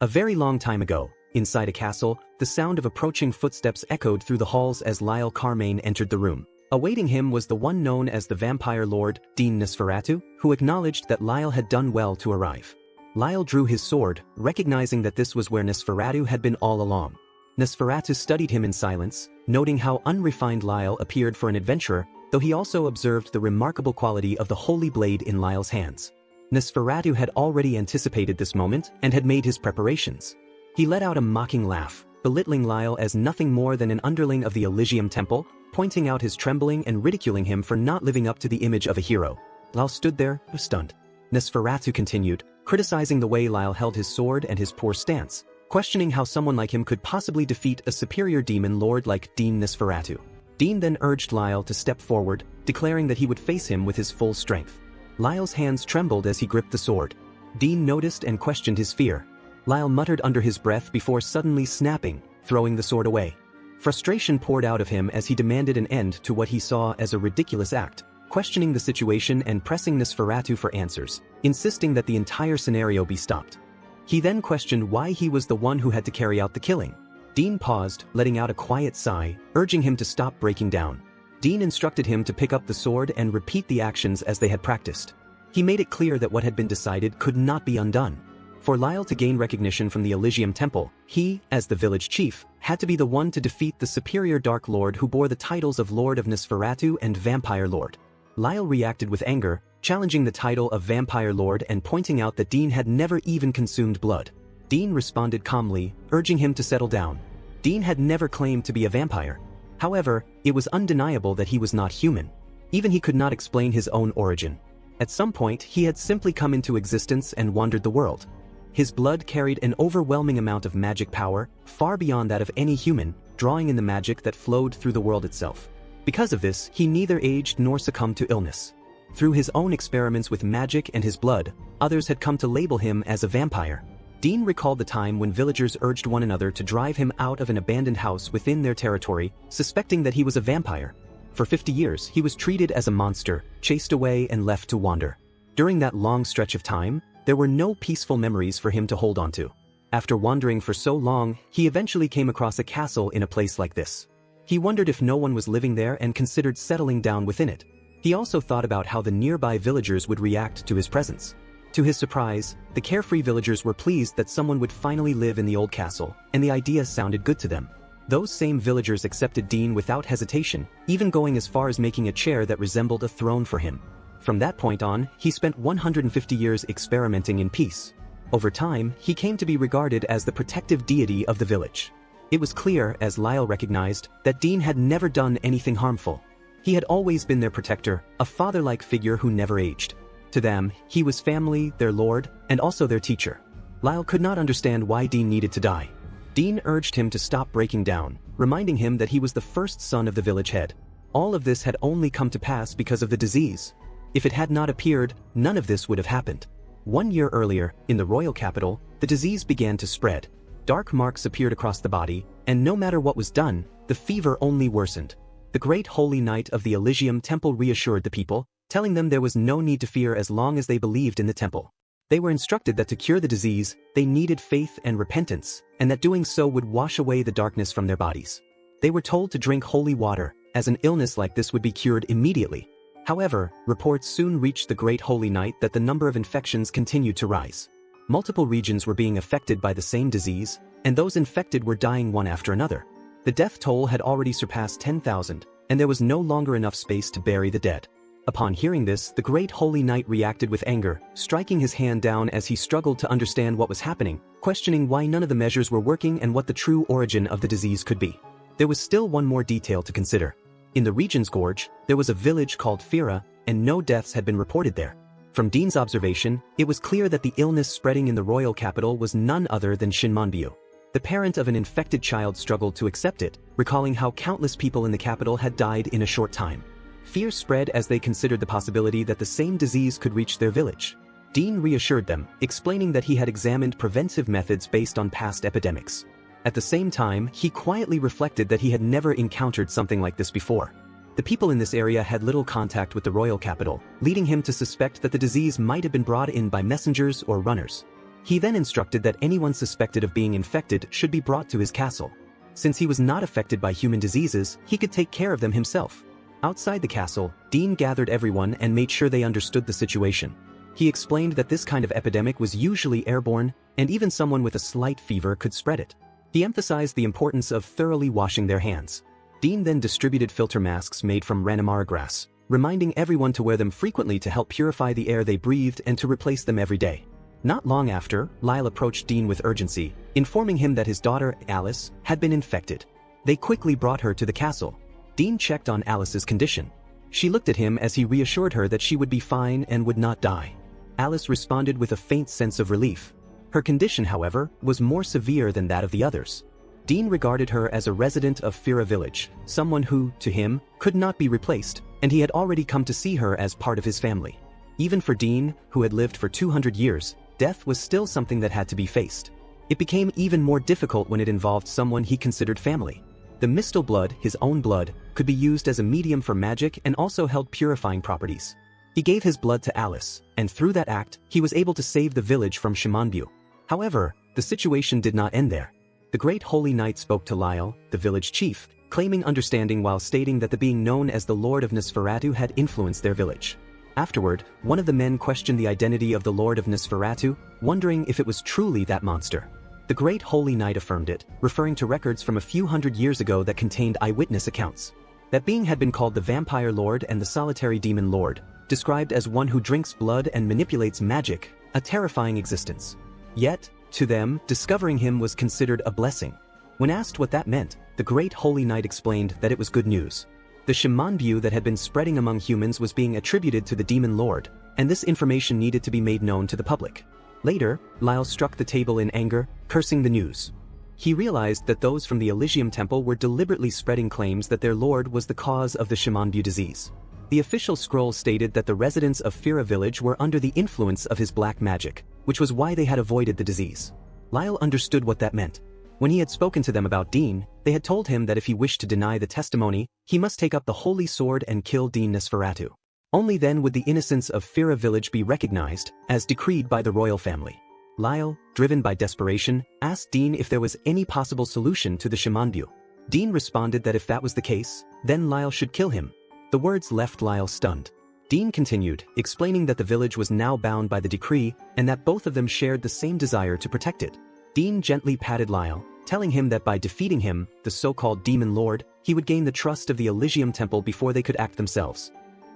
A very long time ago, inside a castle, the sound of approaching footsteps echoed through the halls as Lyle Carmaine entered the room. Awaiting him was the one known as the Vampire Lord, Dean Nosferatu, who acknowledged that Lyle had done well to arrive. Lyle drew his sword, recognizing that this was where Nosferatu had been all along. Nosferatu studied him in silence, noting how unrefined Lyle appeared for an adventurer, though he also observed the remarkable quality of the holy blade in Lyle's hands. Nosferatu had already anticipated this moment and had made his preparations. He let out a mocking laugh, belittling Lyle as nothing more than an underling of the Elysium Temple, pointing out his trembling and ridiculing him for not living up to the image of a hero. Lyle stood there, stunned. Nosferatu continued, criticizing the way Lyle held his sword and his poor stance, questioning how someone like him could possibly defeat a superior demon lord like Dean Nosferatu. Dean then urged Lyle to step forward, declaring that he would face him with his full strength. Lyle's hands trembled as he gripped the sword. Dean noticed and questioned his fear. Lyle muttered under his breath before suddenly snapping, throwing the sword away. Frustration poured out of him as he demanded an end to what he saw as a ridiculous act, questioning the situation and pressing Nosferatu for answers, insisting that the entire scenario be stopped. He then questioned why he was the one who had to carry out the killing. Dean paused, letting out a quiet sigh, urging him to stop breaking down. Dean instructed him to pick up the sword and repeat the actions as they had practiced. He made it clear that what had been decided could not be undone. For Lyle to gain recognition from the Elysium Temple, he, as the village chief, had to be the one to defeat the superior Dark Lord who bore the titles of Lord of Nosferatu and Vampire Lord. Lyle reacted with anger, challenging the title of Vampire Lord and pointing out that Dean had never even consumed blood. Dean responded calmly, urging him to settle down. Dean had never claimed to be a vampire. However, it was undeniable that he was not human. Even he could not explain his own origin. At some point, he had simply come into existence and wandered the world. His blood carried an overwhelming amount of magic power, far beyond that of any human, drawing in the magic that flowed through the world itself. Because of this, he neither aged nor succumbed to illness. Through his own experiments with magic and his blood, others had come to label him as a vampire. Dean recalled the time when villagers urged one another to drive him out of an abandoned house within their territory, suspecting that he was a vampire. For 50 years, he was treated as a monster, chased away and left to wander. During that long stretch of time, there were no peaceful memories for him to hold onto. After wandering for so long, he eventually came across a castle in a place like this. He wondered if no one was living there and considered settling down within it. He also thought about how the nearby villagers would react to his presence. To his surprise, the carefree villagers were pleased that someone would finally live in the old castle, and the idea sounded good to them. Those same villagers accepted Dean without hesitation, even going as far as making a chair that resembled a throne for him. From that point on, he spent 150 years experimenting in peace. Over time, he came to be regarded as the protective deity of the village. It was clear, as Lyle recognized, that Dean had never done anything harmful. He had always been their protector, a father-like figure who never aged. To them, he was family, their lord, and also their teacher. Lyle could not understand why Dean needed to die. Dean urged him to stop breaking down, reminding him that he was the first son of the village head. All of this had only come to pass because of the disease. If it had not appeared, none of this would have happened. 1 year earlier, in the royal capital, the disease began to spread. Dark marks appeared across the body, and no matter what was done, the fever only worsened. The great holy knight of the Elysium Temple reassured the people, telling them there was no need to fear as long as they believed in the temple. They were instructed that to cure the disease, they needed faith and repentance, and that doing so would wash away the darkness from their bodies. They were told to drink holy water, as an illness like this would be cured immediately. However, reports soon reached the great holy knight that the number of infections continued to rise. Multiple regions were being affected by the same disease, and those infected were dying one after another. The death toll had already surpassed 10,000, and there was no longer enough space to bury the dead. Upon hearing this, the great holy knight reacted with anger, striking his hand down as he struggled to understand what was happening, questioning why none of the measures were working and what the true origin of the disease could be. There was still one more detail to consider. In the region's gorge, there was a village called Fira, and no deaths had been reported there. From Dean's observation, it was clear that the illness spreading in the royal capital was none other than Shimanu. The parent of an infected child struggled to accept it, recalling how countless people in the capital had died in a short time. Fear spread as they considered the possibility that the same disease could reach their village. Dean reassured them, explaining that he had examined preventive methods based on past epidemics. At the same time, he quietly reflected that he had never encountered something like this before. The people in this area had little contact with the royal capital, leading him to suspect that the disease might have been brought in by messengers or runners. He then instructed that anyone suspected of being infected should be brought to his castle. Since he was not affected by human diseases, he could take care of them himself. Outside the castle, Dean gathered everyone and made sure they understood the situation. He explained that this kind of epidemic was usually airborne, and even someone with a slight fever could spread it. He emphasized the importance of thoroughly washing their hands. Dean then distributed filter masks made from Ranamara grass, reminding everyone to wear them frequently to help purify the air they breathed and to replace them every day. Not long after, Lyle approached Dean with urgency, informing him that his daughter, Alice, had been infected. They quickly brought her to the castle. Dean checked on Alice's condition. She looked at him as he reassured her that she would be fine and would not die. Alice responded with a faint sense of relief. Her condition, however, was more severe than that of the others. Dean regarded her as a resident of Fira village, someone who, to him, could not be replaced, and he had already come to see her as part of his family. Even for Dean, who had lived for 200 years, death was still something that had to be faced. It became even more difficult when it involved someone he considered family. The mistal blood, his own blood, could be used as a medium for magic and also held purifying properties. He gave his blood to Alice, and through that act, he was able to save the village from Shimanu. However, the situation did not end there. The great holy knight spoke to Lyle, the village chief, claiming understanding while stating that the being known as the Lord of Nosferatu had influenced their village. Afterward, one of the men questioned the identity of the Lord of Nosferatu, wondering if it was truly that monster. The great holy knight affirmed it, referring to records from a few hundred years ago that contained eyewitness accounts. That being had been called the Vampire Lord and the Solitary Demon Lord, described as one who drinks blood and manipulates magic, a terrifying existence. Yet, to them, discovering him was considered a blessing. When asked what that meant, the great holy knight explained that it was good news. The Shimanu that had been spreading among humans was being attributed to the Demon Lord, and this information needed to be made known to the public. Later, Lyle struck the table in anger, cursing the news. He realized that those from the Elysium Temple were deliberately spreading claims that their lord was the cause of the Shimanu disease. The official scroll stated that the residents of Fira village were under the influence of his black magic, which was why they had avoided the disease. Lyle understood what that meant. When he had spoken to them about Dean, they had told him that if he wished to deny the testimony, he must take up the holy sword and kill Dean Nosferatu. Only then would the innocence of Fira village be recognized, as decreed by the royal family. Lyle, driven by desperation, asked Dean if there was any possible solution to the Shimanu. Dean responded that if that was the case, then Lyle should kill him. The words left Lyle stunned. Dean continued, explaining that the village was now bound by the decree and that both of them shared the same desire to protect it. Dean gently patted Lyle, telling him that by defeating him, the so-called Demon Lord, he would gain the trust of the Elysium Temple before they could act themselves.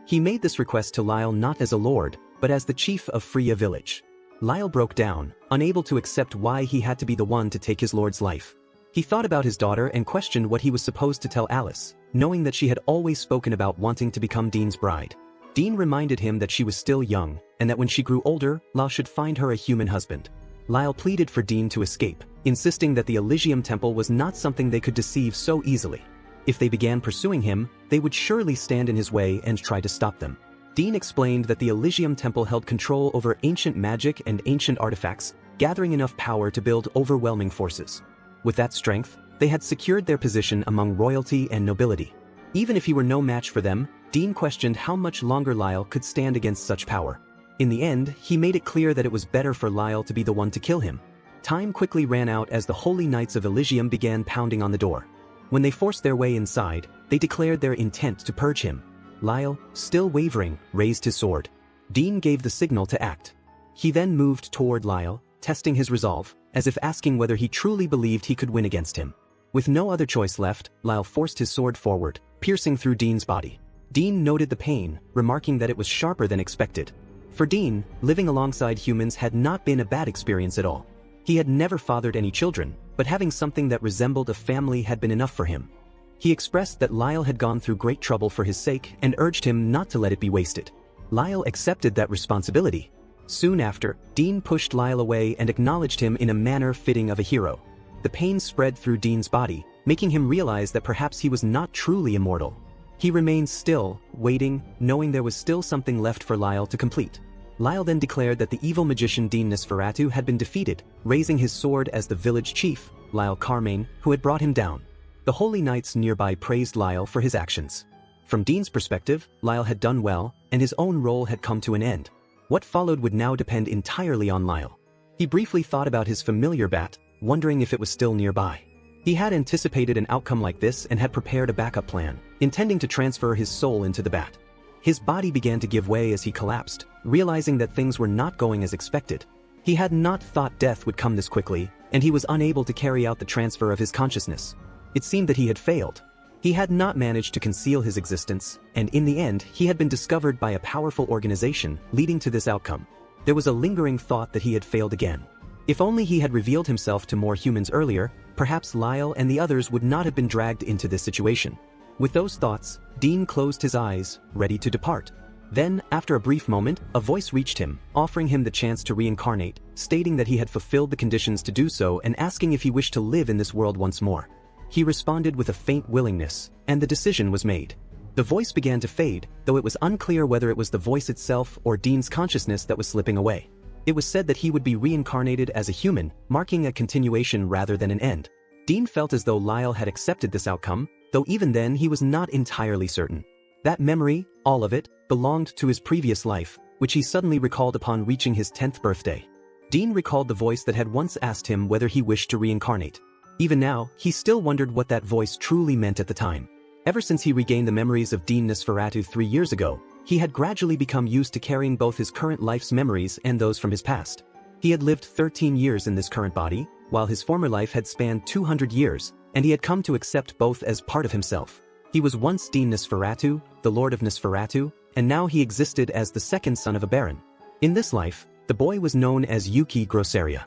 He made this request to Lyle not as a lord, but as the chief of Freya village. Lyle broke down, unable to accept why he had to be the one to take his lord's life. He thought about his daughter and questioned what he was supposed to tell Alice, knowing that she had always spoken about wanting to become Dean's bride. Dean reminded him that she was still young, and that when she grew older, Lyle should find her a human husband. Lyle pleaded for Dean to escape, insisting that the Elysium Temple was not something they could deceive so easily. If they began pursuing him, they would surely stand in his way and try to stop them. Dean explained that the Elysium Temple held control over ancient magic and ancient artifacts, gathering enough power to build overwhelming forces. With that strength, they had secured their position among royalty and nobility. Even if he were no match for them, Dean questioned how much longer Lyle could stand against such power. In the end, he made it clear that it was better for Lyle to be the one to kill him. Time quickly ran out as the Holy Knights of Elysium began pounding on the door. When they forced their way inside, they declared their intent to purge him. Lyle, still wavering, raised his sword. Dean gave the signal to act. He then moved toward Lyle, testing his resolve, as if asking whether he truly believed he could win against him. With no other choice left, Lyle forced his sword forward, piercing through Dean's body. Dean noted the pain, remarking that it was sharper than expected. For Dean, living alongside humans had not been a bad experience at all. He had never fathered any children, but having something that resembled a family had been enough for him. He expressed that Lyle had gone through great trouble for his sake and urged him not to let it be wasted. Lyle accepted that responsibility. Soon after, Dean pushed Lyle away and acknowledged him in a manner fitting of a hero. The pain spread through Dean's body, making him realize that perhaps he was not truly immortal. He remained still, waiting, knowing there was still something left for Lyle to complete. Lyle then declared that the evil magician Dean Nosferatu had been defeated, raising his sword as the village chief, Lyle Carmaine, who had brought him down. The holy knights nearby praised Lyle for his actions. From Dean's perspective, Lyle had done well, and his own role had come to an end. What followed would now depend entirely on Lyle. He briefly thought about his familiar bat, wondering if it was still nearby. He had anticipated an outcome like this and had prepared a backup plan, intending to transfer his soul into the bat. His body began to give way as he collapsed, realizing that things were not going as expected. He had not thought death would come this quickly, and he was unable to carry out the transfer of his consciousness. It seemed that he had failed. He had not managed to conceal his existence, and in the end, he had been discovered by a powerful organization, leading to this outcome. There was a lingering thought that he had failed again. If only he had revealed himself to more humans earlier, perhaps Lyle and the others would not have been dragged into this situation. With those thoughts, Dean closed his eyes, ready to depart. Then, after a brief moment, a voice reached him, offering him the chance to reincarnate, stating that he had fulfilled the conditions to do so and asking if he wished to live in this world once more. He responded with a faint willingness, and the decision was made. The voice began to fade, though it was unclear whether it was the voice itself or Dean's consciousness that was slipping away. It was said that he would be reincarnated as a human, marking a continuation rather than an end. Dean felt as though Lyle had accepted this outcome, though even then he was not entirely certain. That memory, all of it, belonged to his previous life, which he suddenly recalled upon reaching his 10th birthday. Dean recalled the voice that had once asked him whether he wished to reincarnate. Even now, he still wondered what that voice truly meant at the time. Ever since he regained the memories of Dean Nosferatu 3 years ago, he had gradually become used to carrying both his current life's memories and those from his past. He had lived 13 years in this current body, while his former life had spanned 200 years, and he had come to accept both as part of himself. He was once Dean Nosferatu, the Lord of Nosferatu, and now he existed as the second son of a baron. In this life, the boy was known as Yuki-gurashi.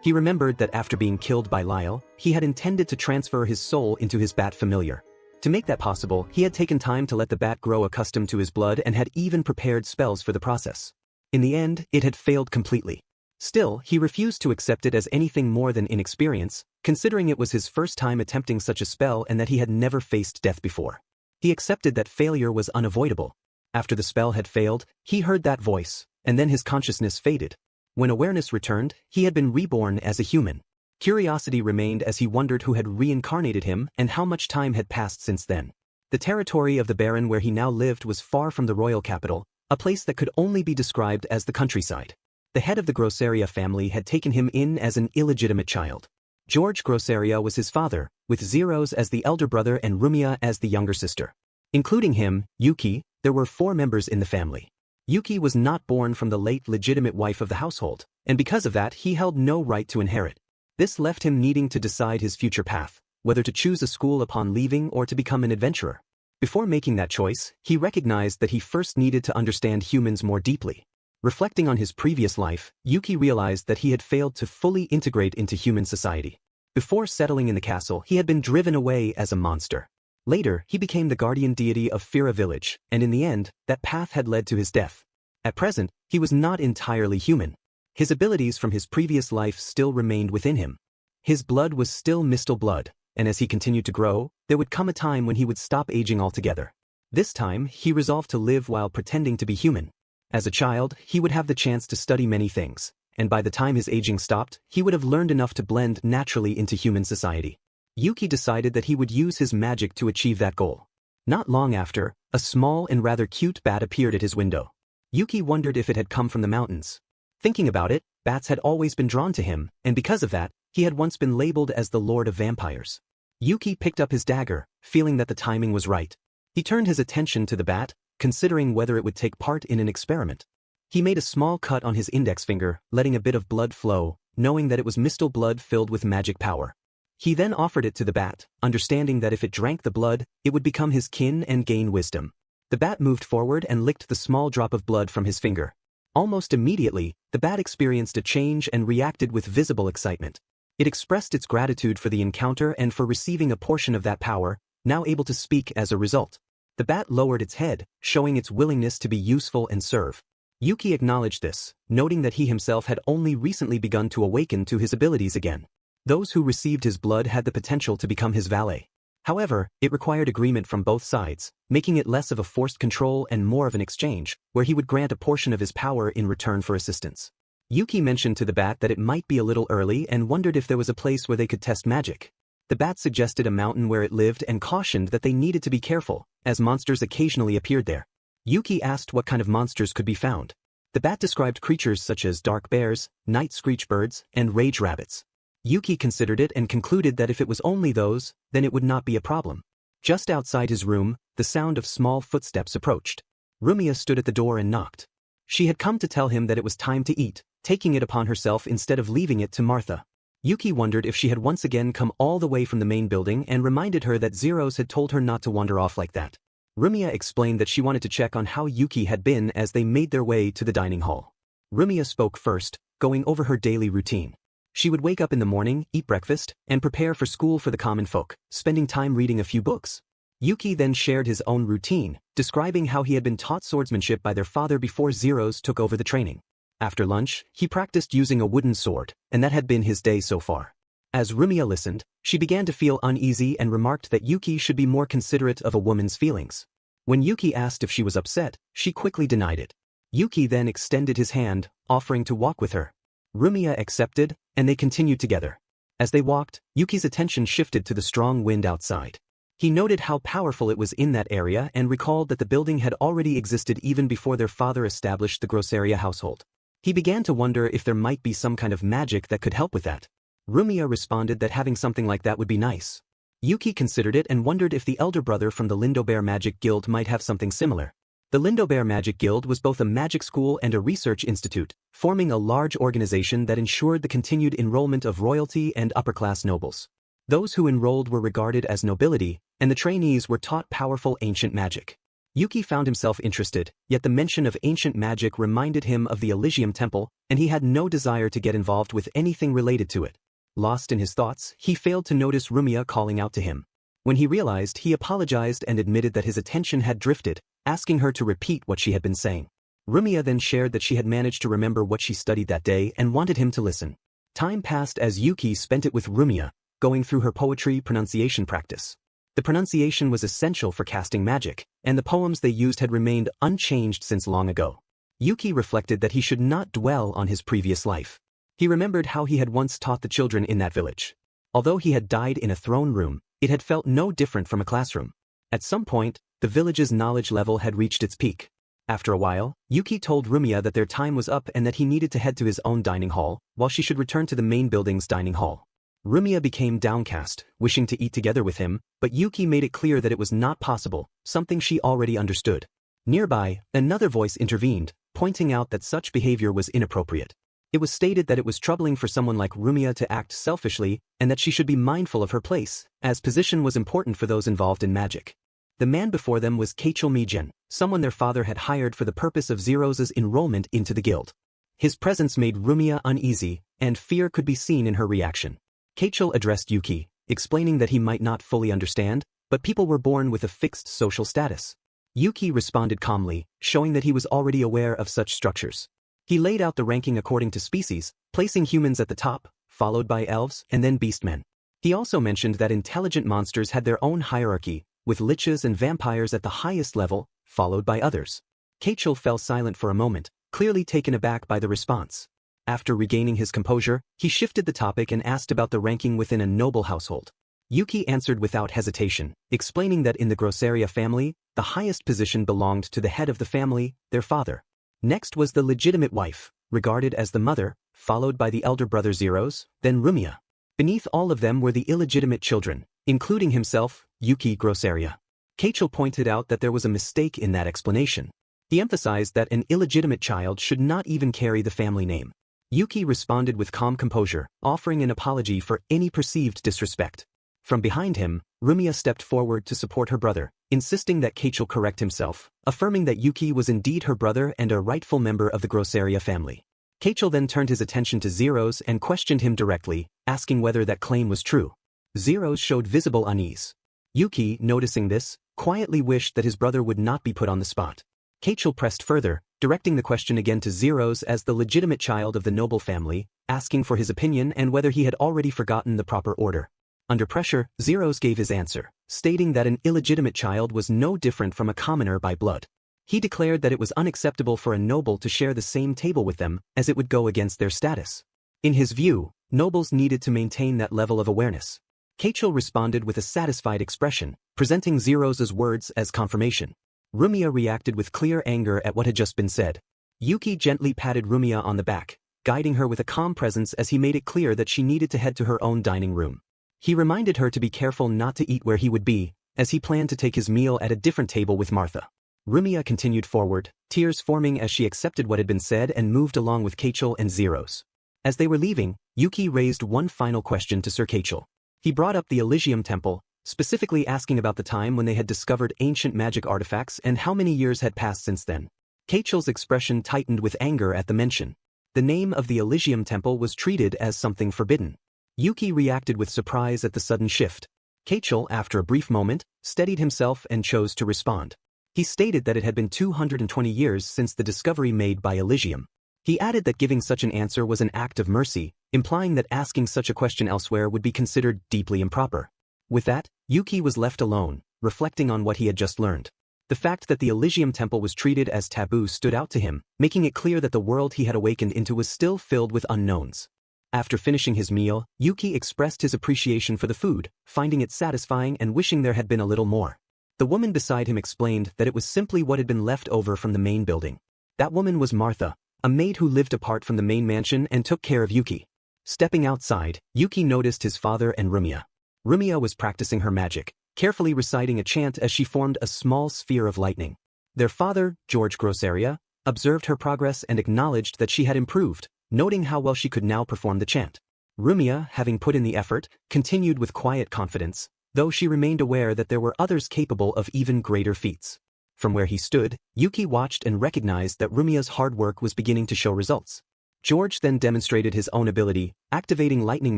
He remembered that after being killed by Lyle, he had intended to transfer his soul into his bat familiar. To make that possible, he had taken time to let the bat grow accustomed to his blood and had even prepared spells for the process. In the end, it had failed completely. Still, he refused to accept it as anything more than inexperience, considering it was his first time attempting such a spell and that he had never faced death before. He accepted that failure was unavoidable. After the spell had failed, he heard that voice, and then his consciousness faded. When awareness returned, he had been reborn as a human. Curiosity remained as he wondered who had reincarnated him and how much time had passed since then. The territory of the Baron where he now lived was far from the royal capital, a place that could only be described as the countryside. The head of the Grosseria family had taken him in as an illegitimate child. George Grosseria was his father, with Zeros as the elder brother and Rumia as the younger sister. Including him, Yuki, there were 4 members in the family. Yuki was not born from the late legitimate wife of the household, and because of that he held no right to inherit. This left him needing to decide his future path, whether to choose a school upon leaving or to become an adventurer. Before making that choice, he recognized that he first needed to understand humans more deeply. Reflecting on his previous life, Yuki realized that he had failed to fully integrate into human society. Before settling in the castle, he had been driven away as a monster. Later, he became the guardian deity of Fira village, and in the end, that path had led to his death. At present, he was not entirely human. His abilities from his previous life still remained within him. His blood was still Mistal blood, and as he continued to grow, there would come a time when he would stop aging altogether. This time, he resolved to live while pretending to be human. As a child, he would have the chance to study many things, and by the time his aging stopped, he would have learned enough to blend naturally into human society. Yuki decided that he would use his magic to achieve that goal. Not long after, a small and rather cute bat appeared at his window. Yuki wondered if it had come from the mountains. Thinking about it, bats had always been drawn to him, and because of that, he had once been labeled as the Lord of Vampires. Yuki picked up his dagger, feeling that the timing was right. He turned his attention to the bat, considering whether it would take part in an experiment. He made a small cut on his index finger, letting a bit of blood flow, knowing that it was Mistal blood filled with magic power. He then offered it to the bat, understanding that if it drank the blood, it would become his kin and gain wisdom. The bat moved forward and licked the small drop of blood from his finger. Almost immediately, the bat experienced a change and reacted with visible excitement. It expressed its gratitude for the encounter and for receiving a portion of that power, now able to speak as a result. The bat lowered its head, showing its willingness to be useful and serve. Yuki acknowledged this, noting that he himself had only recently begun to awaken to his abilities again. Those who received his blood had the potential to become his valet. However, it required agreement from both sides, making it less of a forced control and more of an exchange, where he would grant a portion of his power in return for assistance. Yuki mentioned to the bat that it might be a little early and wondered if there was a place where they could test magic. The bat suggested a mountain where it lived and cautioned that they needed to be careful, as monsters occasionally appeared there. Yuki asked what kind of monsters could be found. The bat described creatures such as dark bears, night screech birds, and rage rabbits. Yuki considered it and concluded that if it was only those, then it would not be a problem. Just outside his room, the sound of small footsteps approached. Rumiya stood at the door and knocked. She had come to tell him that it was time to eat, taking it upon herself instead of leaving it to Martha. Yuki wondered if she had once again come all the way from the main building and reminded her that Zeros had told her not to wander off like that. Rumiya explained that she wanted to check on how Yuki had been as they made their way to the dining hall. Rumiya spoke first, going over her daily routine. She would wake up in the morning, eat breakfast, and prepare for school for the common folk, spending time reading a few books. Yuki then shared his own routine, describing how he had been taught swordsmanship by their father before Zeros took over the training. After lunch, he practiced using a wooden sword, and that had been his day so far. As Rumiya listened, she began to feel uneasy and remarked that Yuki should be more considerate of a woman's feelings. When Yuki asked if she was upset, she quickly denied it. Yuki then extended his hand, offering to walk with her. Rumiya accepted, and they continued together. As they walked, Yuki's attention shifted to the strong wind outside. He noted how powerful it was in that area and recalled that the building had already existed even before their father established the Grosseria household. He began to wonder if there might be some kind of magic that could help with that. Rumiya responded that having something like that would be nice. Yuki considered it and wondered if the elder brother from the Lindobear Magic Guild might have something similar. The Lindobear Magic Guild was both a magic school and a research institute, forming a large organization that ensured the continued enrollment of royalty and upper-class nobles. Those who enrolled were regarded as nobility, and the trainees were taught powerful ancient magic. Yuki found himself interested, yet the mention of ancient magic reminded him of the Elysium Temple, and he had no desire to get involved with anything related to it. Lost in his thoughts, he failed to notice Rumiya calling out to him. When he realized, he apologized and admitted that his attention had drifted, asking her to repeat what she had been saying. Rumiya then shared that she had managed to remember what she studied that day and wanted him to listen. Time passed as Yuki spent it with Rumiya, going through her poetry pronunciation practice. The pronunciation was essential for casting magic, and the poems they used had remained unchanged since long ago. Yuki reflected that he should not dwell on his previous life. He remembered how he had once taught the children in that village. Although he had died in a throne room, it had felt no different from a classroom. At some point, the village's knowledge level had reached its peak. After a while, Yuki told Rumiya that their time was up and that he needed to head to his own dining hall, while she should return to the main building's dining hall. Rumiya became downcast, wishing to eat together with him, but Yuki made it clear that it was not possible, something she already understood. Nearby, another voice intervened, pointing out that such behavior was inappropriate. It was stated that it was troubling for someone like Rumiya to act selfishly, and that she should be mindful of her place, as position was important for those involved in magic. The man before them was Kachel, someone their father had hired for the purpose of Zeros' enrollment into the guild. His presence made Rumiya uneasy, and fear could be seen in her reaction. Kachel addressed Yuki, explaining that he might not fully understand, but people were born with a fixed social status. Yuki responded calmly, showing that he was already aware of such structures. He laid out the ranking according to species, placing humans at the top, followed by elves and then beastmen. He also mentioned that intelligent monsters had their own hierarchy, with liches and vampires at the highest level, followed by others. Kachel fell silent for a moment, clearly taken aback by the response. After regaining his composure, he shifted the topic and asked about the ranking within a noble household. Yuki answered without hesitation, explaining that in the Grosseria family, the highest position belonged to the head of the family, their father. Next was the legitimate wife, regarded as the mother, followed by the elder brother Zeros, then Rumiya. Beneath all of them were the illegitimate children, including himself, Yuki Grosseria. Kachel pointed out that there was a mistake in that explanation. He emphasized that an illegitimate child should not even carry the family name. Yuki responded with calm composure, offering an apology for any perceived disrespect. From behind him, Rumiya stepped forward to support her brother, insisting that Kachel correct himself, affirming that Yuki was indeed her brother and a rightful member of the Grosseria family. Kachel then turned his attention to Zeros and questioned him directly, asking whether that claim was true. Zeros showed visible unease. Yuki, noticing this, quietly wished that his brother would not be put on the spot. Kachel pressed further, directing the question again to Zeros as the legitimate child of the noble family, asking for his opinion and whether he had already forgotten the proper order. Under pressure, Zeros gave his answer, stating that an illegitimate child was no different from a commoner by blood. He declared that it was unacceptable for a noble to share the same table with them, as it would go against their status. In his view, nobles needed to maintain that level of awareness. Kachel responded with a satisfied expression, presenting Zeros' words as confirmation. Rumiya reacted with clear anger at what had just been said. Yuki gently patted Rumiya on the back, guiding her with a calm presence as he made it clear that she needed to head to her own dining room. He reminded her to be careful not to eat where he would be, as he planned to take his meal at a different table with Martha. Rumiya continued forward, tears forming as she accepted what had been said and moved along with Kachel and Zeros. As they were leaving, Yuki raised one final question to Sir Kachel. He brought up the Elysium Temple, specifically asking about the time when they had discovered ancient magic artifacts and how many years had passed since then. Kachel's expression tightened with anger at the mention. The name of the Elysium Temple was treated as something forbidden. Yuki reacted with surprise at the sudden shift. Kachel, after a brief moment, steadied himself and chose to respond. He stated that it had been 220 years since the discovery made by Elysium. He added that giving such an answer was an act of mercy, implying that asking such a question elsewhere would be considered deeply improper. With that, Yuki was left alone, reflecting on what he had just learned. The fact that the Elysium Temple was treated as taboo stood out to him, making it clear that the world he had awakened into was still filled with unknowns. After finishing his meal, Yuki expressed his appreciation for the food, finding it satisfying and wishing there had been a little more. The woman beside him explained that it was simply what had been left over from the main building. That woman was Martha, a maid who lived apart from the main mansion and took care of Yuki. Stepping outside, Yuki noticed his father and Rumiya. Rumiya was practicing her magic, carefully reciting a chant as she formed a small sphere of lightning. Their father, George Grosseria, observed her progress and acknowledged that she had improved, noting how well she could now perform the chant. Rumiya, having put in the effort, continued with quiet confidence, though she remained aware that there were others capable of even greater feats. From where he stood, Yuki watched and recognized that Rumiya's hard work was beginning to show results. George then demonstrated his own ability, activating lightning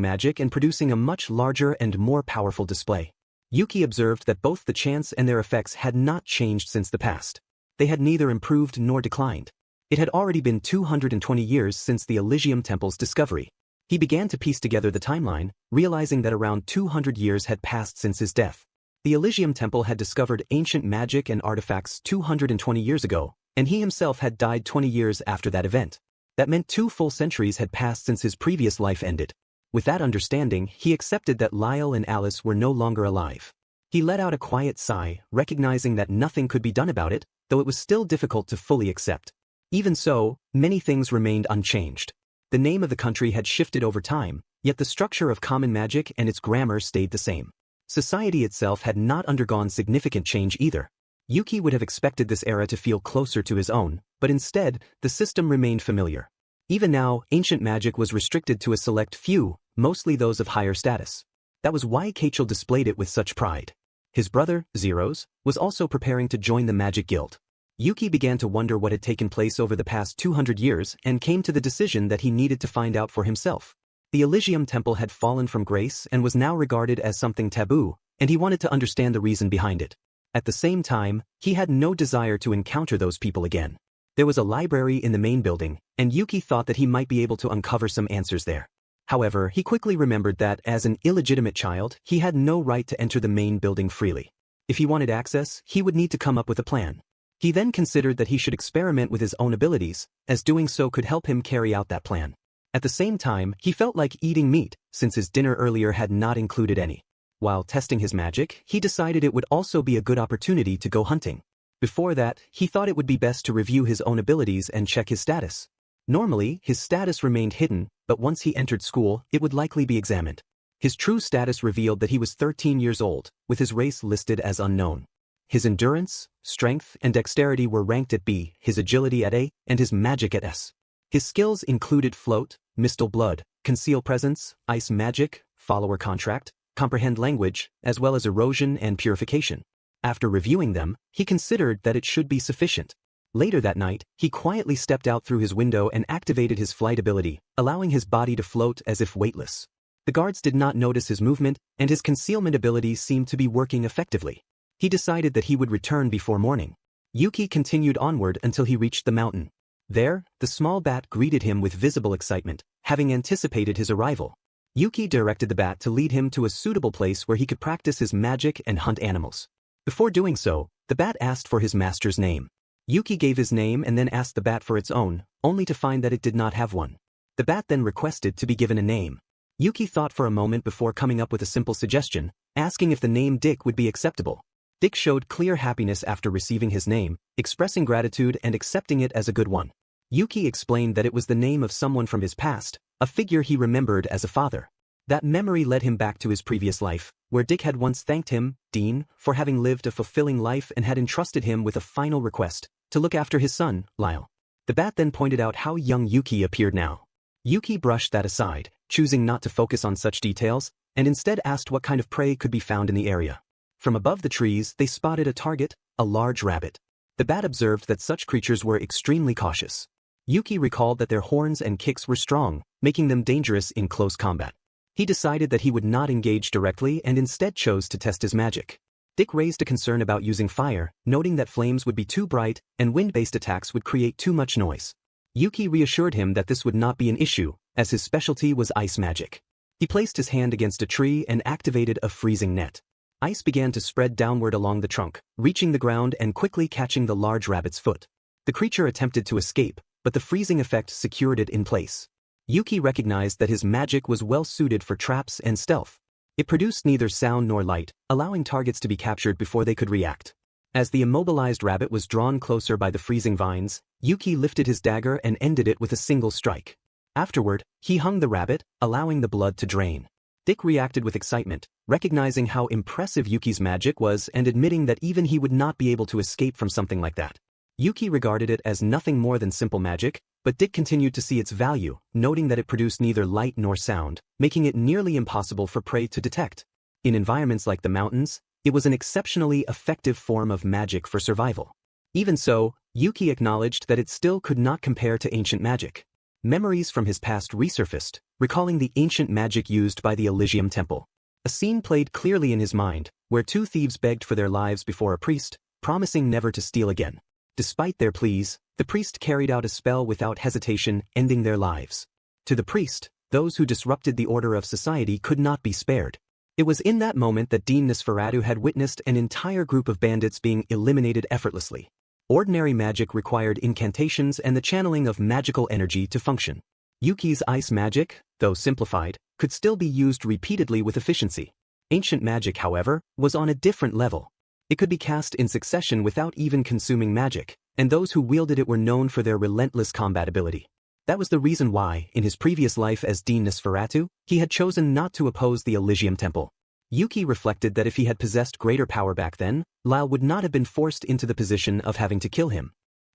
magic and producing a much larger and more powerful display. Yuki observed that both the chants and their effects had not changed since the past. They had neither improved nor declined. It had already been 220 years since the Elysium Temple's discovery. He began to piece together the timeline, realizing that around 200 years had passed since his death. The Elysium Temple had discovered ancient magic and artifacts 220 years ago, and he himself had died 20 years after that event. That meant 2 full centuries had passed since his previous life ended. With that understanding, he accepted that Lyle and Alice were no longer alive. He let out a quiet sigh, recognizing that nothing could be done about it, though it was still difficult to fully accept. Even so, many things remained unchanged. The name of the country had shifted over time, yet the structure of common magic and its grammar stayed the same. Society itself had not undergone significant change either. Yuki would have expected this era to feel closer to his own, but instead, the system remained familiar. Even now, ancient magic was restricted to a select few, mostly those of higher status. That was why Kachel displayed it with such pride. His brother, Zeros, was also preparing to join the Magic Guild. Yuki began to wonder what had taken place over the past 200 years and came to the decision that he needed to find out for himself. The Elysium Temple had fallen from grace and was now regarded as something taboo, and he wanted to understand the reason behind it. At the same time, he had no desire to encounter those people again. There was a library in the main building, and Yuki thought that he might be able to uncover some answers there. However, he quickly remembered that, as an illegitimate child, he had no right to enter the main building freely. If he wanted access, he would need to come up with a plan. He then considered that he should experiment with his own abilities, as doing so could help him carry out that plan. At the same time, he felt like eating meat, since his dinner earlier had not included any. While testing his magic, he decided it would also be a good opportunity to go hunting. Before that, he thought it would be best to review his own abilities and check his status. Normally, his status remained hidden, but once he entered school, it would likely be examined. His true status revealed that he was 13 years old, with his race listed as unknown. His endurance, strength, and dexterity were ranked at B, his agility at A, and his magic at S. His skills included float, mistle blood, conceal presence, ice magic, follower contract, comprehend language, as well as erosion and purification. After reviewing them, he considered that it should be sufficient. Later that night, he quietly stepped out through his window and activated his flight ability, allowing his body to float as if weightless. The guards did not notice his movement, and his concealment ability seemed to be working effectively. He decided that he would return before morning. Yuki continued onward until he reached the mountain. There, the small bat greeted him with visible excitement, having anticipated his arrival. Yuki directed the bat to lead him to a suitable place where he could practice his magic and hunt animals. Before doing so, the bat asked for his master's name. Yuki gave his name and then asked the bat for its own, only to find that it did not have one. The bat then requested to be given a name. Yuki thought for a moment before coming up with a simple suggestion, asking if the name Dick would be acceptable. Dick showed clear happiness after receiving his name, expressing gratitude and accepting it as a good one. Yuki explained that it was the name of someone from his past, a figure he remembered as a father. That memory led him back to his previous life, where Dick had once thanked him, Dean, for having lived a fulfilling life and had entrusted him with a final request, to look after his son, Lyle. The bat then pointed out how young Yuki appeared now. Yuki brushed that aside, choosing not to focus on such details, and instead asked what kind of prey could be found in the area. From above the trees, they spotted a target, a large rabbit. The bat observed that such creatures were extremely cautious. Yuki recalled that their horns and kicks were strong, making them dangerous in close combat. He decided that he would not engage directly and instead chose to test his magic. Dick raised a concern about using fire, noting that flames would be too bright and wind-based attacks would create too much noise. Yuki reassured him that this would not be an issue, as his specialty was ice magic. He placed his hand against a tree and activated a freezing net. Ice began to spread downward along the trunk, reaching the ground and quickly catching the large rabbit's foot. The creature attempted to escape, but the freezing effect secured it in place. Yuki recognized that his magic was well suited for traps and stealth. It produced neither sound nor light, allowing targets to be captured before they could react. As the immobilized rabbit was drawn closer by the freezing vines, Yuki lifted his dagger and ended it with a single strike. Afterward, he hung the rabbit, allowing the blood to drain. Dick reacted with excitement, recognizing how impressive Yuki's magic was and admitting that even he would not be able to escape from something like that. Yuki regarded it as nothing more than simple magic, but Dick continued to see its value, noting that it produced neither light nor sound, making it nearly impossible for prey to detect. In environments like the mountains, it was an exceptionally effective form of magic for survival. Even so, Yuki acknowledged that it still could not compare to ancient magic. Memories from his past resurfaced, recalling the ancient magic used by the Elysium Temple. A scene played clearly in his mind, where two thieves begged for their lives before a priest, promising never to steal again. Despite their pleas, the priest carried out a spell without hesitation, ending their lives. To the priest, those who disrupted the order of society could not be spared. It was in that moment that Dean Nosferatu had witnessed an entire group of bandits being eliminated effortlessly. Ordinary magic required incantations and the channeling of magical energy to function. Yuki's ice magic, though simplified, could still be used repeatedly with efficiency. Ancient magic, however, was on a different level. It could be cast in succession without even consuming magic, and those who wielded it were known for their relentless combat ability. That was the reason why, in his previous life as Dean Nosferatu, he had chosen not to oppose the Elysium Temple. Yuki reflected that if he had possessed greater power back then, Lyle would not have been forced into the position of having to kill him.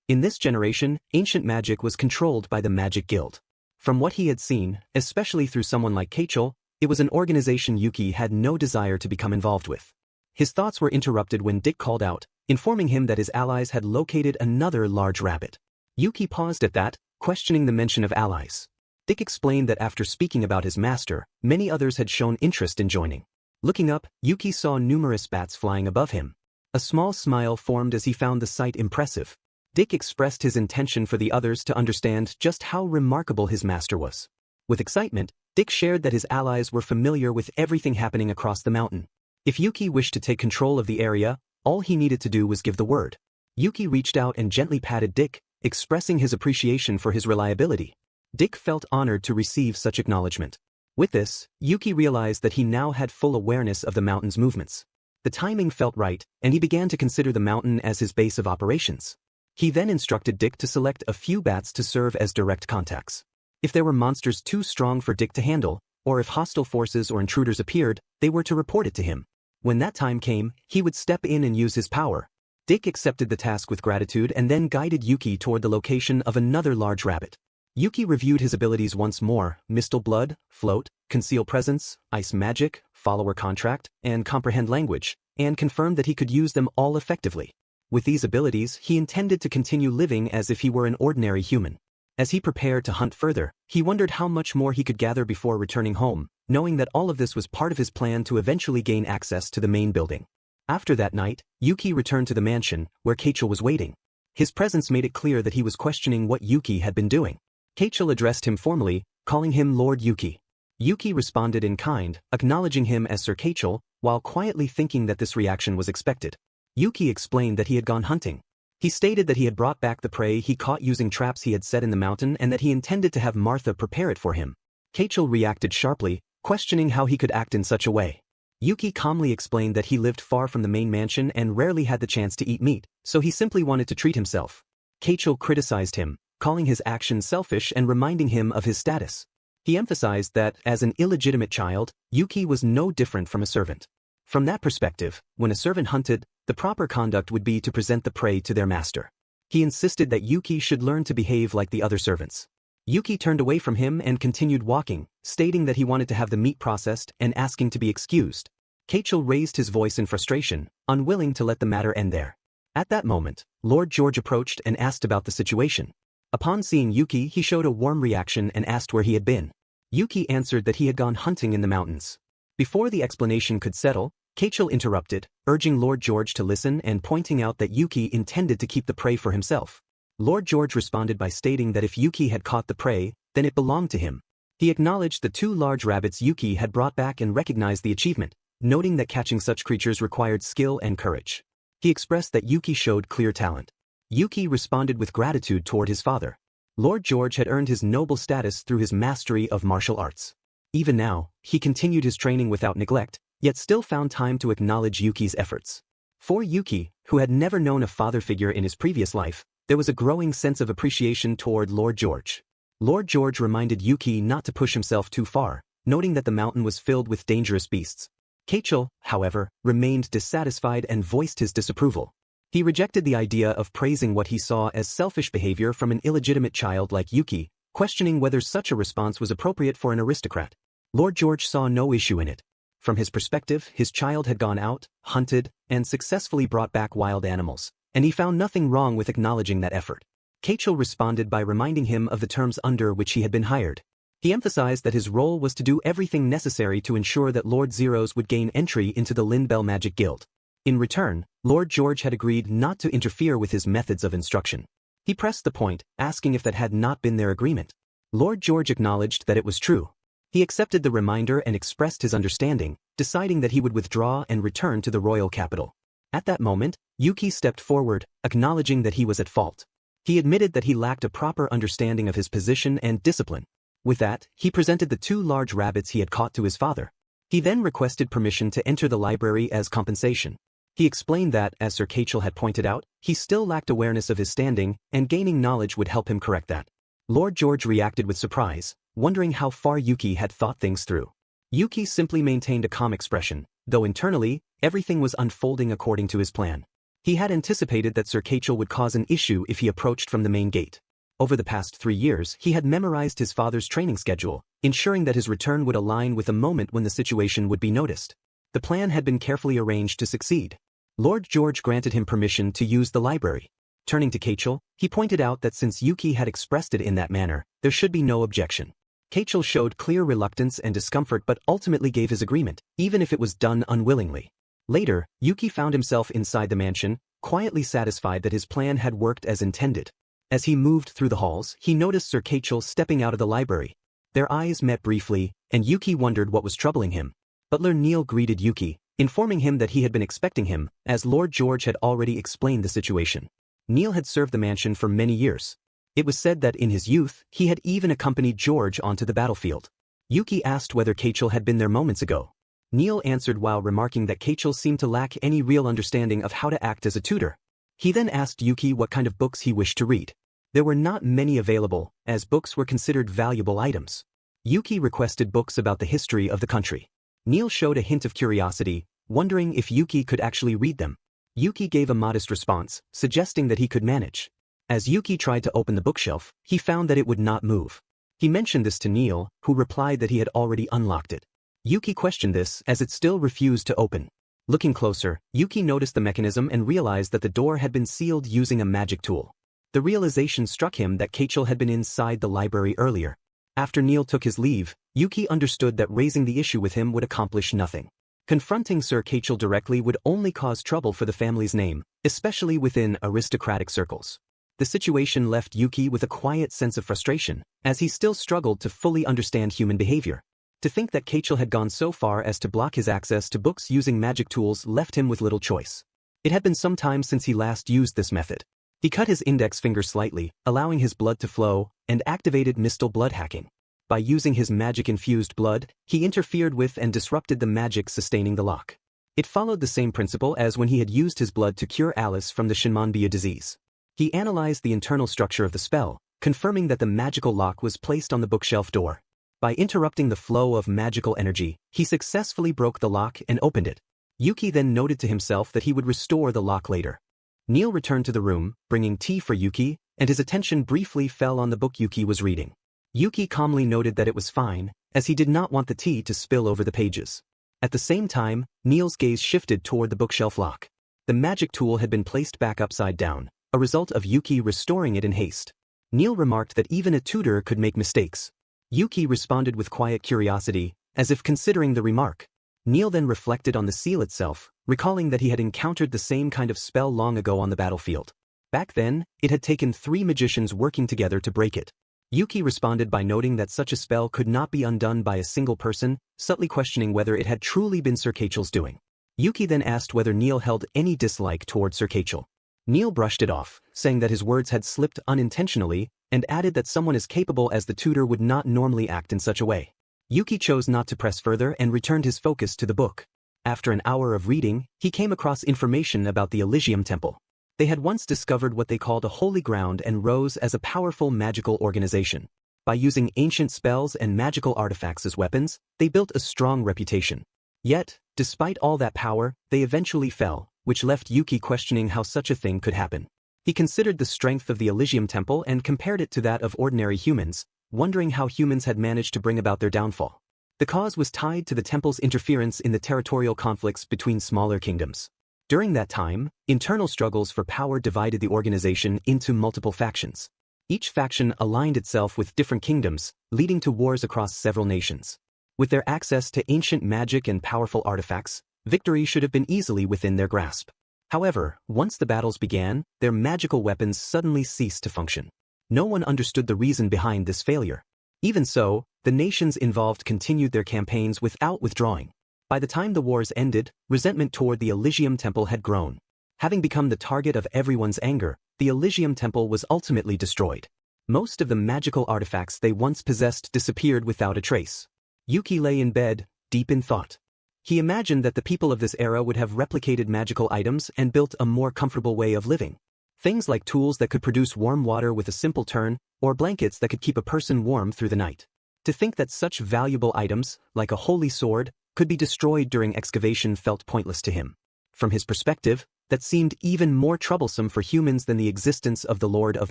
In this generation, ancient magic was controlled by the Magic Guild. From what he had seen, especially through someone like Kachel, it was an organization Yuki had no desire to become involved with. His thoughts were interrupted when Dick called out, informing him that his allies had located another large rabbit. Yuki paused at that, questioning the mention of allies. Dick explained that after speaking about his master, many others had shown interest in joining. Looking up, Yuki saw numerous bats flying above him. A small smile formed as he found the sight impressive. Dick expressed his intention for the others to understand just how remarkable his master was. With excitement, Dick shared that his allies were familiar with everything happening across the mountain. If Yuki wished to take control of the area, all he needed to do was give the word. Yuki reached out and gently patted Dick, expressing his appreciation for his reliability. Dick felt honored to receive such acknowledgement. With this, Yuki realized that he now had full awareness of the mountain's movements. The timing felt right, and he began to consider the mountain as his base of operations. He then instructed Dick to select a few bats to serve as direct contacts. If there were monsters too strong for Dick to handle, or if hostile forces or intruders appeared, they were to report it to him. When that time came, he would step in and use his power. Dick accepted the task with gratitude and then guided Yuki toward the location of another large rabbit. Yuki reviewed his abilities once more: Mistal Blood, Float, Conceal Presence, Ice Magic, Follower Contract, and Comprehend Language, and confirmed that he could use them all effectively. With these abilities, he intended to continue living as if he were an ordinary human. As he prepared to hunt further, he wondered how much more he could gather before returning home, knowing that all of this was part of his plan to eventually gain access to the main building. After that night, Yuki returned to the mansion, where Kachel was waiting. His presence made it clear that he was questioning what Yuki had been doing. Kachel addressed him formally, calling him Lord Yuki. Yuki responded in kind, acknowledging him as Sir Kachel, while quietly thinking that this reaction was expected. Yuki explained that he had gone hunting. He stated that he had brought back the prey he caught using traps he had set in the mountain and that he intended to have Martha prepare it for him. Kachel reacted sharply, questioning how he could act in such a way. Yuki calmly explained that he lived far from the main mansion and rarely had the chance to eat meat, so he simply wanted to treat himself. Kachel criticized him, calling his actions selfish and reminding him of his status. He emphasized that, as an illegitimate child, Yuki was no different from a servant. From that perspective, when a servant hunted, the proper conduct would be to present the prey to their master. He insisted that Yuki should learn to behave like the other servants. Yuki turned away from him and continued walking, stating that he wanted to have the meat processed and asking to be excused. Kachel raised his voice in frustration, unwilling to let the matter end there. At that moment, Lord George approached and asked about the situation. Upon seeing Yuki, he showed a warm reaction and asked where he had been. Yuki answered that he had gone hunting in the mountains. Before the explanation could settle, Kachel interrupted, urging Lord George to listen and pointing out that Yuki intended to keep the prey for himself. Lord George responded by stating that if Yuki had caught the prey, then it belonged to him. He acknowledged the 2 large rabbits Yuki had brought back and recognized the achievement, noting that catching such creatures required skill and courage. He expressed that Yuki showed clear talent. Yuki responded with gratitude toward his father. Lord George had earned his noble status through his mastery of martial arts. Even now, he continued his training without neglect, yet still found time to acknowledge Yuki's efforts. For Yuki, who had never known a father figure in his previous life, there was a growing sense of appreciation toward Lord George. Lord George reminded Yuki not to push himself too far, noting that the mountain was filled with dangerous beasts. Kachel, however, remained dissatisfied and voiced his disapproval. He rejected the idea of praising what he saw as selfish behavior from an illegitimate child like Yuki, questioning whether such a response was appropriate for an aristocrat. Lord George saw no issue in it. From his perspective, his child had gone out, hunted, and successfully brought back wild animals, and he found nothing wrong with acknowledging that effort. Kachel responded by reminding him of the terms under which he had been hired. He emphasized that his role was to do everything necessary to ensure that Lord Zeros would gain entry into the Lindbell Magic Guild. In return, Lord George had agreed not to interfere with his methods of instruction. He pressed the point, asking if that had not been their agreement. Lord George acknowledged that it was true. He accepted the reminder and expressed his understanding, deciding that he would withdraw and return to the royal capital. At that moment, Yuki stepped forward, acknowledging that he was at fault. He admitted that he lacked a proper understanding of his position and discipline. With that, he presented the 2 large rabbits he had caught to his father. He then requested permission to enter the library as compensation. He explained that, as Sir Kachel had pointed out, he still lacked awareness of his standing, and gaining knowledge would help him correct that. Lord George reacted with surprise, wondering how far Yuki had thought things through. Yuki simply maintained a calm expression, though internally, everything was unfolding according to his plan. He had anticipated that Sir Kachel would cause an issue if he approached from the main gate. Over the past 3 years, he had memorized his father's training schedule, ensuring that his return would align with a moment when the situation would be noticed. The plan had been carefully arranged to succeed. Lord George granted him permission to use the library. Turning to Kachel, he pointed out that since Yuki had expressed it in that manner, there should be no objection. Kachel showed clear reluctance and discomfort but ultimately gave his agreement, even if it was done unwillingly. Later, Yuki found himself inside the mansion, quietly satisfied that his plan had worked as intended. As he moved through the halls, he noticed Sir Kachel stepping out of the library. Their eyes met briefly, and Yuki wondered what was troubling him. Butler Neil greeted Yuki, informing him that he had been expecting him, as Lord George had already explained the situation. Neil had served the mansion for many years. It was said that in his youth, he had even accompanied George onto the battlefield. Yuki asked whether Kachel had been there moments ago. Neil answered while remarking that Kachel seemed to lack any real understanding of how to act as a tutor. He then asked Yuki what kind of books he wished to read. There were not many available, as books were considered valuable items. Yuki requested books about the history of the country. Neil showed a hint of curiosity, wondering if Yuki could actually read them. Yuki gave a modest response, suggesting that he could manage. As Yuki tried to open the bookshelf, he found that it would not move. He mentioned this to Neil, who replied that he had already unlocked it. Yuki questioned this as it still refused to open. Looking closer, Yuki noticed the mechanism and realized that the door had been sealed using a magic tool. The realization struck him that Kachel had been inside the library earlier. After Neil took his leave, Yuki understood that raising the issue with him would accomplish nothing. Confronting Sir Kachel directly would only cause trouble for the family's name, especially within aristocratic circles. The situation left Yuki with a quiet sense of frustration, as he still struggled to fully understand human behavior. To think that Kachel had gone so far as to block his access to books using magic tools left him with little choice. It had been some time since he last used this method. He cut his index finger slightly, allowing his blood to flow, and activated Mistal blood hacking. By using his magic-infused blood, he interfered with and disrupted the magic sustaining the lock. It followed the same principle as when he had used his blood to cure Alice from the Shinmanbia disease. He analyzed the internal structure of the spell, confirming that the magical lock was placed on the bookshelf door. By interrupting the flow of magical energy, he successfully broke the lock and opened it. Yuki then noted to himself that he would restore the lock later. Neil returned to the room, bringing tea for Yuki, and his attention briefly fell on the book Yuki was reading. Yuki calmly noted that it was fine, as he did not want the tea to spill over the pages. At the same time, Neil's gaze shifted toward the bookshelf lock. The magic tool had been placed back upside down, a result of Yuki restoring it in haste. Neil remarked that even a tutor could make mistakes. Yuki responded with quiet curiosity, as if considering the remark. Neil then reflected on the seal itself, recalling that he had encountered the same kind of spell long ago on the battlefield. Back then, it had taken 3 magicians working together to break it. Yuki responded by noting that such a spell could not be undone by a single person, subtly questioning whether it had truly been Sir Kachel's doing. Yuki then asked whether Neil held any dislike toward Sir Kachel. Neil brushed it off, saying that his words had slipped unintentionally, and added that someone as capable as the tutor would not normally act in such a way. Yuki chose not to press further and returned his focus to the book. After an hour of reading, he came across information about the Elysium Temple. They had once discovered what they called a holy ground and rose as a powerful magical organization. By using ancient spells and magical artifacts as weapons, they built a strong reputation. Yet, despite all that power, they eventually fell, which left Yuki questioning how such a thing could happen. He considered the strength of the Elysium Temple and compared it to that of ordinary humans, wondering how humans had managed to bring about their downfall. The cause was tied to the temple's interference in the territorial conflicts between smaller kingdoms. During that time, internal struggles for power divided the organization into multiple factions. Each faction aligned itself with different kingdoms, leading to wars across several nations. With their access to ancient magic and powerful artifacts, victory should have been easily within their grasp. However, once the battles began, their magical weapons suddenly ceased to function. No one understood the reason behind this failure. Even so, the nations involved continued their campaigns without withdrawing. By the time the wars ended, resentment toward the Elysium Temple had grown. Having become the target of everyone's anger, the Elysium Temple was ultimately destroyed. Most of the magical artifacts they once possessed disappeared without a trace. Yuki lay in bed, deep in thought. He imagined that the people of this era would have replicated magical items and built a more comfortable way of living. Things like tools that could produce warm water with a simple turn, or blankets that could keep a person warm through the night. To think that such valuable items, like a holy sword, could be destroyed during excavation felt pointless to him. From his perspective, that seemed even more troublesome for humans than the existence of the Lord of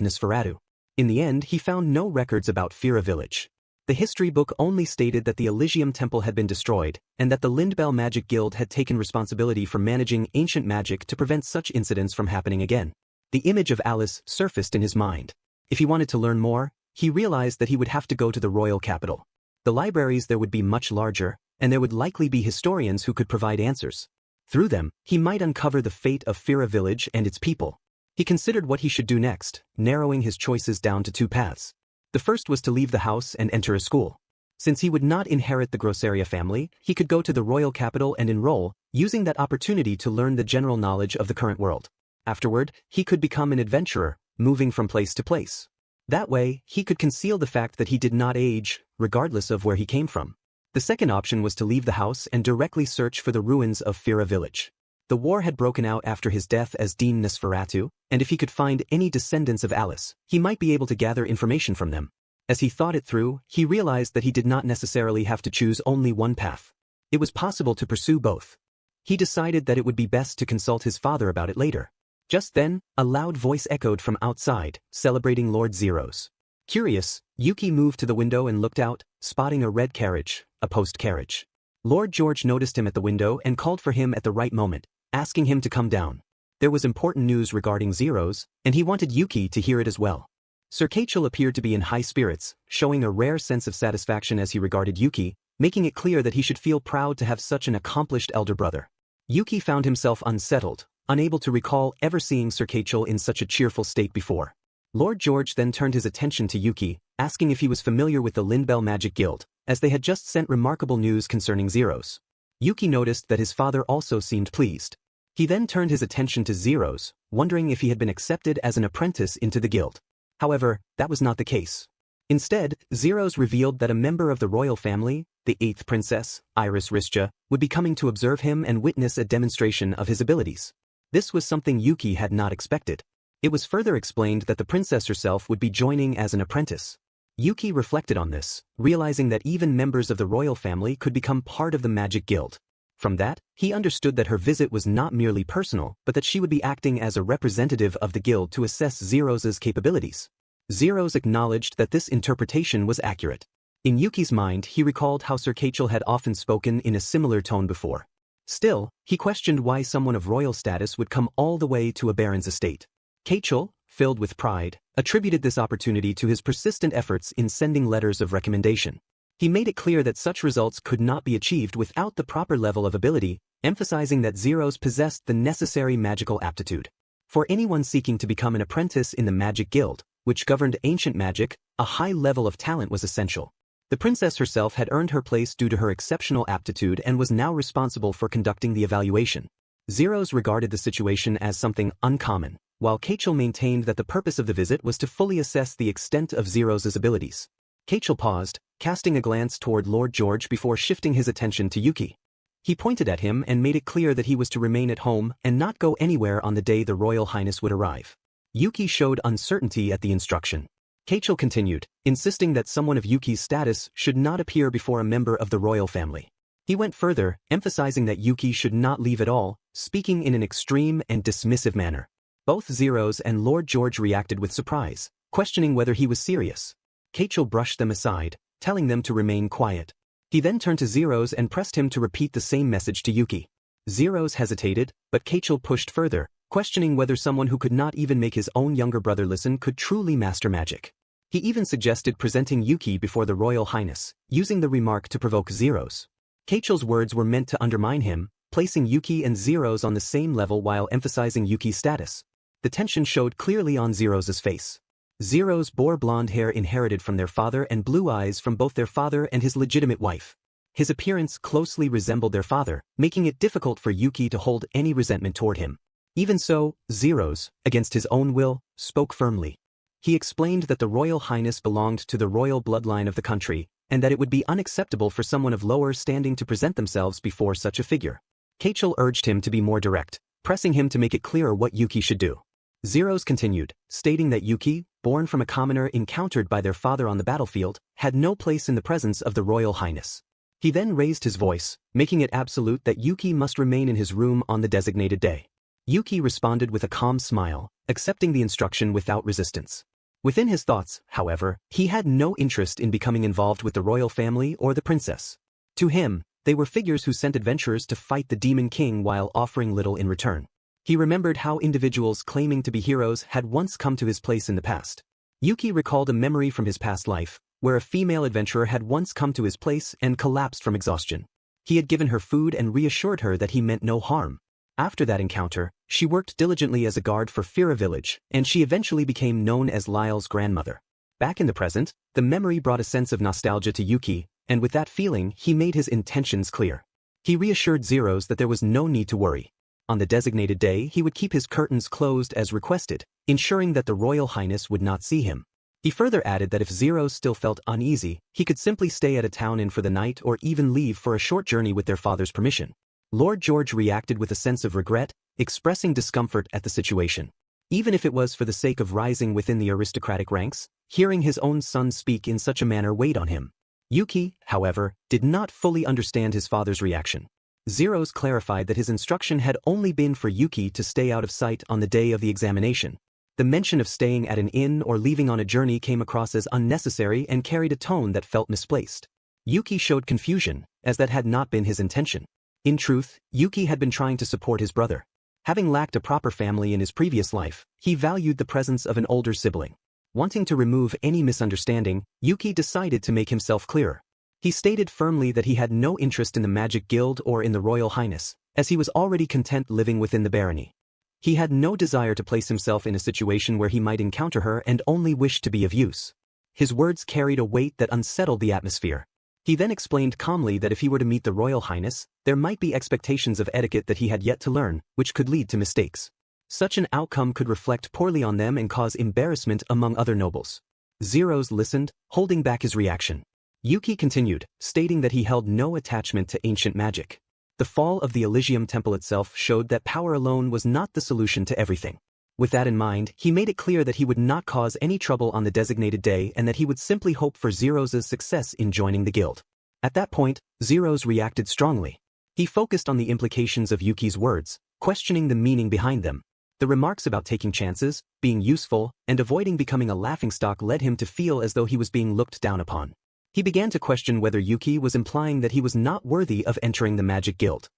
Nosferatu. In the end, he found no records about Fira village. The history book only stated that the Elysium Temple had been destroyed, and that the Lindbell Magic Guild had taken responsibility for managing ancient magic to prevent such incidents from happening again. The image of Alice surfaced in his mind. If he wanted to learn more, he realized that he would have to go to the royal capital. The libraries there would be much larger, and there would likely be historians who could provide answers. Through them, he might uncover the fate of Fira village and its people. He considered what he should do next, narrowing his choices down to 2 paths. The first was to leave the house and enter a school. Since he would not inherit the Grosseria family, he could go to the royal capital and enroll, using that opportunity to learn the general knowledge of the current world. Afterward, he could become an adventurer, moving from place to place. That way, he could conceal the fact that he did not age, regardless of where he came from. The second option was to leave the house and directly search for the ruins of Fira village. The war had broken out after his death as Dean Nosferatu, and if he could find any descendants of Alice, he might be able to gather information from them. As he thought it through, he realized that he did not necessarily have to choose only one path. It was possible to pursue both. He decided that it would be best to consult his father about it later. Just then, a loud voice echoed from outside, celebrating Lord Zero's. Curious, Yuki moved to the window and looked out, spotting a red carriage, a post carriage. Lord George noticed him at the window and called for him at the right moment, asking him to come down. There was important news regarding Zero's, and he wanted Yuki to hear it as well. Sir Kachel appeared to be in high spirits, showing a rare sense of satisfaction as he regarded Yuki, making it clear that he should feel proud to have such an accomplished elder brother. Yuki found himself unsettled, unable to recall ever seeing Sir Kachel in such a cheerful state before. Lord George then turned his attention to Yuki, asking if he was familiar with the Lindbell Magic Guild, as they had just sent remarkable news concerning Zero's. Yuki noticed that his father also seemed pleased. He then turned his attention to Zero's, wondering if he had been accepted as an apprentice into the guild. However, that was not the case. Instead, Zero's revealed that a member of the royal family, the 8th princess, Iris Rischa, would be coming to observe him and witness a demonstration of his abilities. This was something Yuki had not expected. It was further explained that the princess herself would be joining as an apprentice. Yuki reflected on this, realizing that even members of the royal family could become part of the magic guild. From that, he understood that her visit was not merely personal, but that she would be acting as a representative of the guild to assess Zero's capabilities. Zero's acknowledged that this interpretation was accurate. In Yuki's mind, he recalled how Sir Kachel had often spoken in a similar tone before. Still, he questioned why someone of royal status would come all the way to a baron's estate. Kachel, filled with pride, attributed this opportunity to his persistent efforts in sending letters of recommendation. He made it clear that such results could not be achieved without the proper level of ability, emphasizing that Zero's possessed the necessary magical aptitude. For anyone seeking to become an apprentice in the Magic Guild, which governed ancient magic, a high level of talent was essential. The princess herself had earned her place due to her exceptional aptitude and was now responsible for conducting the evaluation. Zero's regarded the situation as something uncommon, while Kachel maintained that the purpose of the visit was to fully assess the extent of Zero's abilities. Kachel paused, casting a glance toward Lord George before shifting his attention to Yuki. He pointed at him and made it clear that he was to remain at home and not go anywhere on the day the Royal Highness would arrive. Yuki showed uncertainty at the instruction. Kachel continued, insisting that someone of Yuki's status should not appear before a member of the royal family. He went further, emphasizing that Yuki should not leave at all, speaking in an extreme and dismissive manner. Both Zero's and Lord George reacted with surprise, questioning whether he was serious. Kachel brushed them aside, telling them to remain quiet. He then turned to Zero's and pressed him to repeat the same message to Yuki. Zero's hesitated, but Kachel pushed further, questioning whether someone who could not even make his own younger brother listen could truly master magic. He even suggested presenting Yuki before the Royal Highness, using the remark to provoke Zero's. Kachel's words were meant to undermine him, placing Yuki and Zero's on the same level while emphasizing Yuki's status. The tension showed clearly on Zero's face. Zero's bore blonde hair inherited from their father and blue eyes from both their father and his legitimate wife. His appearance closely resembled their father, making it difficult for Yuki to hold any resentment toward him. Even so, Zero's, against his own will, spoke firmly. He explained that the Royal Highness belonged to the royal bloodline of the country, and that it would be unacceptable for someone of lower standing to present themselves before such a figure. Kachel urged him to be more direct, pressing him to make it clearer what Yuki should do. Zero's continued, stating that Yuki, born from a commoner encountered by their father on the battlefield, had no place in the presence of the Royal Highness. He then raised his voice, making it absolute that Yuki must remain in his room on the designated day. Yuki responded with a calm smile, accepting the instruction without resistance. Within his thoughts, however, he had no interest in becoming involved with the royal family or the princess. To him, they were figures who sent adventurers to fight the Demon King while offering little in return. He remembered how individuals claiming to be heroes had once come to his place in the past. Yuki recalled a memory from his past life, where a female adventurer had once come to his place and collapsed from exhaustion. He had given her food and reassured her that he meant no harm. After that encounter, she worked diligently as a guard for Fira village, and she eventually became known as Lyle's grandmother. Back in the present, the memory brought a sense of nostalgia to Yuki, and with that feeling, he made his intentions clear. He reassured Zero's that there was no need to worry. On the designated day, he would keep his curtains closed as requested, ensuring that the Royal Highness would not see him. He further added that if Zero's still felt uneasy, he could simply stay at a town inn for the night or even leave for a short journey with their father's permission. Lord George reacted with a sense of regret, expressing discomfort at the situation. Even if it was for the sake of rising within the aristocratic ranks, hearing his own son speak in such a manner weighed on him. Yuki, however, did not fully understand his father's reaction. Zero's clarified that his instruction had only been for Yuki to stay out of sight on the day of the examination. The mention of staying at an inn or leaving on a journey came across as unnecessary and carried a tone that felt misplaced. Yuki showed confusion, as that had not been his intention. In truth, Yuki had been trying to support his brother. Having lacked a proper family in his previous life, he valued the presence of an older sibling. Wanting to remove any misunderstanding, Yuki decided to make himself clearer. He stated firmly that he had no interest in the Magic Guild or in the Royal Highness, as he was already content living within the barony. He had no desire to place himself in a situation where he might encounter her and only wished to be of use. His words carried a weight that unsettled the atmosphere. He then explained calmly that if he were to meet the Royal Highness, there might be expectations of etiquette that he had yet to learn, which could lead to mistakes. Such an outcome could reflect poorly on them and cause embarrassment among other nobles. Zero's listened, holding back his reaction. Yuki continued, stating that he held no attachment to ancient magic. The fall of the Elysium Temple itself showed that power alone was not the solution to everything. With that in mind, he made it clear that he would not cause any trouble on the designated day and that he would simply hope for Zero's success in joining the guild. At that point, Zero's reacted strongly. He focused on the implications of Yuki's words, questioning the meaning behind them. The remarks about taking chances, being useful, and avoiding becoming a laughingstock led him to feel as though he was being looked down upon. He began to question whether Yuki was implying that he was not worthy of entering the magic guild.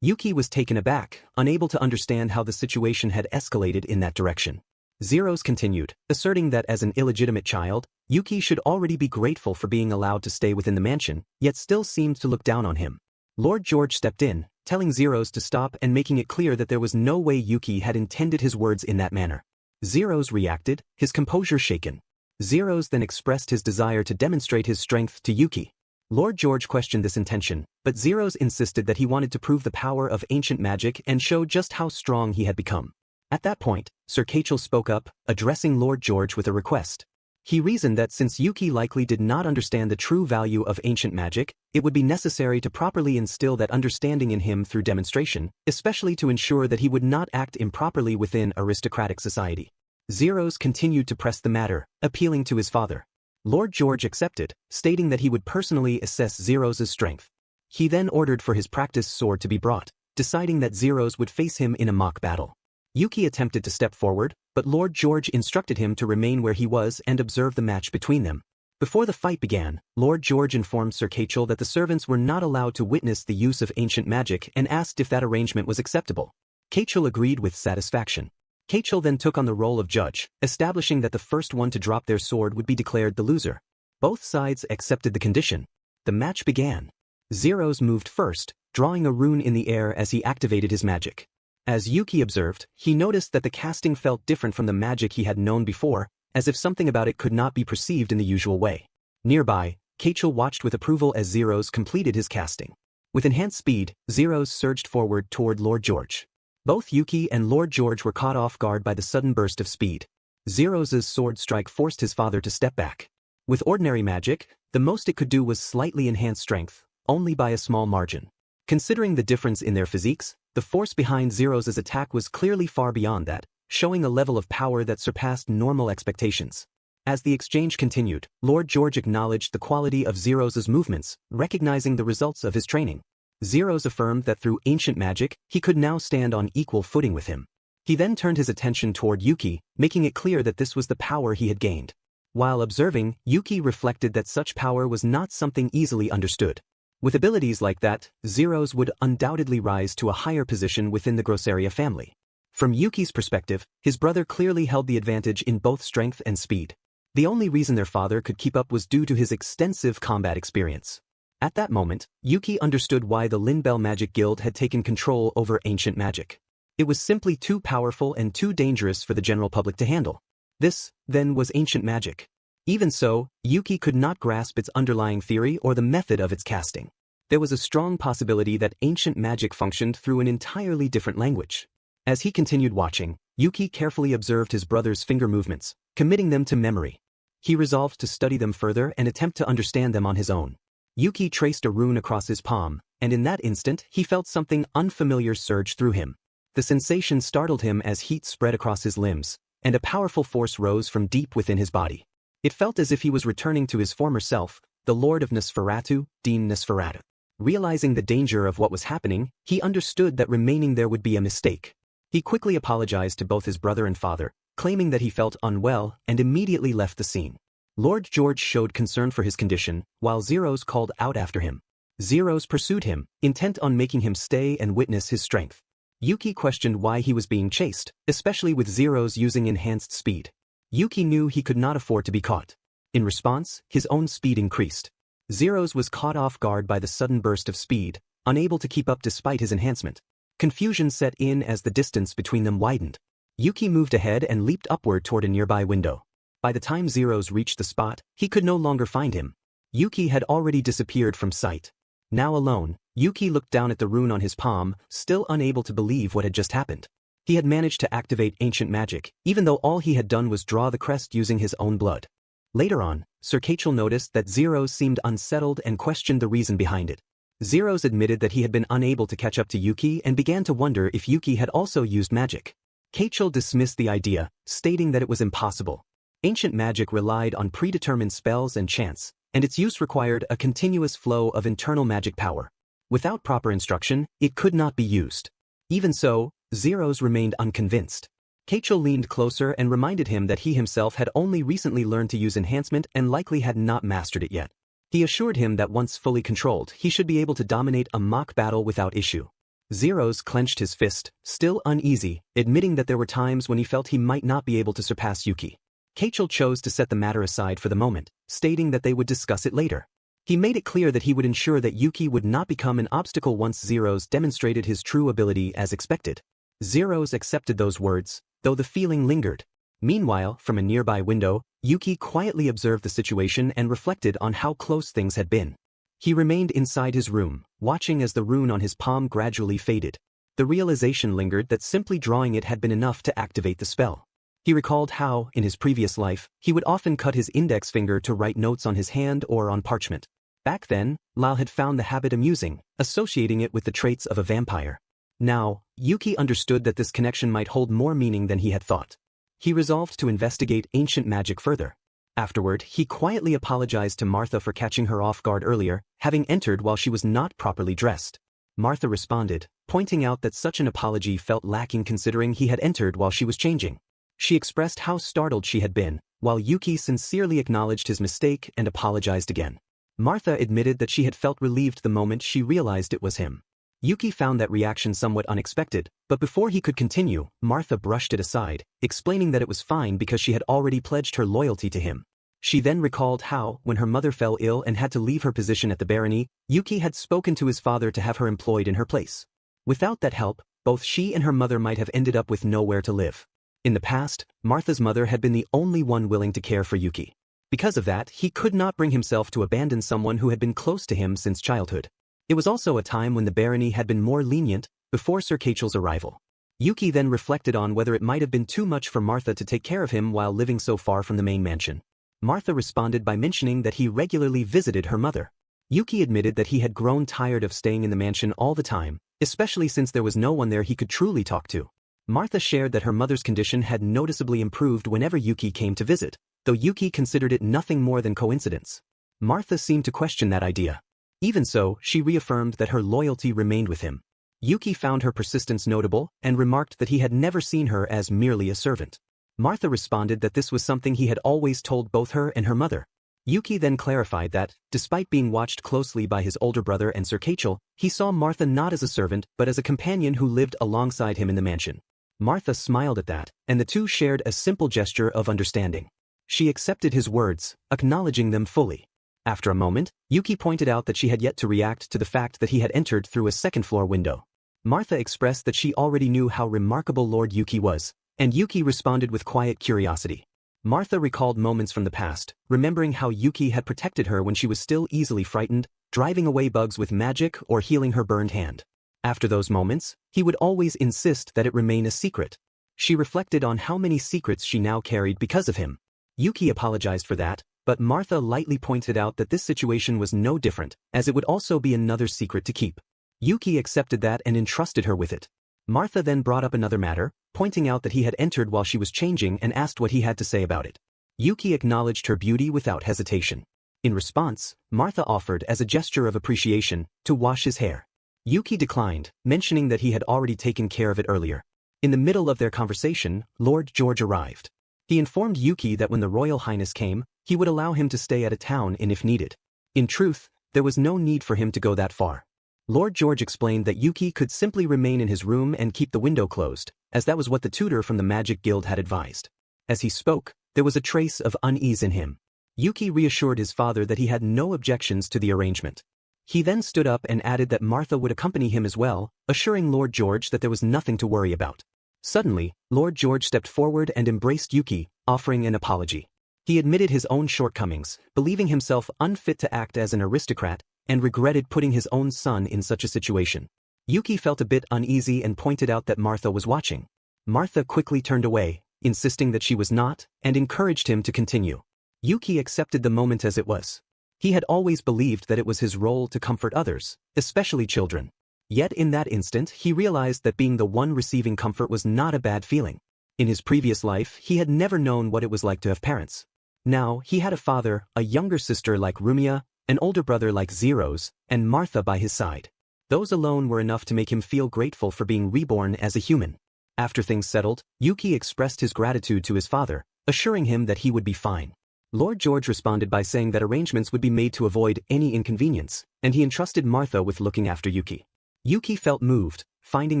Yuki was taken aback, unable to understand how the situation had escalated in that direction. Zero's continued, asserting that as an illegitimate child, Yuki should already be grateful for being allowed to stay within the mansion, yet still seemed to look down on him. Lord George stepped in, telling Zero's to stop and making it clear that there was no way Yuki had intended his words in that manner. Zero's reacted, his composure shaken. Zero's then expressed his desire to demonstrate his strength to Yuki. Lord George questioned this intention, but Zero's insisted that he wanted to prove the power of ancient magic and show just how strong he had become. At that point, Sir Kachel spoke up, addressing Lord George with a request. He reasoned that since Yuki likely did not understand the true value of ancient magic, it would be necessary to properly instill that understanding in him through demonstration, especially to ensure that he would not act improperly within aristocratic society. Zero's continued to press the matter, appealing to his father. Lord George accepted, stating that he would personally assess Zero's strength. He then ordered for his practice sword to be brought, deciding that Zero's would face him in a mock battle. Yuki attempted to step forward, but Lord George instructed him to remain where he was and observe the match between them. Before the fight began, Lord George informed Sir Kachel that the servants were not allowed to witness the use of ancient magic and asked if that arrangement was acceptable. Kachel agreed with satisfaction. Kachel then took on the role of judge, establishing that the first one to drop their sword would be declared the loser. Both sides accepted the condition. The match began. Zero's moved first, drawing a rune in the air as he activated his magic. As Yuki observed, he noticed that the casting felt different from the magic he had known before, as if something about it could not be perceived in the usual way. Nearby, Kachel watched with approval as Zero's completed his casting. With enhanced speed, Zero's surged forward toward Lord George. Both Yuki and Lord George were caught off guard by the sudden burst of speed. Zero's sword strike forced his father to step back. With ordinary magic, the most it could do was slightly enhance strength, only by a small margin. Considering the difference in their physiques, the force behind Zero's attack was clearly far beyond that, showing a level of power that surpassed normal expectations. As the exchange continued, Lord George acknowledged the quality of Zero's movements, recognizing the results of his training. Zero's affirmed that through ancient magic, he could now stand on equal footing with him. He then turned his attention toward Yuki, making it clear that this was the power he had gained. While observing, Yuki reflected that such power was not something easily understood. With abilities like that, Zero's would undoubtedly rise to a higher position within the Grosseria family. From Yuki's perspective, his brother clearly held the advantage in both strength and speed. The only reason their father could keep up was due to his extensive combat experience. At that moment, Yuki understood why the Linbell Magic Guild had taken control over ancient magic. It was simply too powerful and too dangerous for the general public to handle. This, then, was ancient magic. Even so, Yuki could not grasp its underlying theory or the method of its casting. There was a strong possibility that ancient magic functioned through an entirely different language. As he continued watching, Yuki carefully observed his brother's finger movements, committing them to memory. He resolved to study them further and attempt to understand them on his own. Yuki traced a rune across his palm, and in that instant he felt something unfamiliar surge through him. The sensation startled him as heat spread across his limbs, and a powerful force rose from deep within his body. It felt as if he was returning to his former self, the Lord of Nosferatu, Dean Nosferatu. Realizing the danger of what was happening, he understood that remaining there would be a mistake. He quickly apologized to both his brother and father, claiming that he felt unwell, and immediately left the scene. Lord George showed concern for his condition, while Zero's called out after him. Zero's pursued him, intent on making him stay and witness his strength. Yuki questioned why he was being chased, especially with Zero's using enhanced speed. Yuki knew he could not afford to be caught. In response, his own speed increased. Zero's was caught off guard by the sudden burst of speed, unable to keep up despite his enhancement. Confusion set in as the distance between them widened. Yuki moved ahead and leaped upward toward a nearby window. By the time Zero's reached the spot, he could no longer find him. Yuki had already disappeared from sight. Now alone, Yuki looked down at the rune on his palm, still unable to believe what had just happened. He had managed to activate ancient magic, even though all he had done was draw the crest using his own blood. Later on, Sir Kachel noticed that Zero's seemed unsettled and questioned the reason behind it. Zero's admitted that he had been unable to catch up to Yuki and began to wonder if Yuki had also used magic. Kachel dismissed the idea, stating that it was impossible. Ancient magic relied on predetermined spells and chants, and its use required a continuous flow of internal magic power. Without proper instruction, it could not be used. Even so, Zeros remained unconvinced. Kachel leaned closer and reminded him that he himself had only recently learned to use enhancement and likely had not mastered it yet. He assured him that once fully controlled, he should be able to dominate a mock battle without issue. Zeros clenched his fist, still uneasy, admitting that there were times when he felt he might not be able to surpass Yuki. Kachel chose to set the matter aside for the moment, stating that they would discuss it later. He made it clear that he would ensure that Yuki would not become an obstacle once Zeros demonstrated his true ability as expected. Zeros accepted those words, though the feeling lingered. Meanwhile, from a nearby window, Yuki quietly observed the situation and reflected on how close things had been. He remained inside his room, watching as the rune on his palm gradually faded. The realization lingered that simply drawing it had been enough to activate the spell. He recalled how, in his previous life, he would often cut his index finger to write notes on his hand or on parchment. Back then, Lal had found the habit amusing, associating it with the traits of a vampire. Now, Yuki understood that this connection might hold more meaning than he had thought. He resolved to investigate ancient magic further. Afterward, he quietly apologized to Martha for catching her off guard earlier, having entered while she was not properly dressed. Martha responded, pointing out that such an apology felt lacking considering he had entered while she was changing. She expressed how startled she had been, while Yuki sincerely acknowledged his mistake and apologized again. Martha admitted that she had felt relieved the moment she realized it was him. Yuki found that reaction somewhat unexpected, but before he could continue, Martha brushed it aside, explaining that it was fine because she had already pledged her loyalty to him. She then recalled how, when her mother fell ill and had to leave her position at the barony, Yuki had spoken to his father to have her employed in her place. Without that help, both she and her mother might have ended up with nowhere to live. In the past, Martha's mother had been the only one willing to care for Yuki. Because of that, he could not bring himself to abandon someone who had been close to him since childhood. It was also a time when the barony had been more lenient, before Sir Kachel's arrival. Yuki then reflected on whether it might have been too much for Martha to take care of him while living so far from the main mansion. Martha responded by mentioning that he regularly visited her mother. Yuki admitted that he had grown tired of staying in the mansion all the time, especially since there was no one there he could truly talk to. Martha shared that her mother's condition had noticeably improved whenever Yuki came to visit, though Yuki considered it nothing more than coincidence. Martha seemed to question that idea. Even so, she reaffirmed that her loyalty remained with him. Yuki found her persistence notable and remarked that he had never seen her as merely a servant. Martha responded that this was something he had always told both her and her mother. Yuki then clarified that, despite being watched closely by his older brother and Sir Kachel, he saw Martha not as a servant but as a companion who lived alongside him in the mansion. Martha smiled at that, and the two shared a simple gesture of understanding. She accepted his words, acknowledging them fully. After a moment, Yuki pointed out that she had yet to react to the fact that he had entered through a second-floor window. Martha expressed that she already knew how remarkable Lord Yuki was, and Yuki responded with quiet curiosity. Martha recalled moments from the past, remembering how Yuki had protected her when she was still easily frightened, driving away bugs with magic or healing her burned hand. After those moments, he would always insist that it remain a secret. She reflected on how many secrets she now carried because of him. Yuki apologized for that, but Martha lightly pointed out that this situation was no different, as it would also be another secret to keep. Yuki accepted that and entrusted her with it. Martha then brought up another matter, pointing out that he had entered while she was changing and asked what he had to say about it. Yuki acknowledged her beauty without hesitation. In response, Martha offered, as a gesture of appreciation, to wash his hair. Yuki declined, mentioning that he had already taken care of it earlier. In the middle of their conversation, Lord George arrived. He informed Yuki that when the Royal Highness came, he would allow him to stay at a town inn if needed. In truth, there was no need for him to go that far. Lord George explained that Yuki could simply remain in his room and keep the window closed, as that was what the tutor from the Magic Guild had advised. As he spoke, there was a trace of unease in him. Yuki reassured his father that he had no objections to the arrangement. He then stood up and added that Martha would accompany him as well, assuring Lord George that there was nothing to worry about. Suddenly, Lord George stepped forward and embraced Yuki, offering an apology. He admitted his own shortcomings, believing himself unfit to act as an aristocrat, and regretted putting his own son in such a situation. Yuki felt a bit uneasy and pointed out that Martha was watching. Martha quickly turned away, insisting that she was not, and encouraged him to continue. Yuki accepted the moment as it was. He had always believed that it was his role to comfort others, especially children. Yet in that instant he realized that being the one receiving comfort was not a bad feeling. In his previous life he had never known what it was like to have parents. Now he had a father, a younger sister like Rumia, an older brother like Zeros, and Martha by his side. Those alone were enough to make him feel grateful for being reborn as a human. After things settled, Yuki expressed his gratitude to his father, assuring him that he would be fine. Lord George responded by saying that arrangements would be made to avoid any inconvenience, and he entrusted Martha with looking after Yuki. Yuki felt moved, finding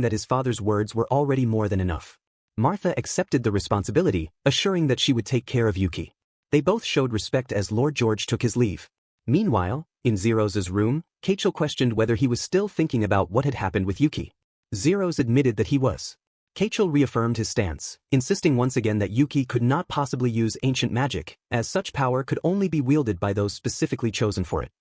that his father's words were already more than enough. Martha accepted the responsibility, assuring that she would take care of Yuki. They both showed respect as Lord George took his leave. Meanwhile, in Zeros' room, Kachel questioned whether he was still thinking about what had happened with Yuki. Zeros admitted that he was. Kachel reaffirmed his stance, insisting once again that Yuki could not possibly use ancient magic, as such power could only be wielded by those specifically chosen for it.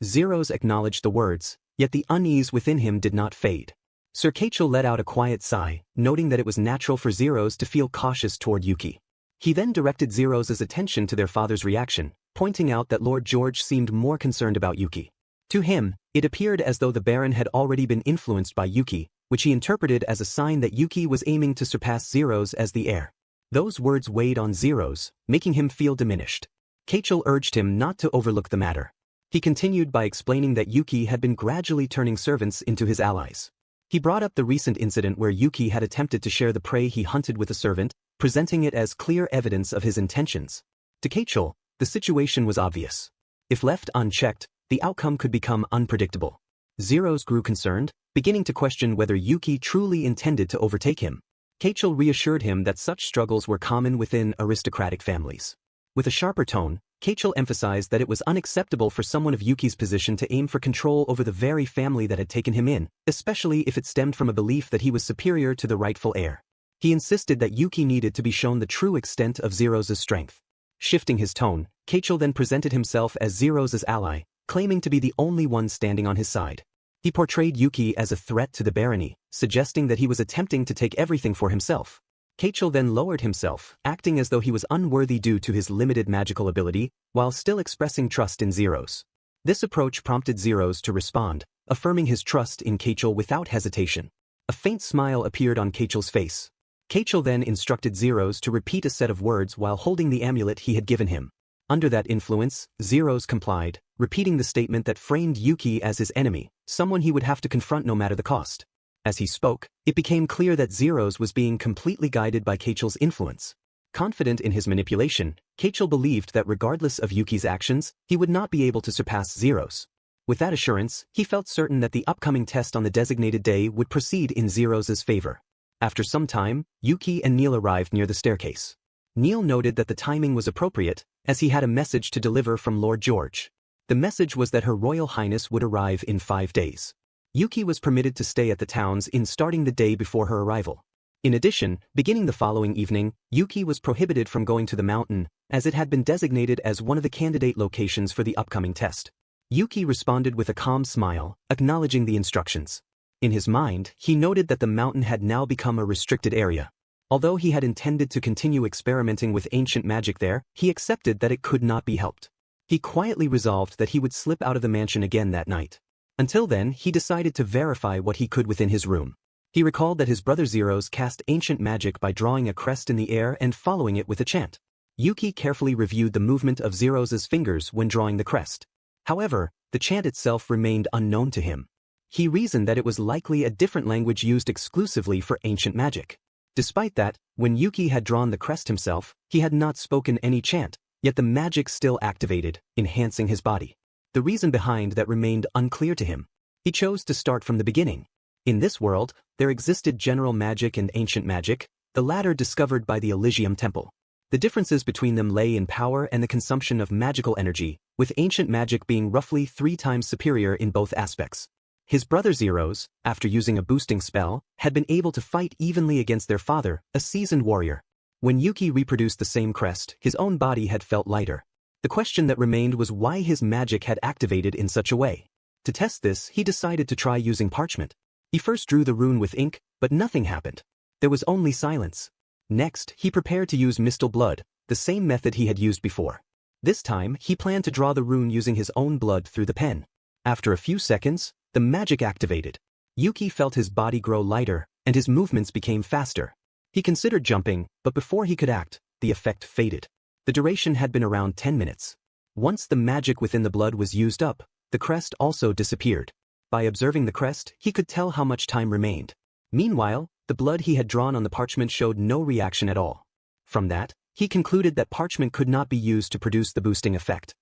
Zeros acknowledged the words, yet the unease within him did not fade. Sir Kachel let out a quiet sigh, noting that it was natural for Zeros to feel cautious toward Yuki. He then directed Zeros' attention to their father's reaction, pointing out that Lord George seemed more concerned about Yuki. To him, it appeared as though the Baron had already been influenced by Yuki, which he interpreted as a sign that Yuki was aiming to surpass Zeros as the heir. Those words weighed on Zeros, making him feel diminished. Kachel urged him not to overlook the matter. He continued by explaining that Yuki had been gradually turning servants into his allies. He brought up the recent incident where Yuki had attempted to share the prey he hunted with a servant, presenting it as clear evidence of his intentions. To Kachel, the situation was obvious. If left unchecked, the outcome could become unpredictable. Zeros grew concerned, beginning to question whether Yuki truly intended to overtake him. Kachel reassured him that such struggles were common within aristocratic families. With a sharper tone, Kachel emphasized that it was unacceptable for someone of Yuki's position to aim for control over the very family that had taken him in, especially if it stemmed from a belief that he was superior to the rightful heir. He insisted that Yuki needed to be shown the true extent of Zeros' strength. Shifting his tone, Kachel then presented himself as Zeros' ally, claiming to be the only one standing on his side. He portrayed Yuki as a threat to the barony, suggesting that he was attempting to take everything for himself. Kachel then lowered himself, acting as though he was unworthy due to his limited magical ability, while still expressing trust in Zeros. This approach prompted Zeros to respond, affirming his trust in Kachel without hesitation. A faint smile appeared on Kachel's face. Kachel then instructed Zeros to repeat a set of words while holding the amulet he had given him. Under that influence, Zeros complied, repeating the statement that framed Yuki as his enemy, someone he would have to confront no matter the cost. As he spoke, it became clear that Zeros was being completely guided by Kachel's influence. Confident in his manipulation, Kachel believed that regardless of Yuki's actions, he would not be able to surpass Zeros. With that assurance, he felt certain that the upcoming test on the designated day would proceed in Zeros' favor. After some time, Yuki and Neil arrived near the staircase. Neil noted that the timing was appropriate, as he had a message to deliver from Lord George. The message was that Her Royal Highness would arrive in 5 days. Yuki was permitted to stay at the Town's Inn starting the day before her arrival. In addition, beginning the following evening, Yuki was prohibited from going to the mountain, as it had been designated as one of the candidate locations for the upcoming test. Yuki responded with a calm smile, acknowledging the instructions. In his mind, he noted that the mountain had now become a restricted area. Although he had intended to continue experimenting with ancient magic there, he accepted that it could not be helped. He quietly resolved that he would slip out of the mansion again that night. Until then, he decided to verify what he could within his room. He recalled that his brother Zeros cast ancient magic by drawing a crest in the air and following it with a chant. Yuki carefully reviewed the movement of Zeros' fingers when drawing the crest. However, the chant itself remained unknown to him. He reasoned that it was likely a different language used exclusively for ancient magic. Despite that, when Yuki had drawn the crest himself, he had not spoken any chant, yet the magic still activated, enhancing his body. The reason behind that remained unclear to him. He chose to start from the beginning. In this world, there existed general magic and ancient magic, the latter discovered by the Elysium Temple. The differences between them lay in power and the consumption of magical energy, with ancient magic being roughly 3 times superior in both aspects. His brother Zeros, after using a boosting spell, had been able to fight evenly against their father, a seasoned warrior. When Yuki reproduced the same crest, his own body had felt lighter. The question that remained was why his magic had activated in such a way. To test this, he decided to try using parchment. He first drew the rune with ink, but nothing happened. There was only silence. Next, he prepared to use mistal blood, the same method he had used before. This time, he planned to draw the rune using his own blood through the pen. After a few seconds, the magic activated. Yuki felt his body grow lighter, and his movements became faster. He considered jumping, but before he could act, the effect faded. The duration had been around 10 minutes. Once the magic within the blood was used up, the crest also disappeared. By observing the crest, he could tell how much time remained. Meanwhile, the blood he had drawn on the parchment showed no reaction at all. From that, he concluded that parchment could not be used to produce the boosting effect.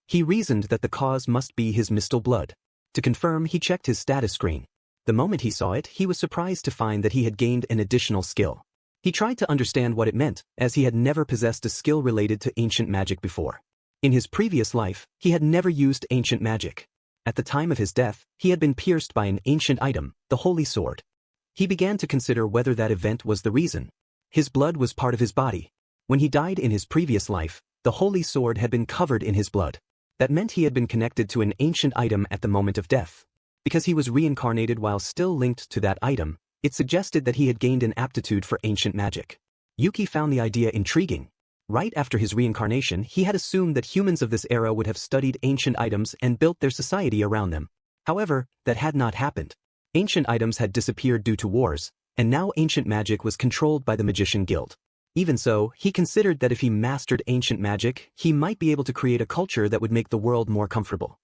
He reasoned that the cause must be his mistal blood. To confirm, he checked his status screen. The moment he saw it, he was surprised to find that he had gained an additional skill. He tried to understand what it meant, as he had never possessed a skill related to ancient magic before. In his previous life, he had never used ancient magic. At the time of his death, he had been pierced by an ancient item, the Holy Sword. He began to consider whether that event was the reason. His blood was part of his body. When he died in his previous life, the Holy Sword had been covered in his blood. That meant he had been connected to an ancient item at the moment of death. Because he was reincarnated while still linked to that item, it suggested that he had gained an aptitude for ancient magic. Yuki found the idea intriguing. Right after his reincarnation, he had assumed that humans of this era would have studied ancient items and built their society around them. However, that had not happened. Ancient items had disappeared due to wars, and now ancient magic was controlled by the Magician Guild. Even so, he considered that if he mastered ancient magic, he might be able to create a culture that would make the world more comfortable.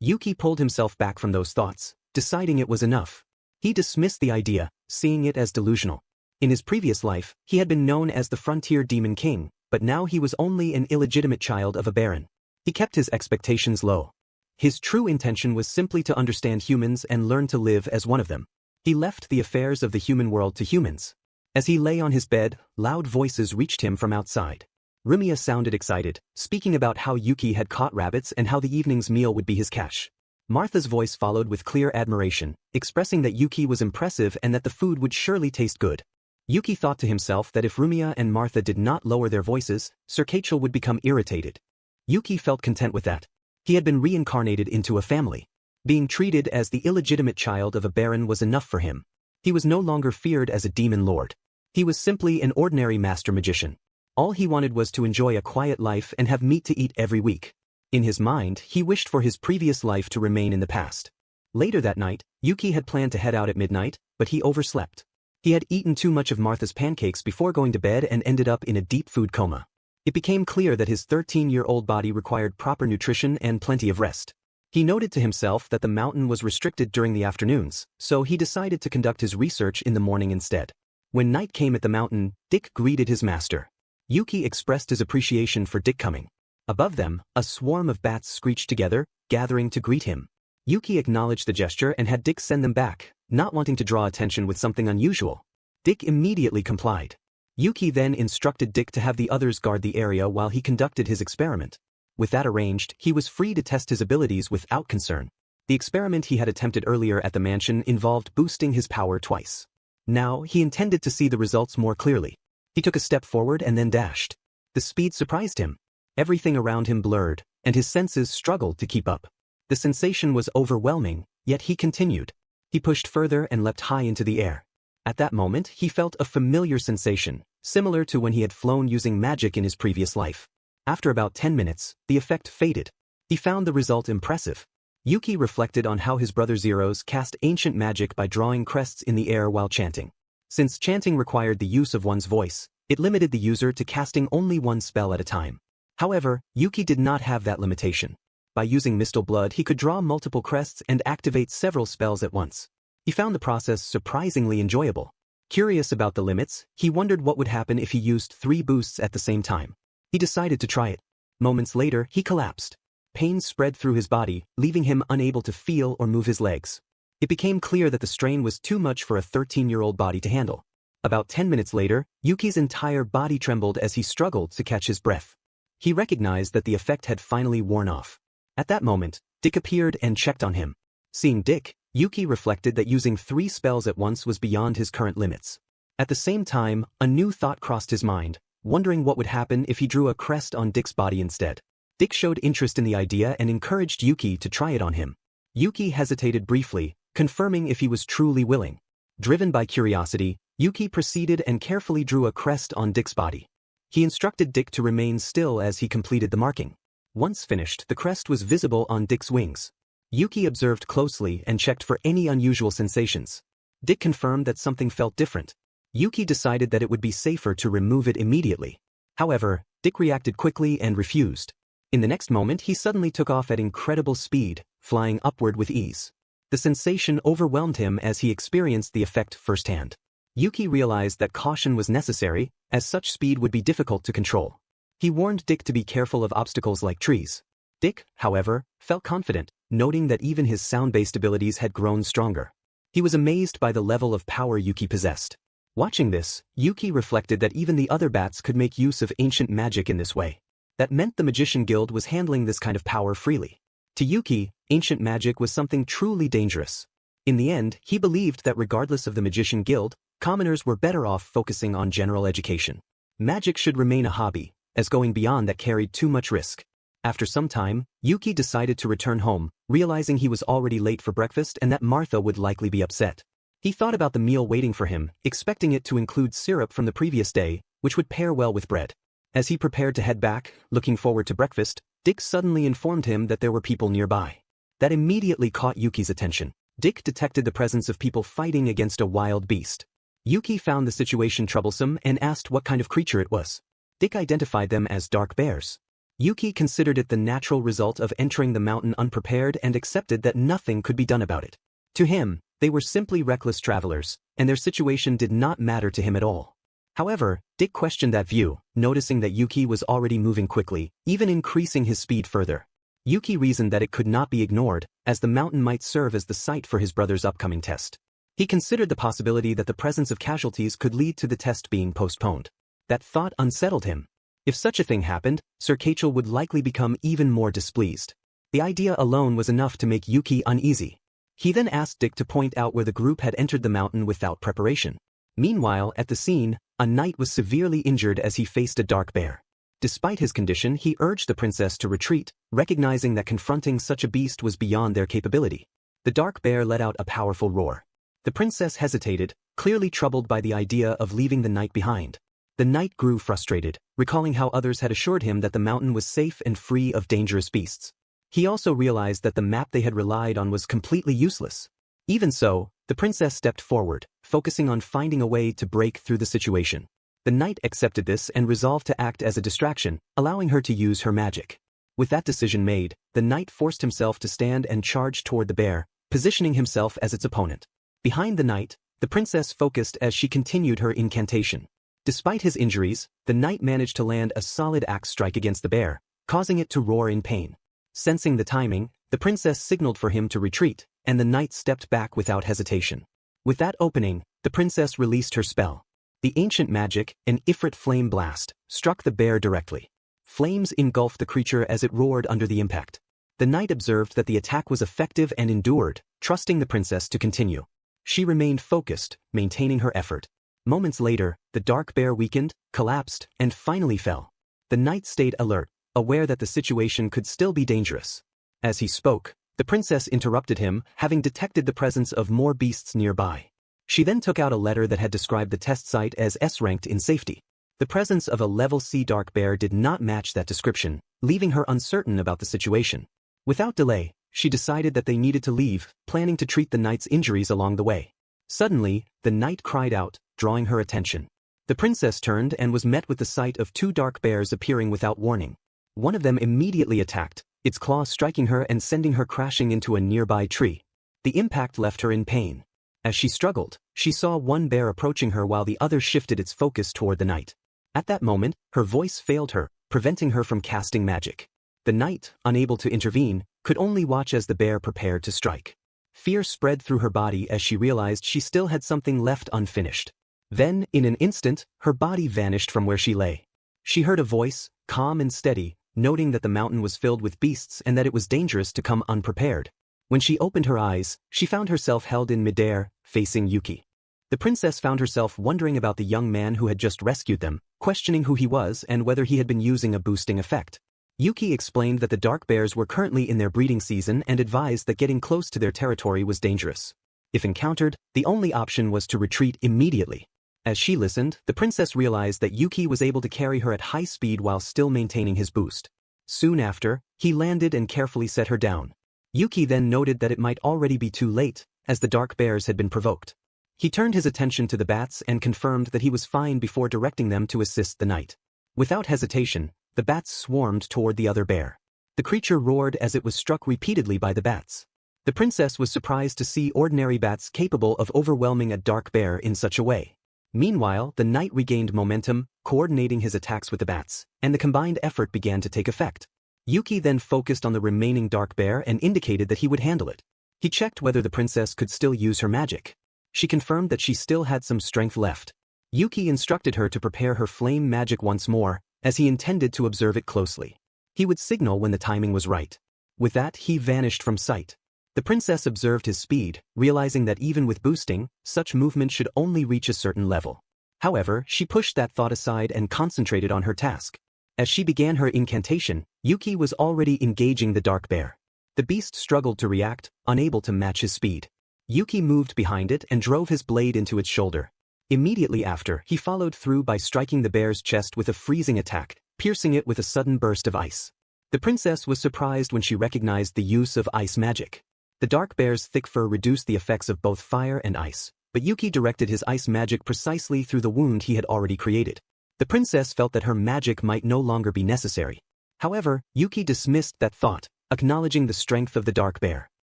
Yuki pulled himself back from those thoughts, deciding it was enough. He dismissed the idea, seeing it as delusional. In his previous life, he had been known as the Frontier Demon King, but now he was only an illegitimate child of a baron. He kept his expectations low. His true intention was simply to understand humans and learn to live as one of them. He left the affairs of the human world to humans. As he lay on his bed, loud voices reached him from outside. Rumia sounded excited, speaking about how Yuki had caught rabbits and how the evening's meal would be his cash. Martha's voice followed with clear admiration, expressing that Yuki was impressive and that the food would surely taste good. Yuki thought to himself that if Rumia and Martha did not lower their voices, Sir Kachel would become irritated. Yuki felt content with that. He had been reincarnated into a family. Being treated as the illegitimate child of a baron was enough for him. He was no longer feared as a demon lord. He was simply an ordinary master magician. All he wanted was to enjoy a quiet life and have meat to eat every week. In his mind, he wished for his previous life to remain in the past. Later that night, Yuki had planned to head out at midnight, but he overslept. He had eaten too much of Martha's pancakes before going to bed and ended up in a deep food coma. It became clear that his 13-year-old body required proper nutrition and plenty of rest. He noted to himself that the mountain was restricted during the afternoons, so he decided to conduct his research in the morning instead. When night came at the mountain, Dick greeted his master. Yuki expressed his appreciation for Dick coming. Above them, a swarm of bats screeched together, gathering to greet him. Yuki acknowledged the gesture and had Dick send them back, not wanting to draw attention with something unusual. Dick immediately complied. Yuki then instructed Dick to have the others guard the area while he conducted his experiment. With that arranged, he was free to test his abilities without concern. The experiment he had attempted earlier at the mansion involved boosting his power twice. Now, he intended to see the results more clearly. He took a step forward and then dashed. The speed surprised him. Everything around him blurred, and his senses struggled to keep up. The sensation was overwhelming, yet he continued. He pushed further and leapt high into the air. At that moment, he felt a familiar sensation, similar to when he had flown using magic in his previous life. After about 10 minutes, the effect faded. He found the result impressive. Yuki reflected on how his brother Zero's cast ancient magic by drawing crests in the air while chanting. Since chanting required the use of one's voice, it limited the user to casting only one spell at a time. However, Yuki did not have that limitation. By using Mistal Blood, he could draw multiple crests and activate several spells at once. He found the process surprisingly enjoyable. Curious about the limits, he wondered what would happen if he used 3 boosts at the same time. He decided to try it. Moments later, he collapsed. Pain spread through his body, leaving him unable to feel or move his legs. It became clear that the strain was too much for a 13-year-old body to handle. About 10 minutes later, Yuki's entire body trembled as he struggled to catch his breath. He recognized that the effect had finally worn off. At that moment, Dick appeared and checked on him. Seeing Dick, Yuki reflected that using 3 spells at once was beyond his current limits. At the same time, a new thought crossed his mind, wondering what would happen if he drew a crest on Dick's body instead. Dick showed interest in the idea and encouraged Yuki to try it on him. Yuki hesitated briefly, confirming if he was truly willing. Driven by curiosity, Yuki proceeded and carefully drew a crest on Dick's body. He instructed Dick to remain still as he completed the marking. Once finished, the crest was visible on Dick's wings. Yuki observed closely and checked for any unusual sensations. Dick confirmed that something felt different. Yuki decided that it would be safer to remove it immediately. However, Dick reacted quickly and refused. In the next moment he suddenly took off at incredible speed, flying upward with ease. The sensation overwhelmed him as he experienced the effect firsthand. Yuki realized that caution was necessary, as such speed would be difficult to control. He warned Dick to be careful of obstacles like trees. Dick, however, felt confident, noting that even his sound-based abilities had grown stronger. He was amazed by the level of power Yuki possessed. Watching this, Yuki reflected that even the other bats could make use of ancient magic in this way. That meant the Magician Guild was handling this kind of power freely. To Yuki, ancient magic was something truly dangerous. In the end, he believed that regardless of the Magician Guild, commoners were better off focusing on general education. Magic should remain a hobby, as going beyond that carried too much risk. After some time, Yuki decided to return home, realizing he was already late for breakfast and that Martha would likely be upset. He thought about the meal waiting for him, expecting it to include syrup from the previous day, which would pair well with bread. As he prepared to head back, looking forward to breakfast, Dick suddenly informed him that there were people nearby. That immediately caught Yuki's attention. Dick detected the presence of people fighting against a wild beast. Yuki found the situation troublesome and asked what kind of creature it was. Dick identified them as dark bears. Yuki considered it the natural result of entering the mountain unprepared and accepted that nothing could be done about it. To him, they were simply reckless travelers, and their situation did not matter to him at all. However, Dick questioned that view, noticing that Yuki was already moving quickly, even increasing his speed further. Yuki reasoned that it could not be ignored, as the mountain might serve as the site for his brother's upcoming test. He considered the possibility that the presence of casualties could lead to the test being postponed. That thought unsettled him. If such a thing happened, Sir Kachel would likely become even more displeased. The idea alone was enough to make Yuki uneasy. He then asked Dick to point out where the group had entered the mountain without preparation. Meanwhile, at the scene, a knight was severely injured as he faced a dark bear. Despite his condition, he urged the princess to retreat, recognizing that confronting such a beast was beyond their capability. The dark bear let out a powerful roar. The princess hesitated, clearly troubled by the idea of leaving the knight behind. The knight grew frustrated, recalling how others had assured him that the mountain was safe and free of dangerous beasts. He also realized that the map they had relied on was completely useless. Even so, the princess stepped forward, focusing on finding a way to break through the situation. The knight accepted this and resolved to act as a distraction, allowing her to use her magic. With that decision made, the knight forced himself to stand and charge toward the bear, positioning himself as its opponent. Behind the knight, the princess focused as she continued her incantation. Despite his injuries, the knight managed to land a solid axe strike against the bear, causing it to roar in pain. Sensing the timing, the princess signaled for him to retreat, and the knight stepped back without hesitation. With that opening, the princess released her spell. The ancient magic, an Ifrit flame blast, struck the bear directly. Flames engulfed the creature as it roared under the impact. The knight observed that the attack was effective and endured, trusting the princess to continue. She remained focused, maintaining her effort. Moments later, the dark bear weakened, collapsed, and finally fell. The knight stayed alert, aware that the situation could still be dangerous. As he spoke, the princess interrupted him, having detected the presence of more beasts nearby. She then took out a letter that had described the test site as S-ranked in safety. The presence of a level C dark bear did not match that description, leaving her uncertain about the situation. Without delay, she decided that they needed to leave, planning to treat the knight's injuries along the way. Suddenly, the knight cried out, drawing her attention. The princess turned and was met with the sight of two dark bears appearing without warning. One of them immediately attacked, its claws striking her and sending her crashing into a nearby tree. The impact left her in pain. As she struggled, she saw one bear approaching her while the other shifted its focus toward the knight. At that moment, her voice failed her, preventing her from casting magic. The knight, unable to intervene, could only watch as the bear prepared to strike. Fear spread through her body as she realized she still had something left unfinished. Then, in an instant, her body vanished from where she lay. She heard a voice, calm and steady, noting that the mountain was filled with beasts and that it was dangerous to come unprepared. When she opened her eyes, she found herself held in midair, facing Yuki. The princess found herself wondering about the young man who had just rescued them, questioning who he was and whether he had been using a boosting effect. Yuki explained that the dark bears were currently in their breeding season and advised that getting close to their territory was dangerous. If encountered, the only option was to retreat immediately. As she listened, the princess realized that Yuki was able to carry her at high speed while still maintaining his boost. Soon after, he landed and carefully set her down. Yuki then noted that it might already be too late, as the dark bears had been provoked. He turned his attention to the bats and confirmed that he was fine before directing them to assist the knight. Without hesitation, the bats swarmed toward the other bear. The creature roared as it was struck repeatedly by the bats. The princess was surprised to see ordinary bats capable of overwhelming a dark bear in such a way. Meanwhile, the knight regained momentum, coordinating his attacks with the bats, and the combined effort began to take effect. Yuki then focused on the remaining dark bear and indicated that he would handle it. He checked whether the princess could still use her magic. She confirmed that she still had some strength left. Yuki instructed her to prepare her flame magic once more, as he intended to observe it closely. He would signal when the timing was right. With that, he vanished from sight. The princess observed his speed, realizing that even with boosting, such movement should only reach a certain level. However, she pushed that thought aside and concentrated on her task. As she began her incantation, Yuki was already engaging the dark bear. The beast struggled to react, unable to match his speed. Yuki moved behind it and drove his blade into its shoulder. Immediately after, he followed through by striking the bear's chest with a freezing attack, piercing it with a sudden burst of ice. The princess was surprised when she recognized the use of ice magic. The dark bear's thick fur reduced the effects of both fire and ice, but Yuki directed his ice magic precisely through the wound he had already created. The princess felt that her magic might no longer be necessary. However, Yuki dismissed that thought, acknowledging the strength of the dark bear.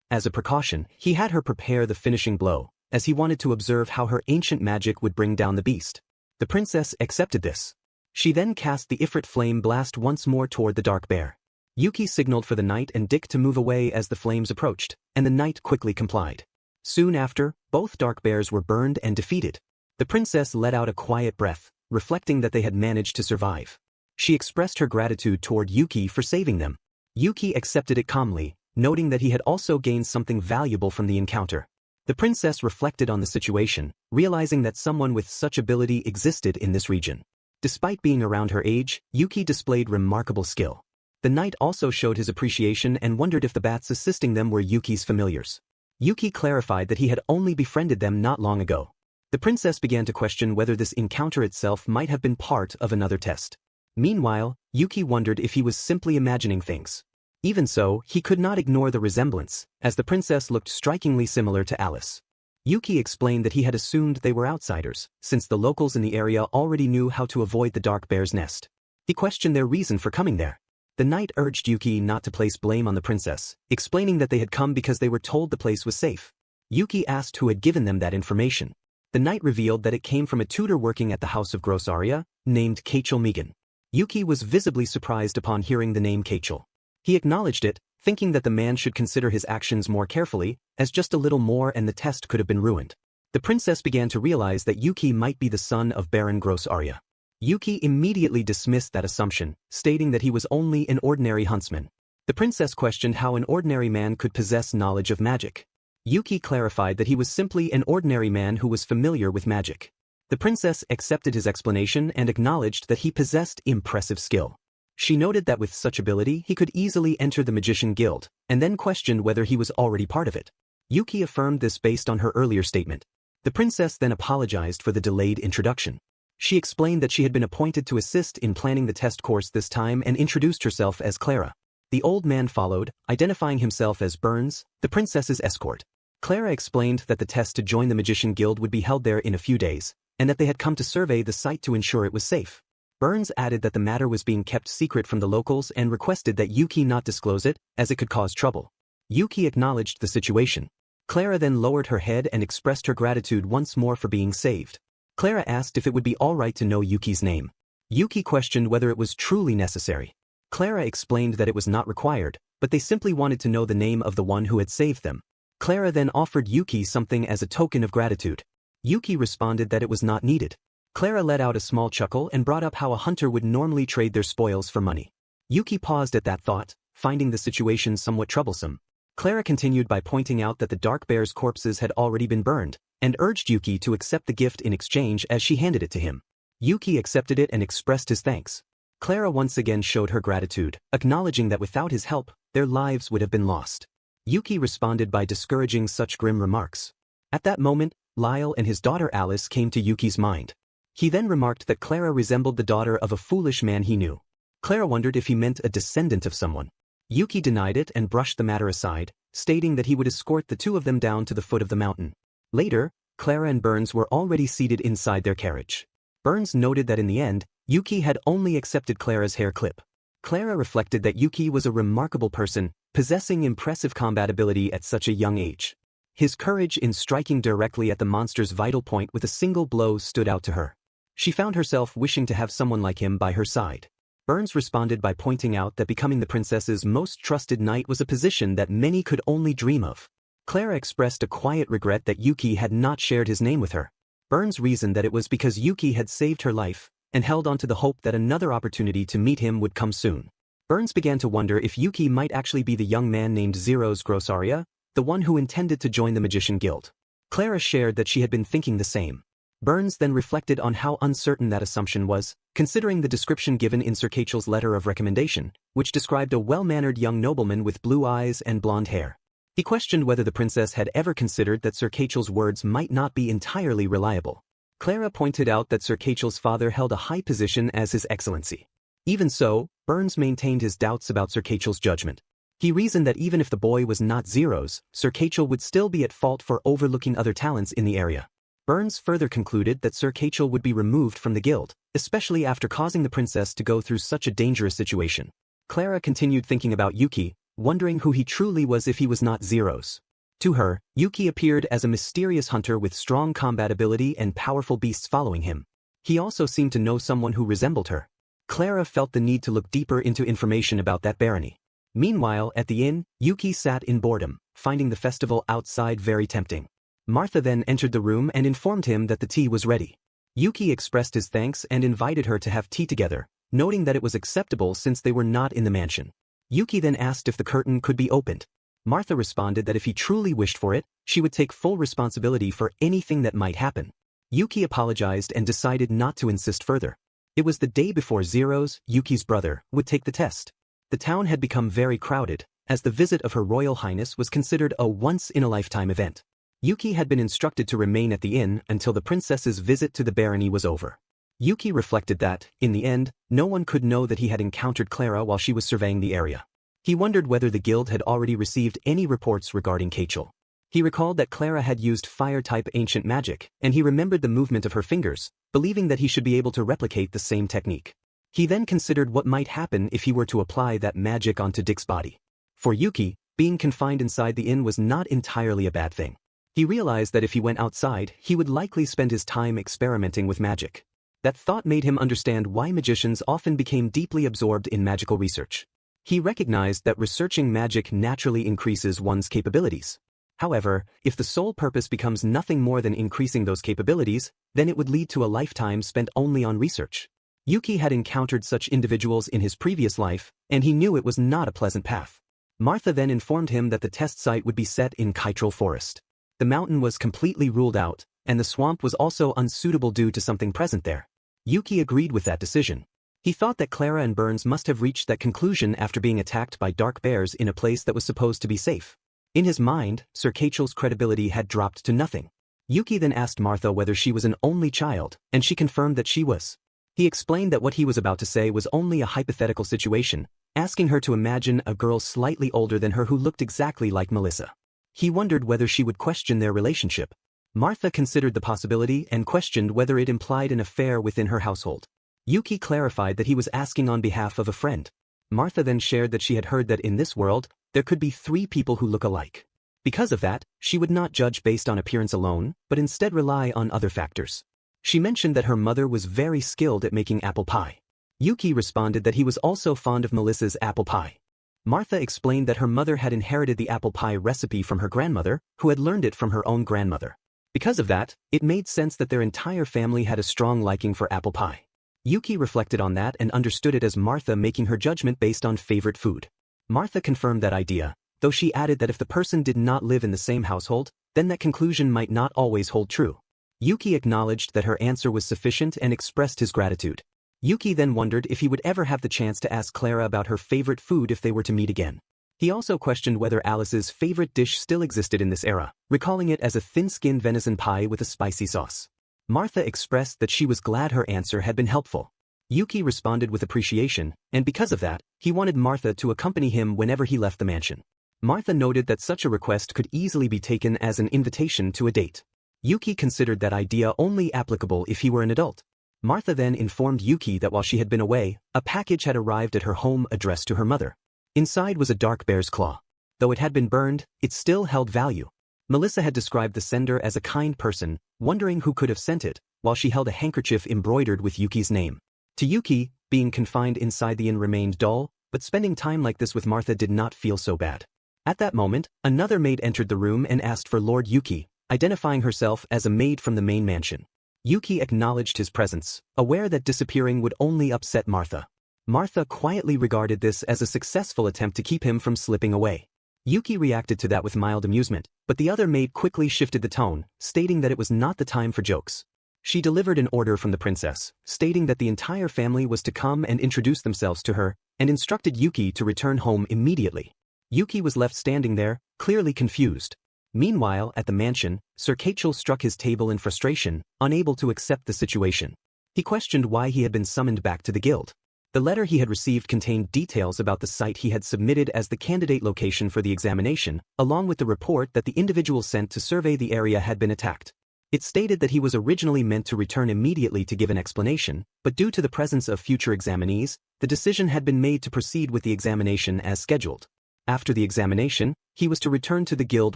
As a precaution, he had her prepare the finishing blow, as he wanted to observe how her ancient magic would bring down the beast. The princess accepted this. She then cast the Ifrit flame blast once more toward the dark bear. Yuki signaled for the knight and Dick to move away as the flames approached, and the knight quickly complied. Soon after, both dark bears were burned and defeated. The princess let out a quiet breath, reflecting that they had managed to survive. She expressed her gratitude toward Yuki for saving them. Yuki accepted it calmly, noting that he had also gained something valuable from the encounter. The princess reflected on the situation, realizing that someone with such ability existed in this region. Despite being around her age, Yuki displayed remarkable skill. The knight also showed his appreciation and wondered if the bats assisting them were Yuki's familiars. Yuki clarified that he had only befriended them not long ago. The princess began to question whether this encounter itself might have been part of another test. Meanwhile, Yuki wondered if he was simply imagining things. Even so, he could not ignore the resemblance, as the princess looked strikingly similar to Alice. Yuki explained that he had assumed they were outsiders, since the locals in the area already knew how to avoid the dark bear's nest. He questioned their reason for coming there. The knight urged Yuki not to place blame on the princess, explaining that they had come because they were told the place was safe. Yuki asked who had given them that information. The knight revealed that it came from a tutor working at the House of Grossaria, named Kachel. Yuki was visibly surprised upon hearing the name Kachel. He acknowledged it, thinking that the man should consider his actions more carefully, as just a little more and the test could have been ruined. The princess began to realize that Yuki might be the son of Baron Grossaria. Yuki immediately dismissed that assumption, stating that he was only an ordinary huntsman. The princess questioned how an ordinary man could possess knowledge of magic. Yuki clarified that he was simply an ordinary man who was familiar with magic. The princess accepted his explanation and acknowledged that he possessed impressive skill. She noted that with such ability he could easily enter the Magician Guild, and then questioned whether he was already part of it. Yuki affirmed this based on her earlier statement. The princess then apologized for the delayed introduction. She explained that she had been appointed to assist in planning the test course this time and introduced herself as Clara. The old man followed, identifying himself as Burns, the princess's escort. Clara explained that the test to join the Magician Guild would be held there in a few days, and that they had come to survey the site to ensure it was safe. Burns added that the matter was being kept secret from the locals and requested that Yuki not disclose it, as it could cause trouble. Yuki acknowledged the situation. Clara then lowered her head and expressed her gratitude once more for being saved. Clara asked if it would be all right to know Yuki's name. Yuki questioned whether it was truly necessary. Clara explained that it was not required, but they simply wanted to know the name of the one who had saved them. Clara then offered Yuki something as a token of gratitude. Yuki responded that it was not needed. Clara let out a small chuckle and brought up how a hunter would normally trade their spoils for money. Yuki paused at that thought, finding the situation somewhat troublesome. Clara continued by pointing out that the dark bear's corpses had already been burned, and urged Yuki to accept the gift in exchange as she handed it to him. Yuki accepted it and expressed his thanks. Clara once again showed her gratitude, acknowledging that without his help, their lives would have been lost. Yuki responded by discouraging such grim remarks. At that moment, Lyle and his daughter Alice came to Yuki's mind. He then remarked that Clara resembled the daughter of a foolish man he knew. Clara wondered if he meant a descendant of someone. Yuki denied it and brushed the matter aside, stating that he would escort the two of them down to the foot of the mountain. Later, Clara and Burns were already seated inside their carriage. Burns noted that in the end, Yuki had only accepted Clara's hair clip. Clara reflected that Yuki was a remarkable person, possessing impressive combat ability at such a young age. His courage in striking directly at the monster's vital point with a single blow stood out to her. She found herself wishing to have someone like him by her side. Burns responded by pointing out that becoming the princess's most trusted knight was a position that many could only dream of. Clara expressed a quiet regret that Yuki had not shared his name with her. Burns reasoned that it was because Yuki had saved her life, and held on to the hope that another opportunity to meet him would come soon. Burns began to wonder if Yuki might actually be the young man named Zero's Grossaria, the one who intended to join the Magician Guild. Clara shared that she had been thinking the same. Burns then reflected on how uncertain that assumption was, considering the description given in Sir Kachel's letter of recommendation, which described a well-mannered young nobleman with blue eyes and blonde hair. He questioned whether the princess had ever considered that Sir Kachel's words might not be entirely reliable. Clara pointed out that Sir Kachel's father held a high position as His Excellency. Even so, Burns maintained his doubts about Sir Kachel's judgment. He reasoned that even if the boy was not Zero's, Sir Kachel would still be at fault for overlooking other talents in the area. Burns further concluded that Sir Kachel would be removed from the guild, especially after causing the princess to go through such a dangerous situation. Clara continued thinking about Yuki, wondering who he truly was if he was not Zero's. To her, Yuki appeared as a mysterious hunter with strong combat ability and powerful beasts following him. He also seemed to know someone who resembled her. Clara felt the need to look deeper into information about that barony. Meanwhile, at the inn, Yuki sat in boredom, finding the festival outside very tempting. Martha then entered the room and informed him that the tea was ready. Yuki expressed his thanks and invited her to have tea together, noting that it was acceptable since they were not in the mansion. Yuki then asked if the curtain could be opened. Martha responded that if he truly wished for it, she would take full responsibility for anything that might happen. Yuki apologized and decided not to insist further. It was the day before Zero's, Yuki's brother, would take the test. The town had become very crowded, as the visit of Her Royal Highness was considered a once-in-a-lifetime event. Yuki had been instructed to remain at the inn until the princess's visit to the barony was over. Yuki reflected that, in the end, no one could know that he had encountered Clara while she was surveying the area. He wondered whether the guild had already received any reports regarding Kachel. He recalled that Clara had used fire-type ancient magic, and he remembered the movement of her fingers, believing that he should be able to replicate the same technique. He then considered what might happen if he were to apply that magic onto Dick's body. For Yuki, being confined inside the inn was not entirely a bad thing. He realized that if he went outside, he would likely spend his time experimenting with magic. That thought made him understand why magicians often became deeply absorbed in magical research. He recognized that researching magic naturally increases one's capabilities. However, if the sole purpose becomes nothing more than increasing those capabilities, then it would lead to a lifetime spent only on research. Yuki had encountered such individuals in his previous life, and he knew it was not a pleasant path. Martha then informed him that the test site would be set in Kachel Forest. The mountain was completely ruled out, and the swamp was also unsuitable due to something present there. Yuki agreed with that decision. He thought that Clara and Burns must have reached that conclusion after being attacked by dark bears in a place that was supposed to be safe. In his mind, Sir Kachel's credibility had dropped to nothing. Yuki then asked Martha whether she was an only child, and she confirmed that she was. He explained that what he was about to say was only a hypothetical situation, asking her to imagine a girl slightly older than her who looked exactly like Melissa. He wondered whether she would question their relationship. Martha considered the possibility and questioned whether it implied an affair within her household. Yuki clarified that he was asking on behalf of a friend. Martha then shared that she had heard that in this world, there could be 3 people who look alike. Because of that, she would not judge based on appearance alone, but instead rely on other factors. She mentioned that her mother was very skilled at making apple pie. Yuki responded that he was also fond of Melissa's apple pie. Martha explained that her mother had inherited the apple pie recipe from her grandmother, who had learned it from her own grandmother. Because of that, it made sense that their entire family had a strong liking for apple pie. Yuki reflected on that and understood it as Martha making her judgment based on favorite food. Martha confirmed that idea, though she added that if the person did not live in the same household, then that conclusion might not always hold true. Yuki acknowledged that her answer was sufficient and expressed his gratitude. Yuki then wondered if he would ever have the chance to ask Clara about her favorite food if they were to meet again. He also questioned whether Alice's favorite dish still existed in this era, recalling it as a thin-skinned venison pie with a spicy sauce. Martha expressed that she was glad her answer had been helpful. Yuki responded with appreciation, and because of that, he wanted Martha to accompany him whenever he left the mansion. Martha noted that such a request could easily be taken as an invitation to a date. Yuki considered that idea only applicable if he were an adult. Martha then informed Yuki that while she had been away, a package had arrived at her home addressed to her mother. Inside was a dark bear's claw. Though it had been burned, it still held value. Melissa had described the sender as a kind person, wondering who could have sent it, while she held a handkerchief embroidered with Yuki's name. To Yuki, being confined inside the inn remained dull, but spending time like this with Martha did not feel so bad. At that moment, another maid entered the room and asked for Lord Yuki, identifying herself as a maid from the main mansion. Yuki acknowledged his presence, aware that disappearing would only upset Martha. Martha quietly regarded this as a successful attempt to keep him from slipping away. Yuki reacted to that with mild amusement, but the other maid quickly shifted the tone, stating that it was not the time for jokes. She delivered an order from the princess, stating that the entire family was to come and introduce themselves to her, and instructed Yuki to return home immediately. Yuki was left standing there, clearly confused. Meanwhile, at the mansion, Sir Kachel struck his table in frustration, unable to accept the situation. He questioned why he had been summoned back to the guild. The letter he had received contained details about the site he had submitted as the candidate location for the examination, along with the report that the individual sent to survey the area had been attacked. It stated that he was originally meant to return immediately to give an explanation, but due to the presence of future examinees, the decision had been made to proceed with the examination as scheduled. After the examination, he was to return to the guild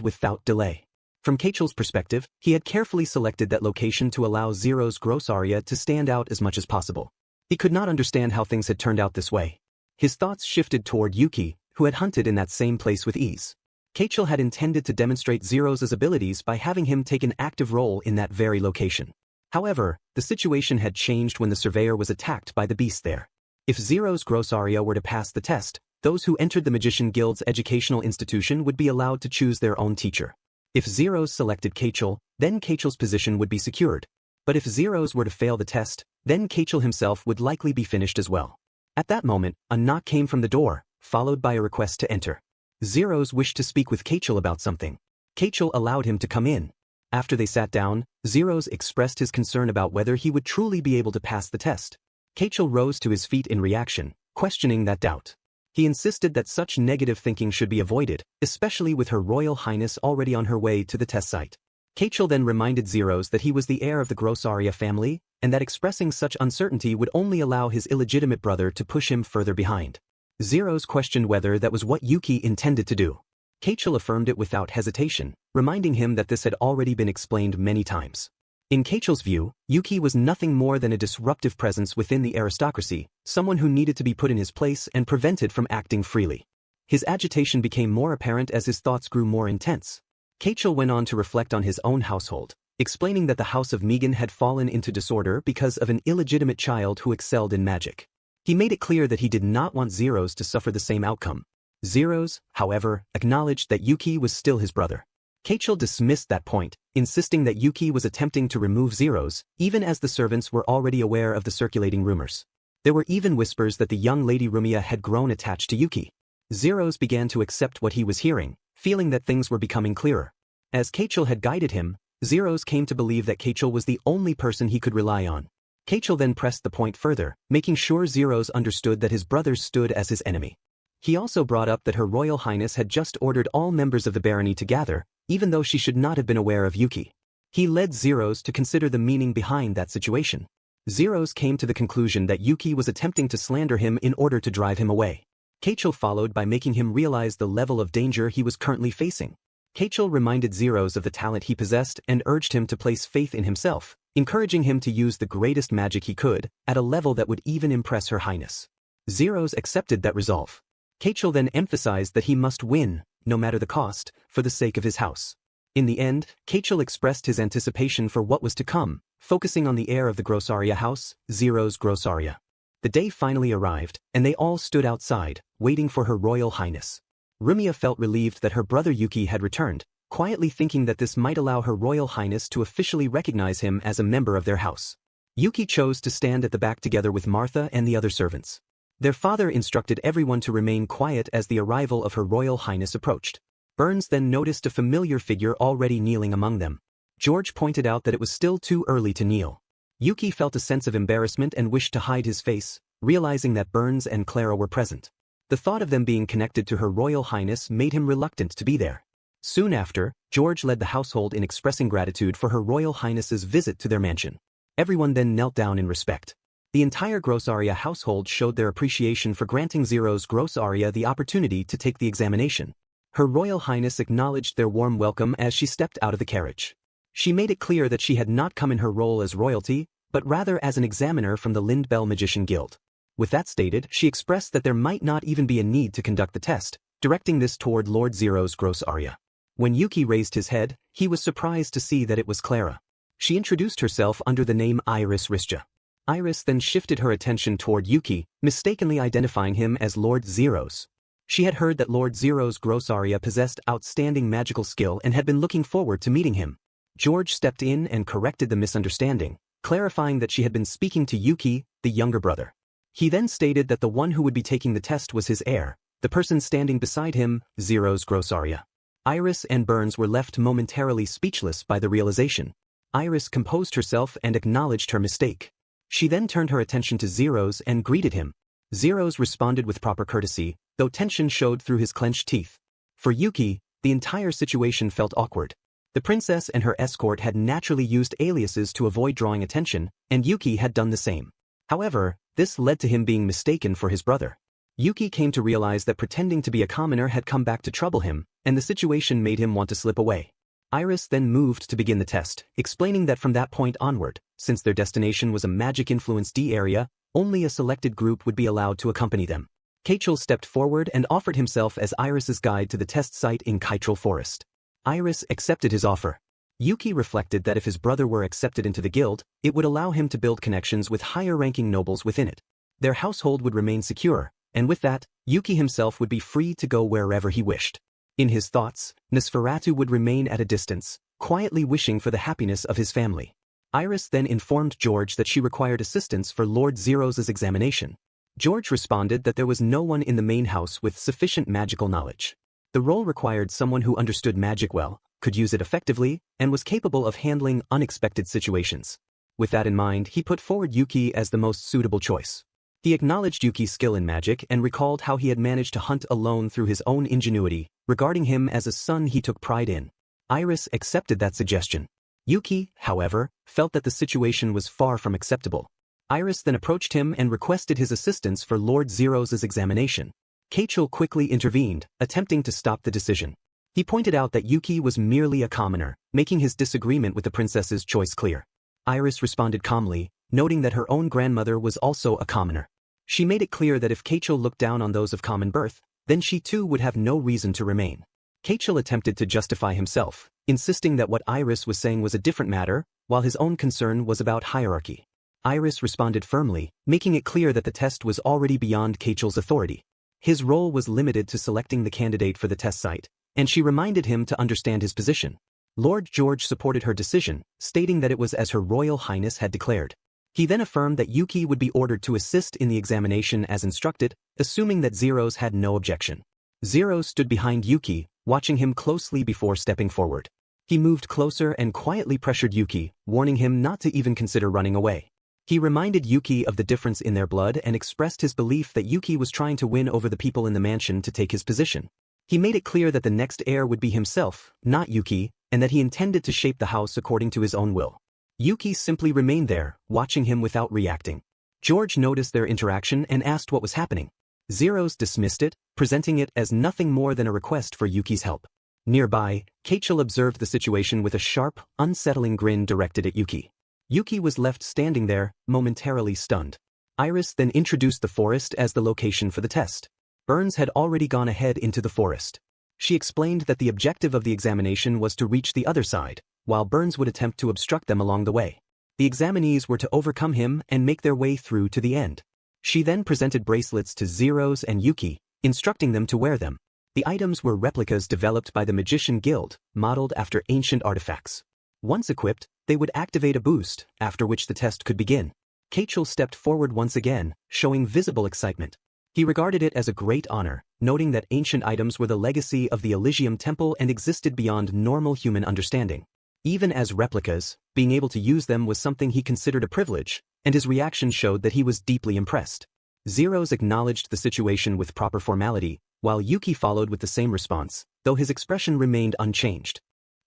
without delay. From Kachel's perspective, he had carefully selected that location to allow Zero's gross area to stand out as much as possible. He could not understand how things had turned out this way. His thoughts shifted toward Yuki, who had hunted in that same place with ease. Kachel had intended to demonstrate Zero's abilities by having him take an active role in that very location. However, the situation had changed when the surveyor was attacked by the beast there. If Zero's gross area were to pass the test, those who entered the Magician Guild's educational institution would be allowed to choose their own teacher. If Zero's selected Kachel, then Kachel's position would be secured. But if Zero's were to fail the test, then Kachel himself would likely be finished as well. At that moment, a knock came from the door, followed by a request to enter. Zero's wished to speak with Kachel about something. Kachel allowed him to come in. After they sat down, Zero's expressed his concern about whether he would truly be able to pass the test. Kachel rose to his feet in reaction, questioning that doubt. He insisted that such negative thinking should be avoided, especially with Her Royal Highness already on her way to the test site. Kachel then reminded Zero's that he was the heir of the Grossaria family, and that expressing such uncertainty would only allow his illegitimate brother to push him further behind. Zero's questioned whether that was what Yuki intended to do. Kachel affirmed it without hesitation, reminding him that this had already been explained many times. In Kachel's view, Yuki was nothing more than a disruptive presence within the aristocracy, someone who needed to be put in his place and prevented from acting freely. His agitation became more apparent as his thoughts grew more intense. Kachel went on to reflect on his own household, explaining that the house of Megan had fallen into disorder because of an illegitimate child who excelled in magic. He made it clear that he did not want Zero's to suffer the same outcome. Zero's, however, acknowledged that Yuki was still his brother. Kachel dismissed that point, insisting that Yuki was attempting to remove Zero's, even as the servants were already aware of the circulating rumors. There were even whispers that the young lady Rumia had grown attached to Yuki. Zero's began to accept what he was hearing, feeling that things were becoming clearer. As Kachel had guided him, Zero's came to believe that Kachel was the only person he could rely on. Kachel then pressed the point further, making sure Zero's understood that his brothers stood as his enemy. He also brought up that Her Royal Highness had just ordered all members of the barony to gather, even though she should not have been aware of Yuki. He led Zero's to consider the meaning behind that situation. Zero's came to the conclusion that Yuki was attempting to slander him in order to drive him away. Kachel followed by making him realize the level of danger he was currently facing. Kachel reminded Zero's of the talent he possessed and urged him to place faith in himself, encouraging him to use the greatest magic he could, at a level that would even impress Her Highness. Zero's accepted that resolve. Kachel then emphasized that he must win, no matter the cost, for the sake of his house. In the end, Kachel expressed his anticipation for what was to come, focusing on the heir of the Grossaria house, Zero's Grossaria. The day finally arrived, and they all stood outside, waiting for Her Royal Highness. Rumia felt relieved that her brother Yuki had returned, quietly thinking that this might allow Her Royal Highness to officially recognize him as a member of their house. Yuki chose to stand at the back together with Martha and the other servants. Their father instructed everyone to remain quiet as the arrival of Her Royal Highness approached. Burns then noticed a familiar figure already kneeling among them. George pointed out that it was still too early to kneel. Yuki felt a sense of embarrassment and wished to hide his face, realizing that Burns and Clara were present. The thought of them being connected to Her Royal Highness made him reluctant to be there. Soon after, George led the household in expressing gratitude for Her Royal Highness's visit to their mansion. Everyone then knelt down in respect. The entire Grossaria household showed their appreciation for granting Zero's Grossaria the opportunity to take the examination. Her Royal Highness acknowledged their warm welcome as she stepped out of the carriage. She made it clear that she had not come in her role as royalty, but rather as an examiner from the Lindbell Magician Guild. With that stated, she expressed that there might not even be a need to conduct the test, directing this toward Lord Zero's Grossaria. When Yuki raised his head, he was surprised to see that it was Clara. She introduced herself under the name Iris Risja. Iris then shifted her attention toward Yuki, mistakenly identifying him as Lord Zero's. She had heard that Lord Zero's Grossaria possessed outstanding magical skill and had been looking forward to meeting him. George stepped in and corrected the misunderstanding, clarifying that she had been speaking to Yuki, the younger brother. He then stated that the one who would be taking the test was his heir, the person standing beside him, Zero's Grossaria. Iris and Burns were left momentarily speechless by the realization. Iris composed herself and acknowledged her mistake. She then turned her attention to Zero's and greeted him. Zero's responded with proper courtesy, though tension showed through his clenched teeth. For Yuki, the entire situation felt awkward. The princess and her escort had naturally used aliases to avoid drawing attention, and Yuki had done the same. However, this led to him being mistaken for his brother. Yuki came to realize that pretending to be a commoner had come back to trouble him, and the situation made him want to slip away. Iris then moved to begin the test, explaining that from that point onward, since their destination was a magic-influenced D area, only a selected group would be allowed to accompany them. Kachel stepped forward and offered himself as Iris's guide to the test site in Kachel Forest. Iris accepted his offer. Yuki reflected that if his brother were accepted into the guild, it would allow him to build connections with higher-ranking nobles within it. Their household would remain secure, and with that, Yuki himself would be free to go wherever he wished. In his thoughts, Nosferatu would remain at a distance, quietly wishing for the happiness of his family. Iris then informed George that she required assistance for Lord Zero's examination. George responded that there was no one in the main house with sufficient magical knowledge. The role required someone who understood magic well, could use it effectively, and was capable of handling unexpected situations. With that in mind, he put forward Yuki as the most suitable choice. He acknowledged Yuki's skill in magic and recalled how he had managed to hunt alone through his own ingenuity, regarding him as a son he took pride in. Iris accepted that suggestion. Yuki, however, felt that the situation was far from acceptable. Iris then approached him and requested his assistance for Lord Zero's examination. Kachel quickly intervened, attempting to stop the decision. He pointed out that Yuki was merely a commoner, making his disagreement with the princess's choice clear. Iris responded calmly, noting that her own grandmother was also a commoner. She made it clear that if Kachel looked down on those of common birth, then she too would have no reason to remain. Kachel attempted to justify himself, insisting that what Iris was saying was a different matter, while his own concern was about hierarchy. Iris responded firmly, making it clear that the test was already beyond Kachel's authority. His role was limited to selecting the candidate for the test site, and she reminded him to understand his position. Lord George supported her decision, stating that it was as Her Royal Highness had declared. He then affirmed that Yuki would be ordered to assist in the examination as instructed, assuming that Zero's had no objection. Zero stood behind Yuki, watching him closely before stepping forward. He moved closer and quietly pressured Yuki, warning him not to even consider running away. He reminded Yuki of the difference in their blood and expressed his belief that Yuki was trying to win over the people in the mansion to take his position. He made it clear that the next heir would be himself, not Yuki, and that he intended to shape the house according to his own will. Yuki simply remained there, watching him without reacting. George noticed their interaction and asked what was happening. Zero's dismissed it, presenting it as nothing more than a request for Yuki's help. Nearby, Kachel observed the situation with a sharp, unsettling grin directed at Yuki. Yuki was left standing there, momentarily stunned. Iris then introduced the forest as the location for the test. Burns had already gone ahead into the forest. She explained that the objective of the examination was to reach the other side, while Burns would attempt to obstruct them along the way. The examinees were to overcome him and make their way through to the end. She then presented bracelets to Zero's and Yuki, instructing them to wear them. The items were replicas developed by the Magician Guild, modeled after ancient artifacts. Once equipped, they would activate a boost, after which the test could begin. Kachel stepped forward once again, showing visible excitement. He regarded it as a great honor, noting that ancient items were the legacy of the Elysium Temple and existed beyond normal human understanding. Even as replicas, being able to use them was something he considered a privilege, and his reaction showed that he was deeply impressed. Zeros acknowledged the situation with proper formality, while Yuki followed with the same response, though his expression remained unchanged.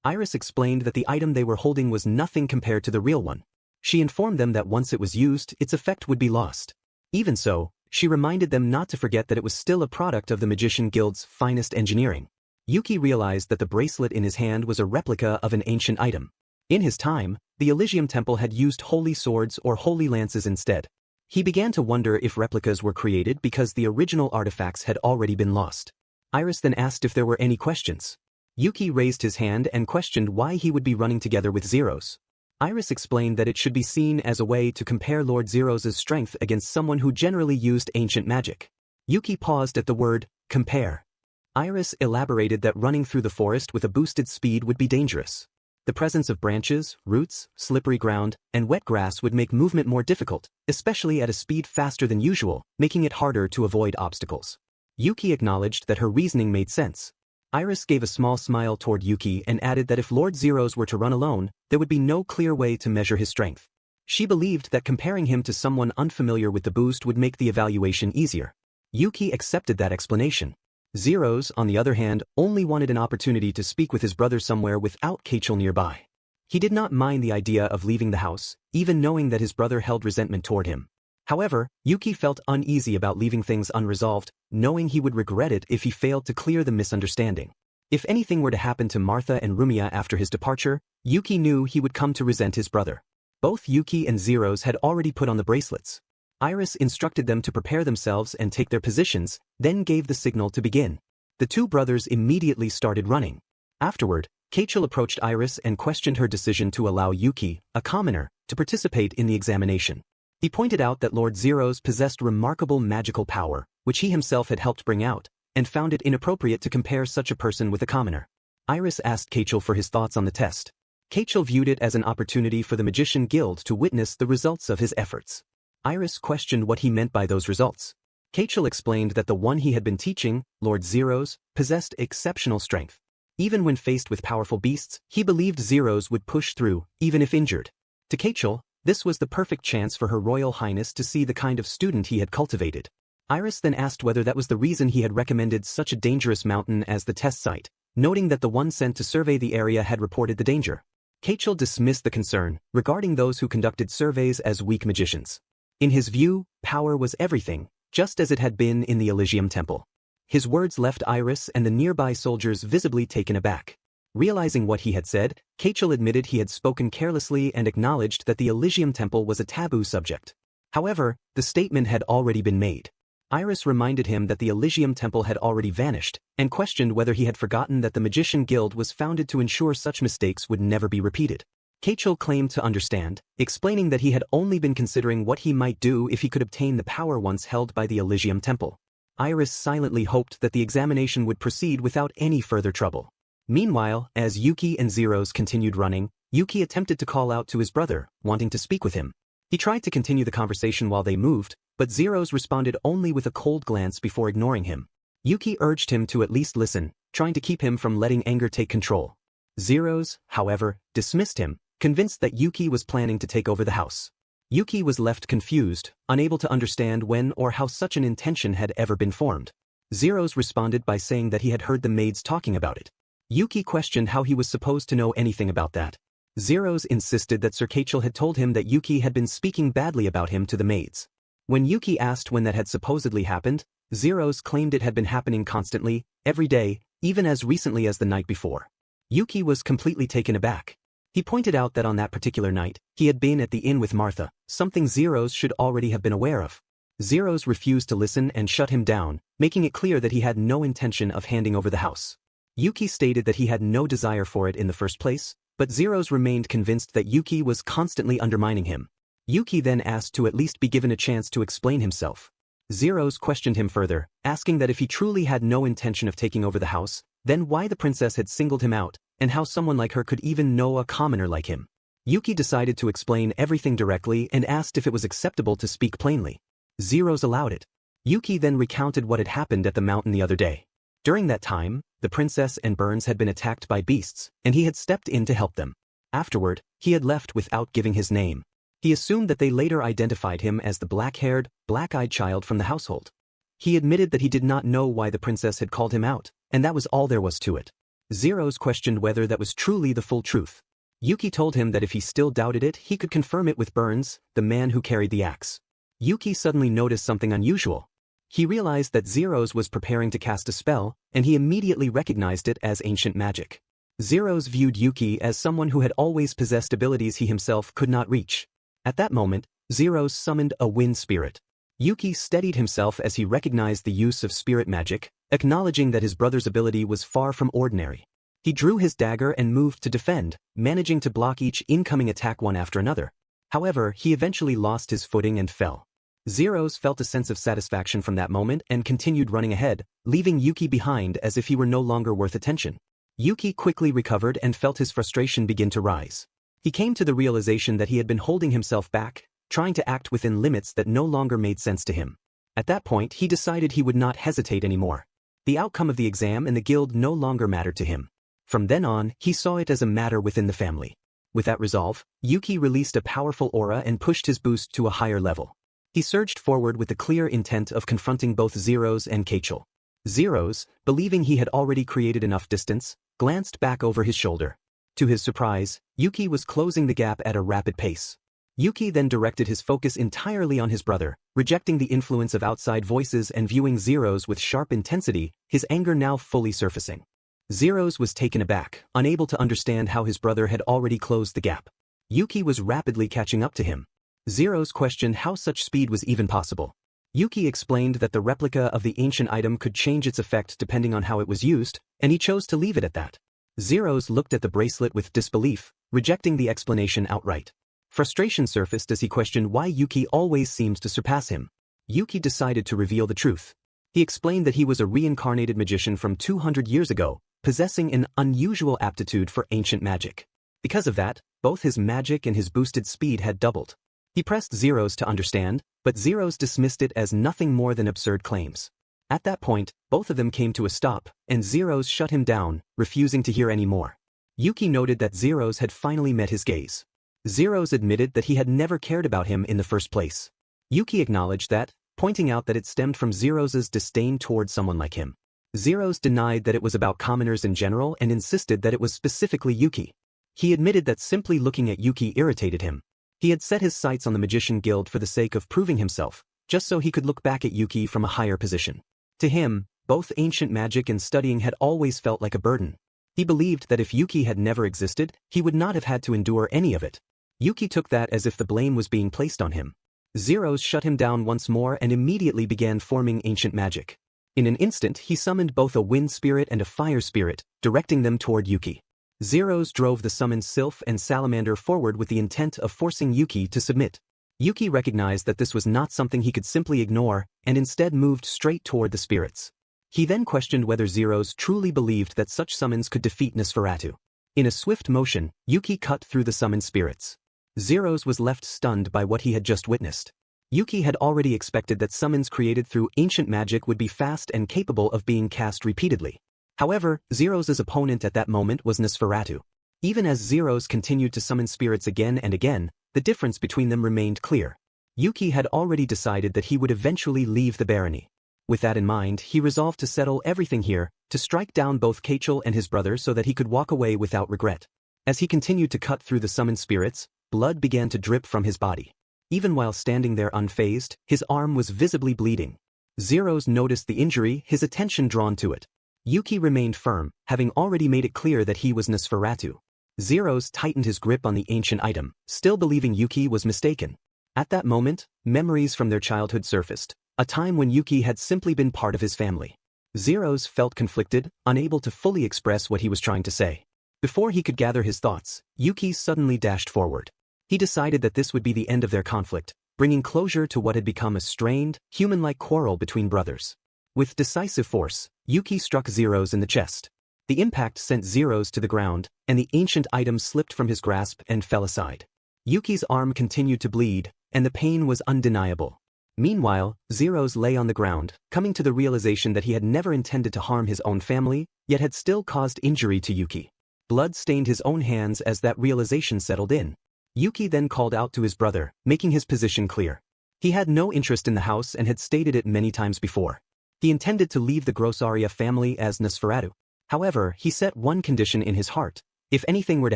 Iris explained that the item they were holding was nothing compared to the real one. She informed them that once it was used, its effect would be lost. Even so, she reminded them not to forget that it was still a product of the Magician Guild's finest engineering. Yuki realized that the bracelet in his hand was a replica of an ancient item. In his time, the Elysium Temple had used holy swords or holy lances instead. He began to wonder if replicas were created because the original artifacts had already been lost. Iris then asked if there were any questions. Yuki raised his hand and questioned why he would be running together with Zeros. Iris explained that it should be seen as a way to compare Lord Zeros' strength against someone who generally used ancient magic. Yuki paused at the word, compare. Iris elaborated that running through the forest with a boosted speed would be dangerous. The presence of branches, roots, slippery ground, and wet grass would make movement more difficult, especially at a speed faster than usual, making it harder to avoid obstacles. Yuki acknowledged that her reasoning made sense. Iris gave a small smile toward Yuki and added that if Lord Zeros were to run alone, there would be no clear way to measure his strength. She believed that comparing him to someone unfamiliar with the boost would make the evaluation easier. Yuki accepted that explanation. Zeros, on the other hand, only wanted an opportunity to speak with his brother somewhere without Kachel nearby. He did not mind the idea of leaving the house, even knowing that his brother held resentment toward him. However, Yuki felt uneasy about leaving things unresolved, knowing he would regret it if he failed to clear the misunderstanding. If anything were to happen to Martha and Rumia after his departure, Yuki knew he would come to resent his brother. Both Yuki and Zeros had already put on the bracelets. Iris instructed them to prepare themselves and take their positions, then gave the signal to begin. The two brothers immediately started running. Afterward, Kachel approached Iris and questioned her decision to allow Yuki, a commoner, to participate in the examination. He pointed out that Lord Zeros possessed remarkable magical power, which he himself had helped bring out, and found it inappropriate to compare such a person with a commoner. Iris asked Kachel for his thoughts on the test. Kachel viewed it as an opportunity for the Magician Guild to witness the results of his efforts. Iris questioned what he meant by those results. Kachel explained that the one he had been teaching, Lord Zeros, possessed exceptional strength. Even when faced with powerful beasts, he believed Zeros would push through, even if injured. To Kachel, this was the perfect chance for Her Royal Highness to see the kind of student he had cultivated. Iris then asked whether that was the reason he had recommended such a dangerous mountain as the test site, noting that the one sent to survey the area had reported the danger. Kachel dismissed the concern, regarding those who conducted surveys as weak magicians. In his view, power was everything, just as it had been in the Elysium Temple. His words left Iris and the nearby soldiers visibly taken aback. Realizing what he had said, Kachel admitted he had spoken carelessly and acknowledged that the Elysium Temple was a taboo subject. However, the statement had already been made. Iris reminded him that the Elysium Temple had already vanished, and questioned whether he had forgotten that the Magician Guild was founded to ensure such mistakes would never be repeated. Kachel claimed to understand, explaining that he had only been considering what he might do if he could obtain the power once held by the Elysium Temple. Iris silently hoped that the examination would proceed without any further trouble. Meanwhile, as Yuki and Zeros continued running, Yuki attempted to call out to his brother, wanting to speak with him. He tried to continue the conversation while they moved, but Zeros responded only with a cold glance before ignoring him. Yuki urged him to at least listen, trying to keep him from letting anger take control. Zeros, however, dismissed him, convinced that Yuki was planning to take over the house. Yuki was left confused, unable to understand when or how such an intention had ever been formed. Zeros responded by saying that he had heard the maids talking about it. Yuki questioned how he was supposed to know anything about that. Zeros insisted that Sir Kachel had told him that Yuki had been speaking badly about him to the maids. When Yuki asked when that had supposedly happened, Zeros claimed it had been happening constantly, every day, even as recently as the night before. Yuki was completely taken aback. He pointed out that on that particular night, he had been at the inn with Martha, something Zeros should already have been aware of. Zeros refused to listen and shut him down, making it clear that he had no intention of handing over the house. Yuki stated that he had no desire for it in the first place, but Zeros remained convinced that Yuki was constantly undermining him. Yuki then asked to at least be given a chance to explain himself. Zeros questioned him further, asking that if he truly had no intention of taking over the house, then why the princess had singled him out, and how someone like her could even know a commoner like him. Yuki decided to explain everything directly and asked if it was acceptable to speak plainly. Zeros allowed it. Yuki then recounted what had happened at the mountain the other day. During that time, the princess and Burns had been attacked by beasts, and he had stepped in to help them. Afterward, he had left without giving his name. He assumed that they later identified him as the black-haired, black-eyed child from the household. He admitted that he did not know why the princess had called him out, and that was all there was to it. Zeros questioned whether that was truly the full truth. Yuki told him that if he still doubted it, he could confirm it with Burns, the man who carried the axe. Yuki suddenly noticed something unusual. He realized that Zeros was preparing to cast a spell, and he immediately recognized it as ancient magic. Zeros viewed Yuki as someone who had always possessed abilities he himself could not reach. At that moment, Zeros summoned a wind spirit. Yuki steadied himself as he recognized the use of spirit magic, acknowledging that his brother's ability was far from ordinary. He drew his dagger and moved to defend, managing to block each incoming attack one after another. However, he eventually lost his footing and fell. Zeros felt a sense of satisfaction from that moment and continued running ahead, leaving Yuki behind as if he were no longer worth attention. Yuki quickly recovered and felt his frustration begin to rise. He came to the realization that he had been holding himself back, trying to act within limits that no longer made sense to him. At that point, he decided he would not hesitate anymore. The outcome of the exam and the guild no longer mattered to him. From then on, he saw it as a matter within the family. With that resolve, Yuki released a powerful aura and pushed his boost to a higher level. He surged forward with the clear intent of confronting both Zeros and Kachel. Zeros, believing he had already created enough distance, glanced back over his shoulder. To his surprise, Yuki was closing the gap at a rapid pace. Yuki then directed his focus entirely on his brother, rejecting the influence of outside voices and viewing Zeros with sharp intensity, his anger now fully surfacing. Zeros was taken aback, unable to understand how his brother had already closed the gap. Yuki was rapidly catching up to him. Zeros questioned how such speed was even possible. Yuki explained that the replica of the ancient item could change its effect depending on how it was used, and he chose to leave it at that. Zeros looked at the bracelet with disbelief, rejecting the explanation outright. Frustration surfaced as he questioned why Yuki always seems to surpass him. Yuki decided to reveal the truth. He explained that he was a reincarnated magician from 200 years ago, possessing an unusual aptitude for ancient magic. Because of that, both his magic and his boosted speed had doubled. He pressed Zeros to understand, but Zeros dismissed it as nothing more than absurd claims. At that point, both of them came to a stop, and Zeros shut him down, refusing to hear any more. Yuki noted that Zeros had finally met his gaze. Zeros admitted that he had never cared about him in the first place. Yuki acknowledged that, pointing out that it stemmed from Zeros's disdain toward someone like him. Zeros denied that it was about commoners in general and insisted that it was specifically Yuki. He admitted that simply looking at Yuki irritated him. He had set his sights on the Magician Guild for the sake of proving himself, just so he could look back at Yuki from a higher position. To him, both ancient magic and studying had always felt like a burden. He believed that if Yuki had never existed, he would not have had to endure any of it. Yuki took that as if the blame was being placed on him. Zeros shut him down once more and immediately began forming ancient magic. In an instant, he summoned both a wind spirit and a fire spirit, directing them toward Yuki. Zeros drove the summoned Sylph and Salamander forward with the intent of forcing Yuki to submit. Yuki recognized that this was not something he could simply ignore, and instead moved straight toward the spirits. He then questioned whether Zeros truly believed that such summons could defeat Nosferatu. In a swift motion, Yuki cut through the summoned spirits. Zeros was left stunned by what he had just witnessed. Yuki had already expected that summons created through ancient magic would be fast and capable of being cast repeatedly. However, Zeros' opponent at that moment was Nosferatu. Even as Zeros continued to summon spirits again and again, the difference between them remained clear. Yuki had already decided that he would eventually leave the barony. With that in mind, he resolved to settle everything here, to strike down both Kachel and his brother so that he could walk away without regret. As he continued to cut through the summoned spirits, blood began to drip from his body. Even while standing there unfazed, his arm was visibly bleeding. Zeros noticed the injury, his attention drawn to it. Yuki remained firm, having already made it clear that he was Nosferatu. Zeros tightened his grip on the ancient item, still believing Yuki was mistaken. At that moment, memories from their childhood surfaced, a time when Yuki had simply been part of his family. Zeros felt conflicted, unable to fully express what he was trying to say. Before he could gather his thoughts, Yuki suddenly dashed forward. He decided that this would be the end of their conflict, bringing closure to what had become a strained, human-like quarrel between brothers. With decisive force, Yuki struck Zeros in the chest. The impact sent Zeros to the ground, and the ancient item slipped from his grasp and fell aside. Yuki's arm continued to bleed, and the pain was undeniable. Meanwhile, Zeros lay on the ground, coming to the realization that he had never intended to harm his own family, yet had still caused injury to Yuki. Blood stained his own hands as that realization settled in. Yuki then called out to his brother, making his position clear. He had no interest in the house and had stated it many times before. He intended to leave the Grossaria family as Nosferatu. However, he set one condition in his heart. If anything were to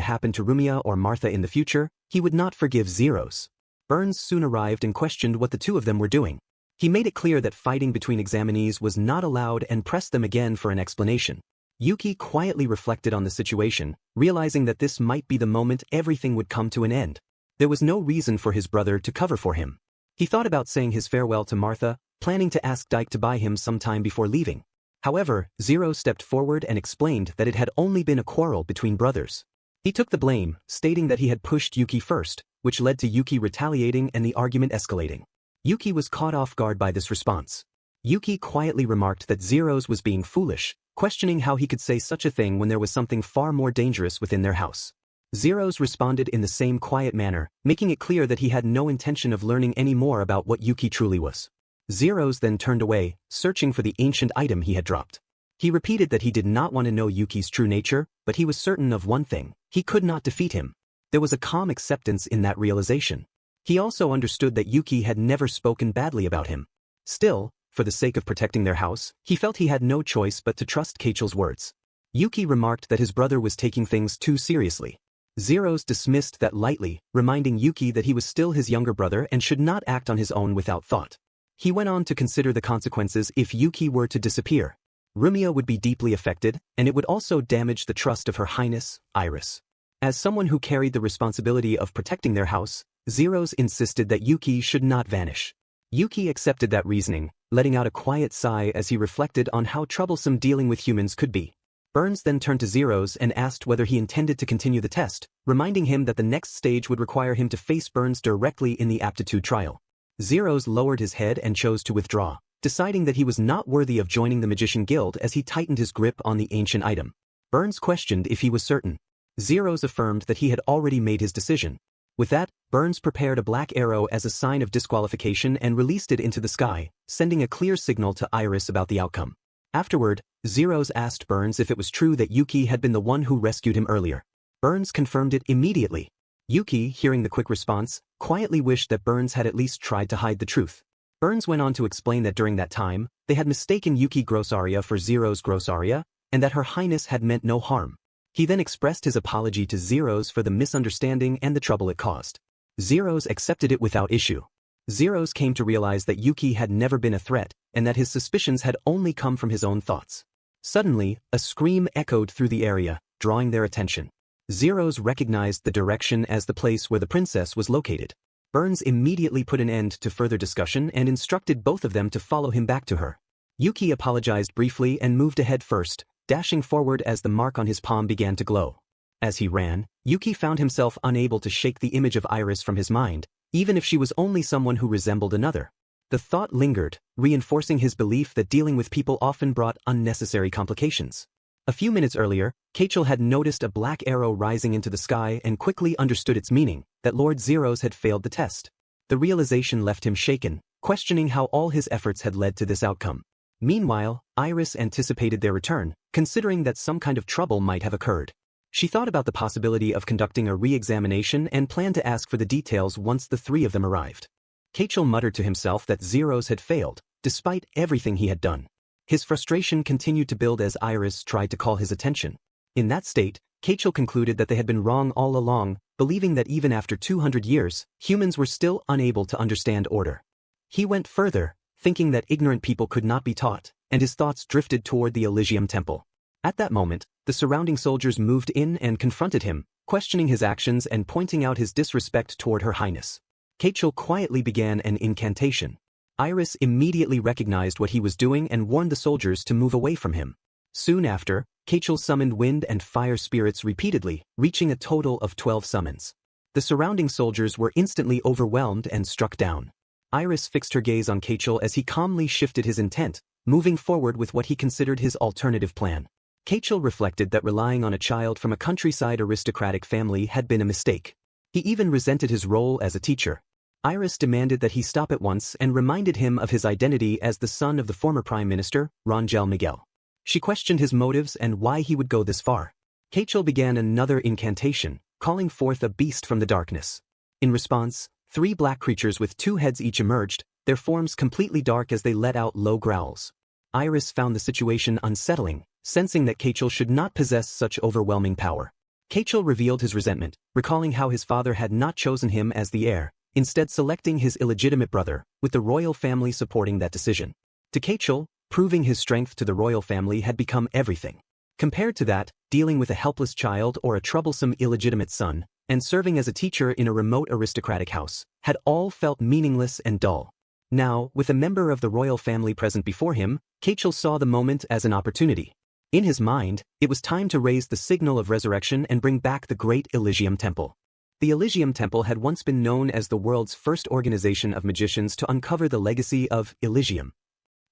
happen to Rumia or Martha in the future, he would not forgive Zeros. Burns soon arrived and questioned what the two of them were doing. He made it clear that fighting between examinees was not allowed and pressed them again for an explanation. Yuki quietly reflected on the situation, realizing that this might be the moment everything would come to an end. There was no reason for his brother to cover for him. He thought about saying his farewell to Martha, planning to ask Dyke to buy him some time before leaving. However, Zero stepped forward and explained that it had only been a quarrel between brothers. He took the blame, stating that he had pushed Yuki first, which led to Yuki retaliating and the argument escalating. Yuki was caught off guard by this response. Yuki quietly remarked that Zeros was being foolish, questioning how he could say such a thing when there was something far more dangerous within their house. Zeros responded in the same quiet manner, making it clear that he had no intention of learning any more about what Yuki truly was. Zeros then turned away, searching for the ancient item he had dropped. He repeated that he did not want to know Yuki's true nature, but he was certain of one thing: he could not defeat him. There was a calm acceptance in that realization. He also understood that Yuki had never spoken badly about him. Still, for the sake of protecting their house, he felt he had no choice but to trust Kachel's words. Yuki remarked that his brother was taking things too seriously. Zeros dismissed that lightly, reminding Yuki that he was still his younger brother and should not act on his own without thought. He went on to consider the consequences if Yuki were to disappear. Rumia would be deeply affected, and it would also damage the trust of Her Highness, Iris. As someone who carried the responsibility of protecting their house, Zeros insisted that Yuki should not vanish. Yuki accepted that reasoning, letting out a quiet sigh as he reflected on how troublesome dealing with humans could be. Burns then turned to Zeros and asked whether he intended to continue the test, reminding him that the next stage would require him to face Burns directly in the aptitude trial. Zeros lowered his head and chose to withdraw, deciding that he was not worthy of joining the Magician Guild as he tightened his grip on the ancient item. Burns questioned if he was certain. Zeros affirmed that he had already made his decision. With that, Burns prepared a black arrow as a sign of disqualification and released it into the sky, sending a clear signal to Iris about the outcome. Afterward, Zeros asked Burns if it was true that Yuki had been the one who rescued him earlier. Burns confirmed it immediately. Yuki, hearing the quick response, quietly wished that Burns had at least tried to hide the truth. Burns went on to explain that during that time, they had mistaken Yuki Grossaria for Zeros Grossaria, and that Her Highness had meant no harm. He then expressed his apology to Zeros for the misunderstanding and the trouble it caused. Zeros accepted it without issue. Zeros came to realize that Yuki had never been a threat, and that his suspicions had only come from his own thoughts. Suddenly, a scream echoed through the area, drawing their attention. Zeros recognized the direction as the place where the princess was located. Burns immediately put an end to further discussion and instructed both of them to follow him back to her. Yuki apologized briefly and moved ahead first, dashing forward as the mark on his palm began to glow. As he ran, Yuki found himself unable to shake the image of Iris from his mind, even if she was only someone who resembled another. The thought lingered, reinforcing his belief that dealing with people often brought unnecessary complications. A few minutes earlier, Kachel had noticed a black arrow rising into the sky and quickly understood its meaning, that Lord Zeros had failed the test. The realization left him shaken, questioning how all his efforts had led to this outcome. Meanwhile, Iris anticipated their return, considering that some kind of trouble might have occurred. She thought about the possibility of conducting a re-examination and planned to ask for the details once the three of them arrived. Kachel muttered to himself that Zeros had failed, despite everything he had done. His frustration continued to build as Iris tried to call his attention. In that state, Kachel concluded that they had been wrong all along, believing that even after 200 years, humans were still unable to understand order. He went further, thinking that ignorant people could not be taught, and his thoughts drifted toward the Elysium Temple. At that moment, the surrounding soldiers moved in and confronted him, questioning his actions and pointing out his disrespect toward Her Highness. Kachel quietly began an incantation. Iris immediately recognized what he was doing and warned the soldiers to move away from him. Soon after, Kachel summoned wind and fire spirits repeatedly, reaching a total of 12 summons. The surrounding soldiers were instantly overwhelmed and struck down. Iris fixed her gaze on Kachel as he calmly shifted his intent, moving forward with what he considered his alternative plan. Kachel reflected that relying on a child from a countryside aristocratic family had been a mistake. He even resented his role as a teacher. Iris demanded that he stop at once and reminded him of his identity as the son of the former Prime Minister, Rangel Miguel. She questioned his motives and why he would go this far. Kachel began another incantation, calling forth a beast from the darkness. In response, 3 black creatures with 2 heads each emerged, their forms completely dark as they let out low growls. Iris found the situation unsettling, sensing that Kachel should not possess such overwhelming power. Kachel revealed his resentment, recalling how his father had not chosen him as the heir, instead selecting his illegitimate brother, with the royal family supporting that decision. To Kachel, proving his strength to the royal family had become everything. Compared to that, dealing with a helpless child or a troublesome illegitimate son, and serving as a teacher in a remote aristocratic house, had all felt meaningless and dull. Now, with a member of the royal family present before him, Kachel saw the moment as an opportunity. In his mind, it was time to raise the signal of resurrection and bring back the Great Elysium Temple. The Elysium Temple had once been known as the world's first organization of magicians to uncover the legacy of Elysium.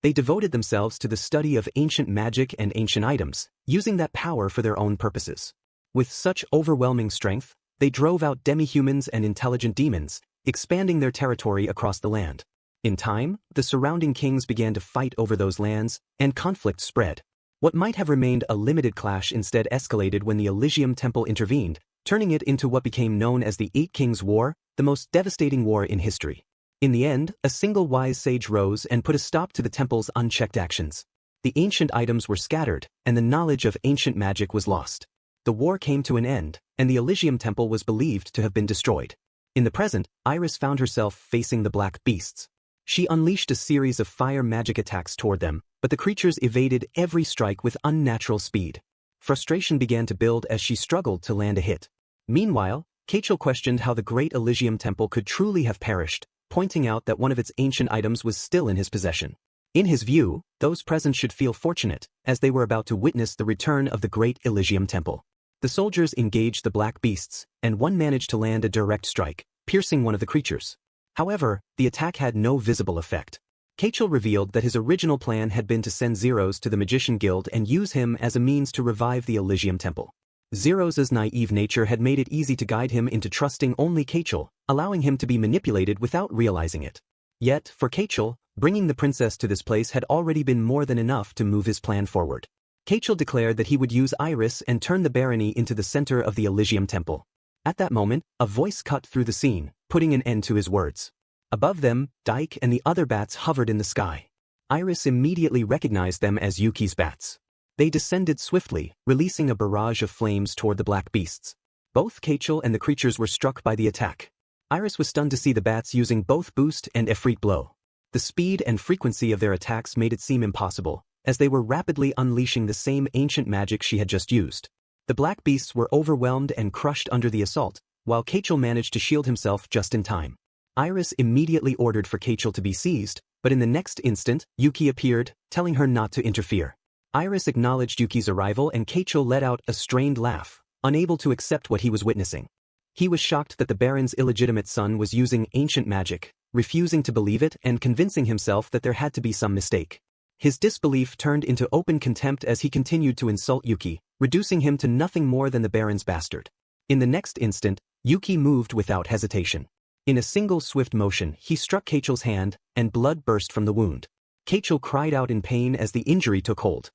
They devoted themselves to the study of ancient magic and ancient items, using that power for their own purposes. With such overwhelming strength, they drove out demi-humans and intelligent demons, expanding their territory across the land. In time, the surrounding kings began to fight over those lands, and conflict spread. What might have remained a limited clash instead escalated when the Elysium Temple intervened, turning it into what became known as the 8 Kings' War, the most devastating war in history. In the end, a single wise sage rose and put a stop to the temple's unchecked actions. The ancient items were scattered, and the knowledge of ancient magic was lost. The war came to an end, and the Elysium Temple was believed to have been destroyed. In the present, Iris found herself facing the black beasts. She unleashed a series of fire magic attacks toward them, but the creatures evaded every strike with unnatural speed. Frustration began to build as she struggled to land a hit. Meanwhile, Kachel questioned how the Great Elysium Temple could truly have perished, pointing out that one of its ancient items was still in his possession. In his view, those present should feel fortunate, as they were about to witness the return of the Great Elysium Temple. The soldiers engaged the black beasts, and one managed to land a direct strike, piercing one of the creatures. However, the attack had no visible effect. Kachel revealed that his original plan had been to send Zeros to the Magician Guild and use him as a means to revive the Elysium Temple. Zeros' naive nature had made it easy to guide him into trusting only Kachel, allowing him to be manipulated without realizing it. Yet, for Kachel, bringing the princess to this place had already been more than enough to move his plan forward. Kachel declared that he would use Iris and turn the barony into the center of the Elysium Temple. At that moment, a voice cut through the scene, putting an end to his words. Above them, Dyke and the other bats hovered in the sky. Iris immediately recognized them as Yuki's bats. They descended swiftly, releasing a barrage of flames toward the black beasts. Both Kachel and the creatures were struck by the attack. Iris was stunned to see the bats using both boost and Efreet blow. The speed and frequency of their attacks made it seem impossible, as they were rapidly unleashing the same ancient magic she had just used. The black beasts were overwhelmed and crushed under the assault, while Kachel managed to shield himself just in time. Iris immediately ordered for Kachel to be seized, but in the next instant, Yuki appeared, telling her not to interfere. Iris acknowledged Yuki's arrival and Kachel let out a strained laugh, unable to accept what he was witnessing. He was shocked that the Baron's illegitimate son was using ancient magic, refusing to believe it and convincing himself that there had to be some mistake. His disbelief turned into open contempt as he continued to insult Yuki, reducing him to nothing more than the Baron's bastard. In the next instant, Yuki moved without hesitation. In a single swift motion, he struck Kachel's hand, and blood burst from the wound. Kachel cried out in pain as the injury took hold.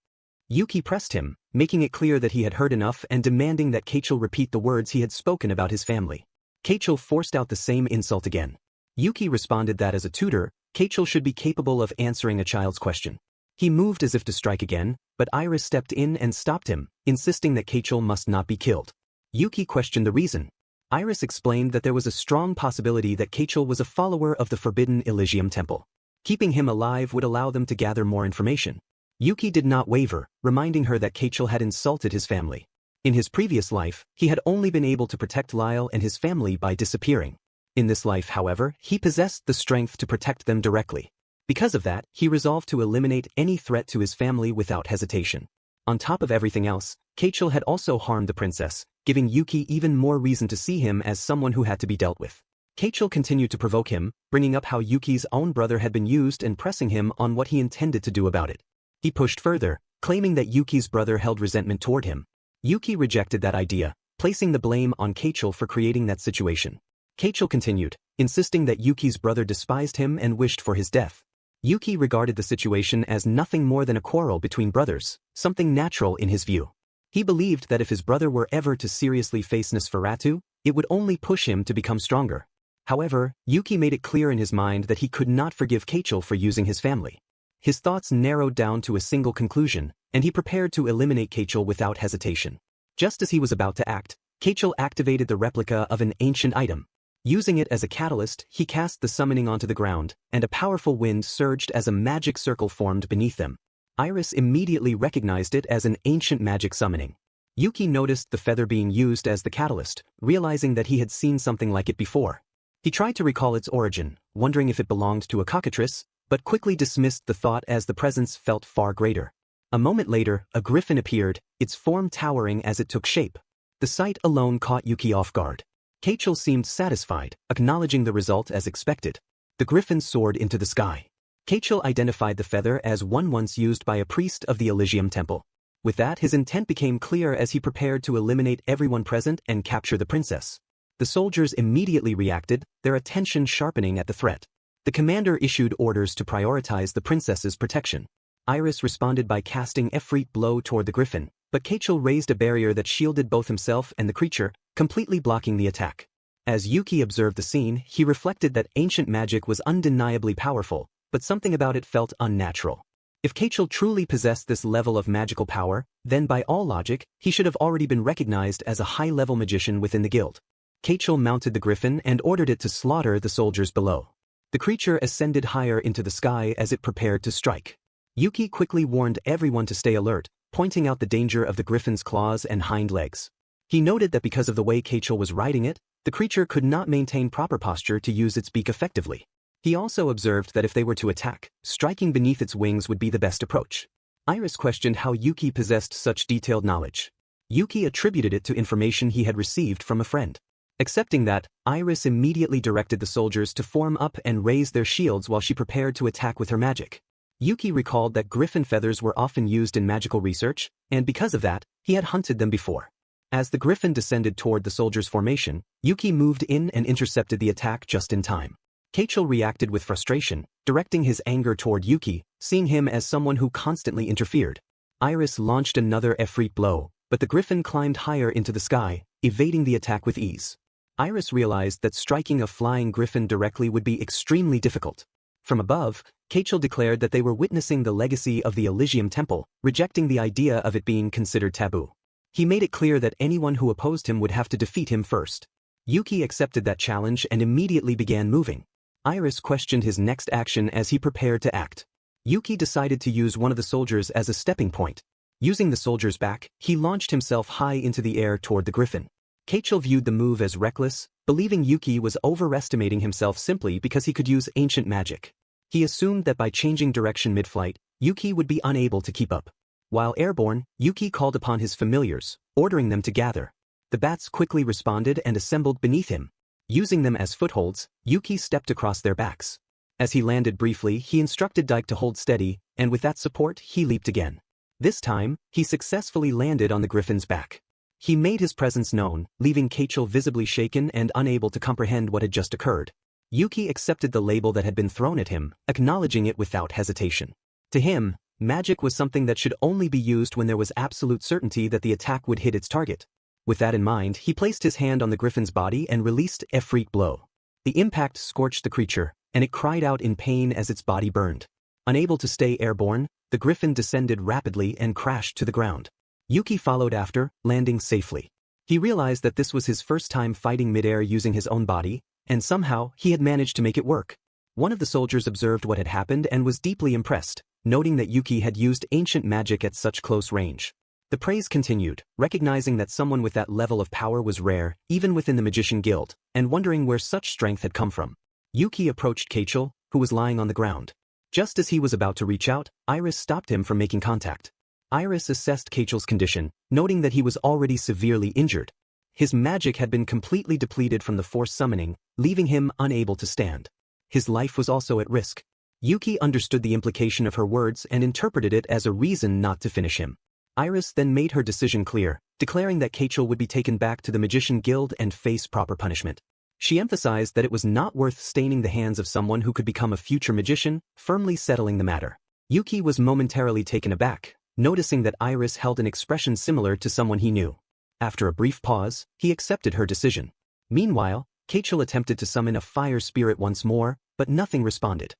Yuki pressed him, making it clear that he had heard enough and demanding that Kachel repeat the words he had spoken about his family. Kachel forced out the same insult again. Yuki responded that as a tutor, Kachel should be capable of answering a child's question. He moved as if to strike again, but Iris stepped in and stopped him, insisting that Kachel must not be killed. Yuki questioned the reason. Iris explained that there was a strong possibility that Kachel was a follower of the Forbidden Elysium Temple. Keeping him alive would allow them to gather more information. Yuki did not waver, reminding her that Kachel had insulted his family. In his previous life, he had only been able to protect Lyle and his family by disappearing. In this life, however, he possessed the strength to protect them directly. Because of that, he resolved to eliminate any threat to his family without hesitation. On top of everything else, Kachel had also harmed the princess, giving Yuki even more reason to see him as someone who had to be dealt with. Kachel continued to provoke him, bringing up how Yuki's own brother had been used and pressing him on what he intended to do about it. He pushed further, claiming that Yuki's brother held resentment toward him. Yuki rejected that idea, placing the blame on Kachel for creating that situation. Kachel continued, insisting that Yuki's brother despised him and wished for his death. Yuki regarded the situation as nothing more than a quarrel between brothers, something natural in his view. He believed that if his brother were ever to seriously face Nosferatu, it would only push him to become stronger. However, Yuki made it clear in his mind that he could not forgive Kachel for using his family. His thoughts narrowed down to a single conclusion, and he prepared to eliminate Kachel without hesitation. Just as he was about to act, Kachel activated the replica of an ancient item. Using it as a catalyst, he cast the summoning onto the ground, and a powerful wind surged as a magic circle formed beneath them. Iris immediately recognized it as an ancient magic summoning. Yuki noticed the feather being used as the catalyst, realizing that he had seen something like it before. He tried to recall its origin, wondering if it belonged to a cockatrice, but quickly dismissed the thought as the presence felt far greater. A moment later, a griffin appeared, its form towering as it took shape. The sight alone caught Yuki off guard. Kachel seemed satisfied, acknowledging the result as expected. The griffin soared into the sky. Kachel identified the feather as one once used by a priest of the Elysium Temple. With that, his intent became clear as he prepared to eliminate everyone present and capture the princess. The soldiers immediately reacted, their attention sharpening at the threat. The commander issued orders to prioritize the princess's protection. Iris responded by casting Efreet blow toward the griffin, but Kachel raised a barrier that shielded both himself and the creature, completely blocking the attack. As Yuki observed the scene, he reflected that ancient magic was undeniably powerful, but something about it felt unnatural. If Kachel truly possessed this level of magical power, then by all logic, he should have already been recognized as a high-level magician within the guild. Kachel mounted the griffin and ordered it to slaughter the soldiers below. The creature ascended higher into the sky as it prepared to strike. Yuki quickly warned everyone to stay alert, pointing out the danger of the griffin's claws and hind legs. He noted that because of the way Kachel was riding it, the creature could not maintain proper posture to use its beak effectively. He also observed that if they were to attack, striking beneath its wings would be the best approach. Iris questioned how Yuki possessed such detailed knowledge. Yuki attributed it to information he had received from a friend. Accepting that, Iris immediately directed the soldiers to form up and raise their shields while she prepared to attack with her magic. Yuki recalled that griffin feathers were often used in magical research, and because of that, he had hunted them before. As the griffin descended toward the soldiers' formation, Yuki moved in and intercepted the attack just in time. Kachel reacted with frustration, directing his anger toward Yuki, seeing him as someone who constantly interfered. Iris launched another Efreet blow, but the griffin climbed higher into the sky, evading the attack with ease. Iris realized that striking a flying griffin directly would be extremely difficult. From above, Kachel declared that they were witnessing the legacy of the Elysium Temple, rejecting the idea of it being considered taboo. He made it clear that anyone who opposed him would have to defeat him first. Yuki accepted that challenge and immediately began moving. Iris questioned his next action as he prepared to act. Yuki decided to use one of the soldiers as a stepping point. Using the soldier's back, he launched himself high into the air toward the griffin. Kachel viewed the move as reckless, believing Yuki was overestimating himself simply because he could use ancient magic. He assumed that by changing direction mid-flight, Yuki would be unable to keep up. While airborne, Yuki called upon his familiars, ordering them to gather. The bats quickly responded and assembled beneath him. Using them as footholds, Yuki stepped across their backs. As he landed briefly, he instructed Dyke to hold steady, and with that support, he leaped again. This time, he successfully landed on the griffin's back. He made his presence known, leaving Kachel visibly shaken and unable to comprehend what had just occurred. Yuki accepted the label that had been thrown at him, acknowledging it without hesitation. To him, magic was something that should only be used when there was absolute certainty that the attack would hit its target. With that in mind, he placed his hand on the griffin's body and released Efreet blow. The impact scorched the creature, and it cried out in pain as its body burned. Unable to stay airborne, the griffin descended rapidly and crashed to the ground. Yuki followed after, landing safely. He realized that this was his first time fighting midair using his own body, and somehow he had managed to make it work. One of the soldiers observed what had happened and was deeply impressed, noting that Yuki had used ancient magic at such close range. The praise continued, recognizing that someone with that level of power was rare, even within the Magician Guild, and wondering where such strength had come from. Yuki approached Kachel, who was lying on the ground. Just as he was about to reach out, Iris stopped him from making contact. Iris assessed Kachel's condition, noting that he was already severely injured. His magic had been completely depleted from the force summoning, leaving him unable to stand. His life was also at risk. Yuki understood the implication of her words and interpreted it as a reason not to finish him. Iris then made her decision clear, declaring that Kachel would be taken back to the Magician Guild and face proper punishment. She emphasized that it was not worth staining the hands of someone who could become a future magician, firmly settling the matter. Yuki was momentarily taken aback, noticing that Iris held an expression similar to someone he knew. After a brief pause, he accepted her decision. Meanwhile, Kachel attempted to summon a fire spirit once more, but nothing responded.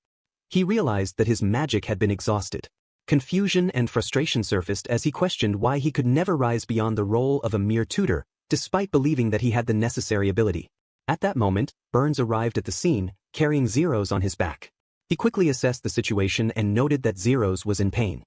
He realized that his magic had been exhausted. Confusion and frustration surfaced as he questioned why he could never rise beyond the role of a mere tutor, despite believing that he had the necessary ability. At that moment, Burns arrived at the scene, carrying Zeros on his back. He quickly assessed the situation and noted that Zeros was in pain.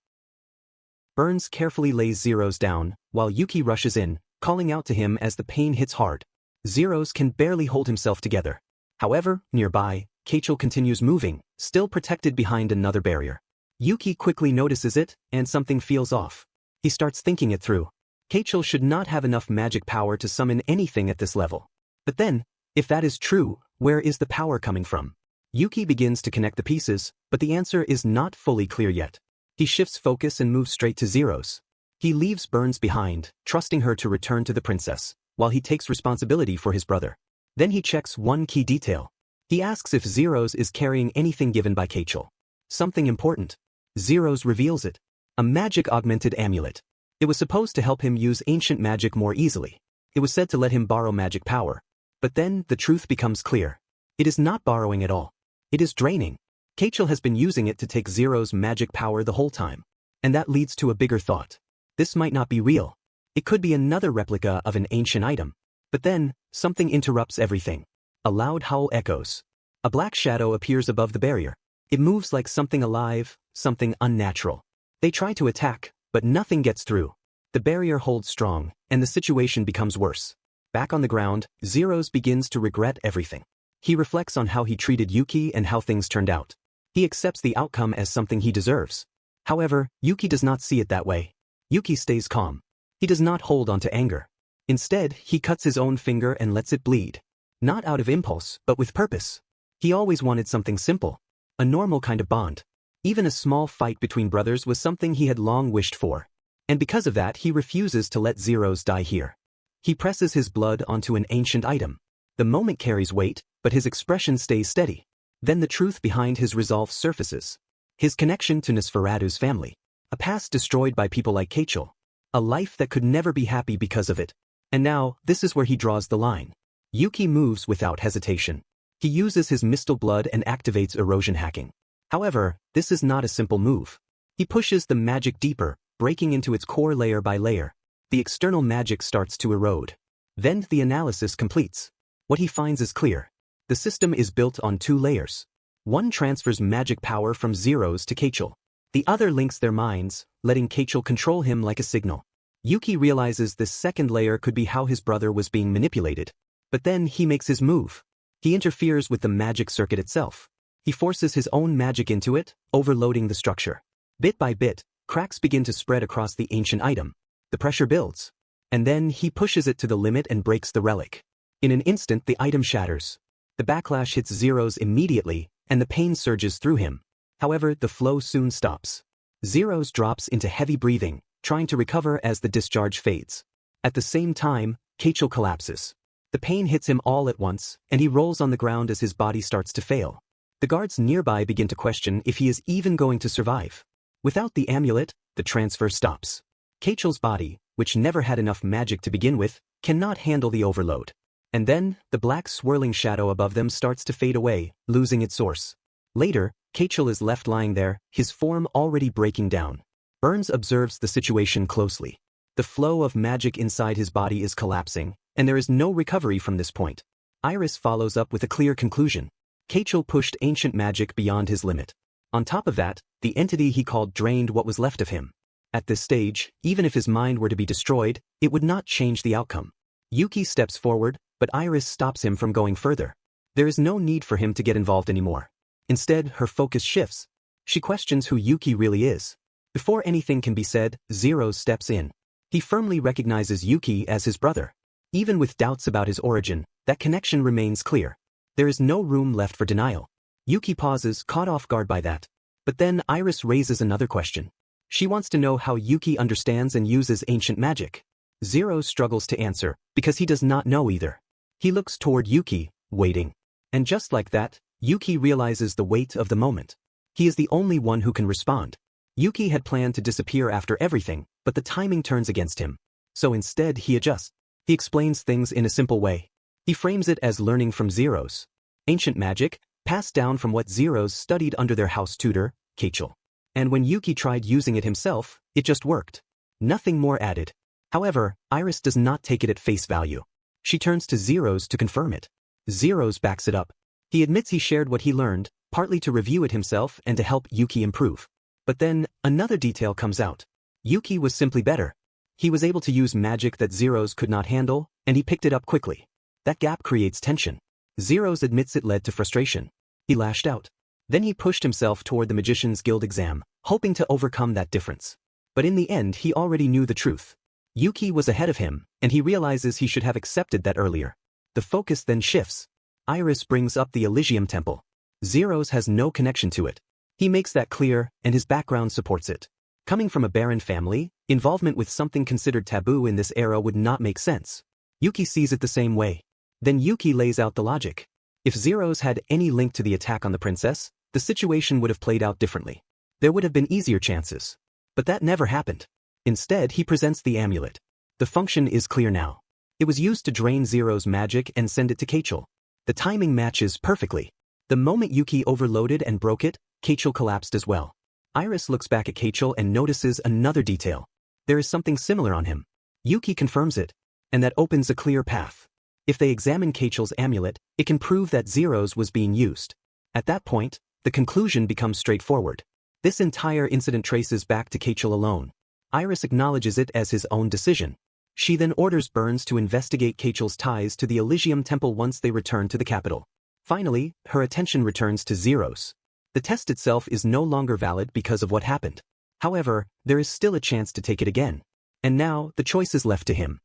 Burns carefully lays Zeros down, while Yuki rushes in, calling out to him as the pain hits hard. Zeros can barely hold himself together. However, nearby, Kachel continues moving, still protected behind another barrier. Yuki quickly notices it, and something feels off. He starts thinking it through. Kachel should not have enough magic power to summon anything at this level. But then, if that is true, where is the power coming from? Yuki begins to connect the pieces, but the answer is not fully clear yet. He shifts focus and moves straight to Zeros. He leaves Burns behind, trusting her to return to the princess, while he takes responsibility for his brother. Then he checks one key detail. He asks if Zeros is carrying anything given by Kachel. Something important. Zeros reveals it. A magic-augmented amulet. It was supposed to help him use ancient magic more easily. It was said to let him borrow magic power. But then, the truth becomes clear. It is not borrowing at all. It is draining. Kachel has been using it to take Zero's magic power the whole time. And that leads to a bigger thought. This might not be real. It could be another replica of an ancient item. But then, something interrupts everything. A loud howl echoes. A black shadow appears above the barrier. It moves like something alive, something unnatural. They try to attack, but nothing gets through. The barrier holds strong, and the situation becomes worse. Back on the ground, Zeros begins to regret everything. He reflects on how he treated Yuki and how things turned out. He accepts the outcome as something he deserves. However, Yuki does not see it that way. Yuki stays calm. He does not hold on to anger. Instead, he cuts his own finger and lets it bleed. Not out of impulse, but with purpose. He always wanted something simple. A normal kind of bond. Even a small fight between brothers was something he had long wished for. And because of that, he refuses to let Zeros die here. He presses his blood onto an ancient item. The moment carries weight, but his expression stays steady. Then the truth behind his resolve surfaces. His connection to Nosferatu's family. A past destroyed by people like Kachel. A life that could never be happy because of it. And now, this is where he draws the line. Yuki moves without hesitation. He uses his mistal blood and activates erosion hacking. However, this is not a simple move. He pushes the magic deeper, breaking into its core layer by layer. The external magic starts to erode. Then the analysis completes. What he finds is clear. The system is built on two layers. One transfers magic power from Zeros to Kachel. The other links their minds, letting Kachel control him like a signal. Yuki realizes this second layer could be how his brother was being manipulated. But then he makes his move. He interferes with the magic circuit itself. He forces his own magic into it, overloading the structure. Bit by bit, cracks begin to spread across the ancient item. The pressure builds. And then he pushes it to the limit and breaks the relic. In an instant, the item shatters. The backlash hits Zeros immediately, and the pain surges through him. However, the flow soon stops. Zeros drops into heavy breathing, trying to recover as the discharge fades. At the same time, Kachel collapses. The pain hits him all at once, and he rolls on the ground as his body starts to fail. The guards nearby begin to question if he is even going to survive. Without the amulet, the transfer stops. Kachel's body, which never had enough magic to begin with, cannot handle the overload. And then, the black swirling shadow above them starts to fade away, losing its source. Later, Kachel is left lying there, his form already breaking down. Burns observes the situation closely. The flow of magic inside his body is collapsing, and there is no recovery from this point. Iris follows up with a clear conclusion. Kachel pushed ancient magic beyond his limit. On top of that, the entity he called drained what was left of him. At this stage, even if his mind were to be destroyed, it would not change the outcome. Yuki steps forward, but Iris stops him from going further. There is no need for him to get involved anymore. Instead, her focus shifts. She questions who Yuki really is. Before anything can be said, Zeros steps in. He firmly recognizes Yuki as his brother. Even with doubts about his origin, that connection remains clear. There is no room left for denial. Yuki pauses, caught off guard by that. But then Iris raises another question. She wants to know how Yuki understands and uses ancient magic. Zeros struggles to answer, because he does not know either. He looks toward Yuki, waiting. And just like that, Yuki realizes the weight of the moment. He is the only one who can respond. Yuki had planned to disappear after everything, but the timing turns against him. So instead he adjusts. He explains things in a simple way. He frames it as learning from zeros. Ancient magic, passed down from what zeros studied under their house tutor, Kachel. And when Yuki tried using it himself, it just worked. Nothing more added. However, Iris does not take it at face value. She turns to Zeros to confirm it. Zeros backs it up. He admits he shared what he learned, partly to review it himself and to help Yuki improve. But then, another detail comes out. Yuki was simply better. He was able to use magic that Zeros could not handle, and he picked it up quickly. That gap creates tension. Zeros admits it led to frustration. He lashed out. Then he pushed himself toward the Magician's Guild exam, hoping to overcome that difference. But in the end he already knew the truth. Yuki was ahead of him, and he realizes he should have accepted that earlier. The focus then shifts. Iris brings up the Elysium Temple. Zeros has no connection to it. He makes that clear, and his background supports it. Coming from a Baron family, involvement with something considered taboo in this era would not make sense. Yuki sees it the same way. Then Yuki lays out the logic. If Zeros had any link to the attack on the princess, the situation would have played out differently. There would have been easier chances. But that never happened. Instead, he presents the amulet. The function is clear now. It was used to drain Zero's magic and send it to Kachel. The timing matches perfectly. The moment Yuki overloaded and broke it, Kachel collapsed as well. Iris looks back at Kachel and notices another detail. There is something similar on him. Yuki confirms it. And that opens a clear path. If they examine Kachel's amulet, it can prove that Zero's was being used. At that point, the conclusion becomes straightforward. This entire incident traces back to Kachel alone. Iris acknowledges it as his own decision. She then orders Burns to investigate Kachel's ties to the Elysium Temple once they return to the capital. Finally, her attention returns to Zeros. The test itself is no longer valid because of what happened. However, there is still a chance to take it again. And now, the choice is left to him.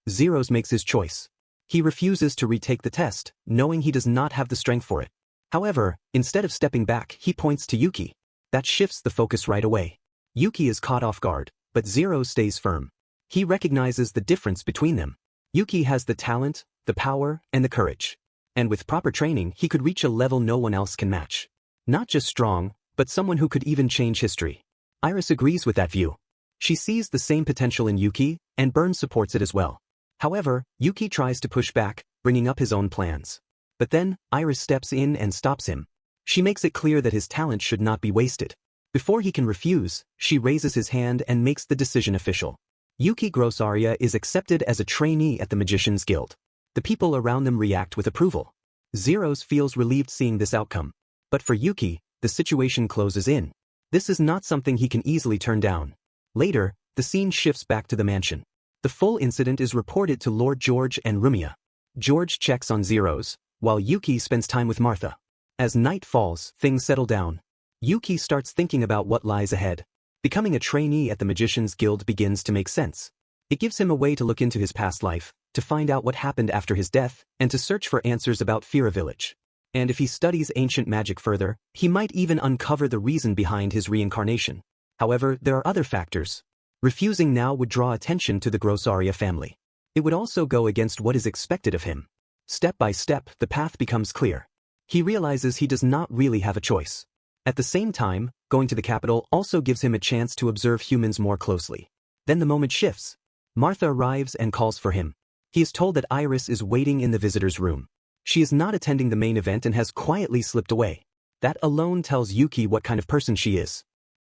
Zeros makes his choice. He refuses to retake the test, knowing he does not have the strength for it. However, instead of stepping back, he points to Yuki. That shifts the focus right away. Yuki is caught off guard, but Zeros stays firm. He recognizes the difference between them. Yuki has the talent, the power, and the courage. And with proper training, he could reach a level no one else can match. Not just strong, but someone who could even change history. Iris agrees with that view. She sees the same potential in Yuki, and Burns supports it as well. However, Yuki tries to push back, bringing up his own plans. But then, Iris steps in and stops him. She makes it clear that his talent should not be wasted. Before he can refuse, she raises his hand and makes the decision official. Yuki-gurashi is accepted as a trainee at the Magician's Guild. The people around them react with approval. Zeros feels relieved seeing this outcome. But for Yuki, the situation closes in. This is not something he can easily turn down. Later, the scene shifts back to the mansion. The full incident is reported to Lord George and Rumia. George checks on Zeros, while Yuki spends time with Martha. As night falls, things settle down. Yuki starts thinking about what lies ahead. Becoming a trainee at the Magician's Guild begins to make sense. It gives him a way to look into his past life, to find out what happened after his death, and to search for answers about Fira Village. And if he studies ancient magic further, he might even uncover the reason behind his reincarnation. However, there are other factors. Refusing now would draw attention to the Gurashi family. It would also go against what is expected of him. Step by step, the path becomes clear. He realizes he does not really have a choice. At the same time, going to the capital also gives him a chance to observe humans more closely. Then the moment shifts. Martha arrives and calls for him. He is told that Iris is waiting in the visitor's room. She is not attending the main event and has quietly slipped away. That alone tells Yuki what kind of person she is.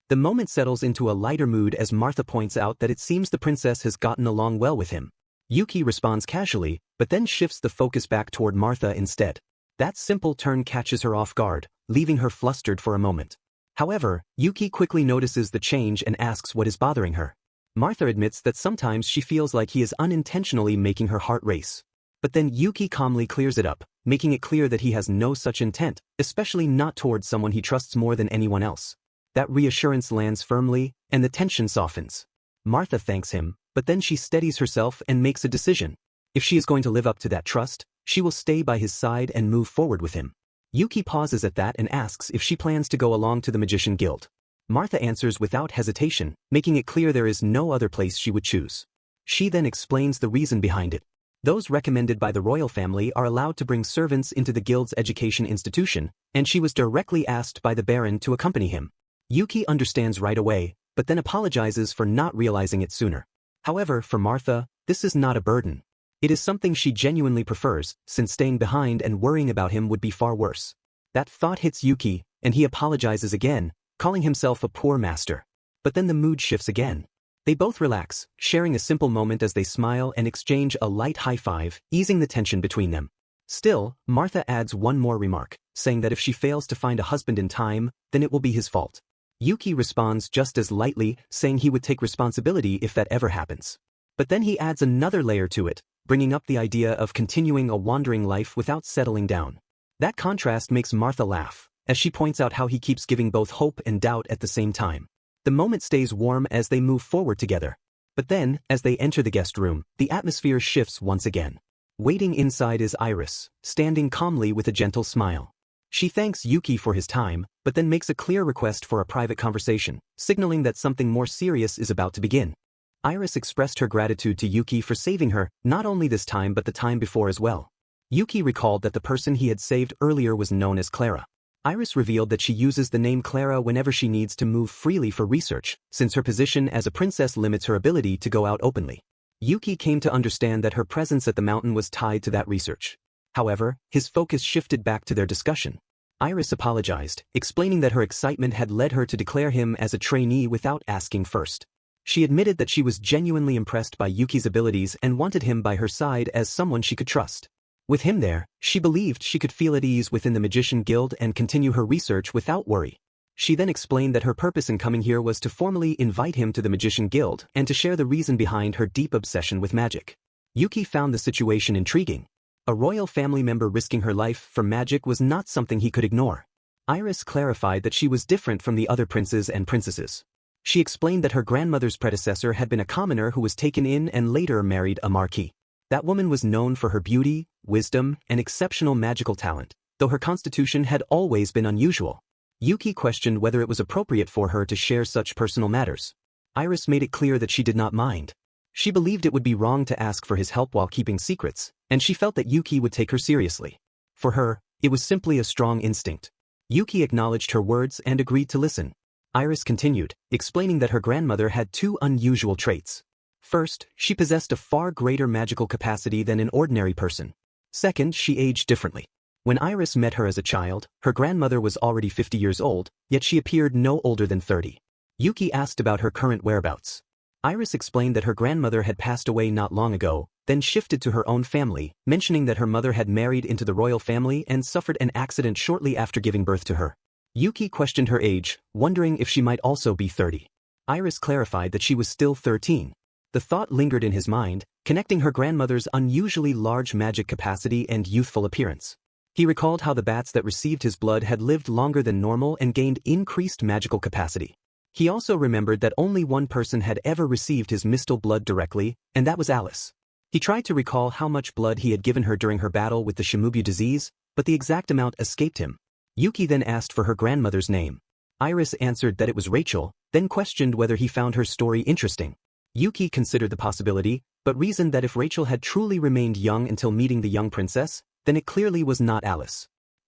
The moment settles into a lighter mood as Martha points out that it seems the princess has gotten along well with him. Yuki responds casually, but then shifts the focus back toward Martha instead. That simple turn catches her off guard, leaving her flustered for a moment. However, Yuki quickly notices the change and asks what is bothering her. Martha admits that sometimes she feels like he is unintentionally making her heart race. But then Yuki calmly clears it up, making it clear that he has no such intent, especially not towards someone he trusts more than anyone else. That reassurance lands firmly, and the tension softens. Martha thanks him, but then she steadies herself and makes a decision. If she is going to live up to that trust, she will stay by his side and move forward with him. Yuki pauses at that and asks if she plans to go along to the Magician Guild. Martha answers without hesitation, making it clear there is no other place she would choose. She then explains the reason behind it. Those recommended by the royal family are allowed to bring servants into the guild's education institution, and she was directly asked by the Baron to accompany him. Yuki understands right away, but then apologizes for not realizing it sooner. However, for Martha, this is not a burden. It is something she genuinely prefers, since staying behind and worrying about him would be far worse. That thought hits Yuki, and he apologizes again, calling himself a poor master. But then the mood shifts again. They both relax, sharing a simple moment as they smile and exchange a light high-five, easing the tension between them. Still, Martha adds one more remark, saying that if she fails to find a husband in time, then it will be his fault. Yuki responds just as lightly, saying he would take responsibility if that ever happens. But then he adds another layer to it, bringing up the idea of continuing a wandering life without settling down. That contrast makes Martha laugh, as she points out how he keeps giving both hope and doubt at the same time. The moment stays warm as they move forward together. But then, as they enter the guest room, the atmosphere shifts once again. Waiting inside is Iris, standing calmly with a gentle smile. She thanks Yuki for his time, but then makes a clear request for a private conversation, signaling that something more serious is about to begin. Iris expressed her gratitude to Yuki for saving her, not only this time but the time before as well. Yuki recalled that the person he had saved earlier was known as Clara. Iris revealed that she uses the name Clara whenever she needs to move freely for research, since her position as a princess limits her ability to go out openly. Yuki came to understand that her presence at the mountain was tied to that research. However, his focus shifted back to their discussion. Iris apologized, explaining that her excitement had led her to declare him as a trainee without asking first. She admitted that she was genuinely impressed by Yuki's abilities and wanted him by her side as someone she could trust. With him there, she believed she could feel at ease within the Magician Guild and continue her research without worry. She then explained that her purpose in coming here was to formally invite him to the Magician Guild and to share the reason behind her deep obsession with magic. Yuki found the situation intriguing. A royal family member risking her life for magic was not something he could ignore. Iris clarified that she was different from the other princes and princesses. She explained that her grandmother's predecessor had been a commoner who was taken in and later married a marquis. That woman was known for her beauty, wisdom, and exceptional magical talent, though her constitution had always been unusual. Yuki questioned whether it was appropriate for her to share such personal matters. Iris made it clear that she did not mind. She believed it would be wrong to ask for his help while keeping secrets, and she felt that Yuki would take her seriously. For her, it was simply a strong instinct. Yuki acknowledged her words and agreed to listen. Iris continued, explaining that her grandmother had two unusual traits. First, she possessed a far greater magical capacity than an ordinary person. Second, she aged differently. When Iris met her as a child, her grandmother was already 50 years old, yet she appeared no older than 30. Yuki asked about her current whereabouts. Iris explained that her grandmother had passed away not long ago, then shifted to her own family, mentioning that her mother had married into the royal family and suffered an accident shortly after giving birth to her. Yuki questioned her age, wondering if she might also be 30. Iris clarified that she was still 13. The thought lingered in his mind, connecting her grandmother's unusually large magic capacity and youthful appearance. He recalled how the bats that received his blood had lived longer than normal and gained increased magical capacity. He also remembered that only one person had ever received his mistal blood directly, and that was Alice. He tried to recall how much blood he had given her during her battle with the Shimanu disease, but the exact amount escaped him. Yuki then asked for her grandmother's name. Iris answered that it was Rachel, then questioned whether he found her story interesting. Yuki considered the possibility, but reasoned that if Rachel had truly remained young until meeting the young princess, then it clearly was not Alice.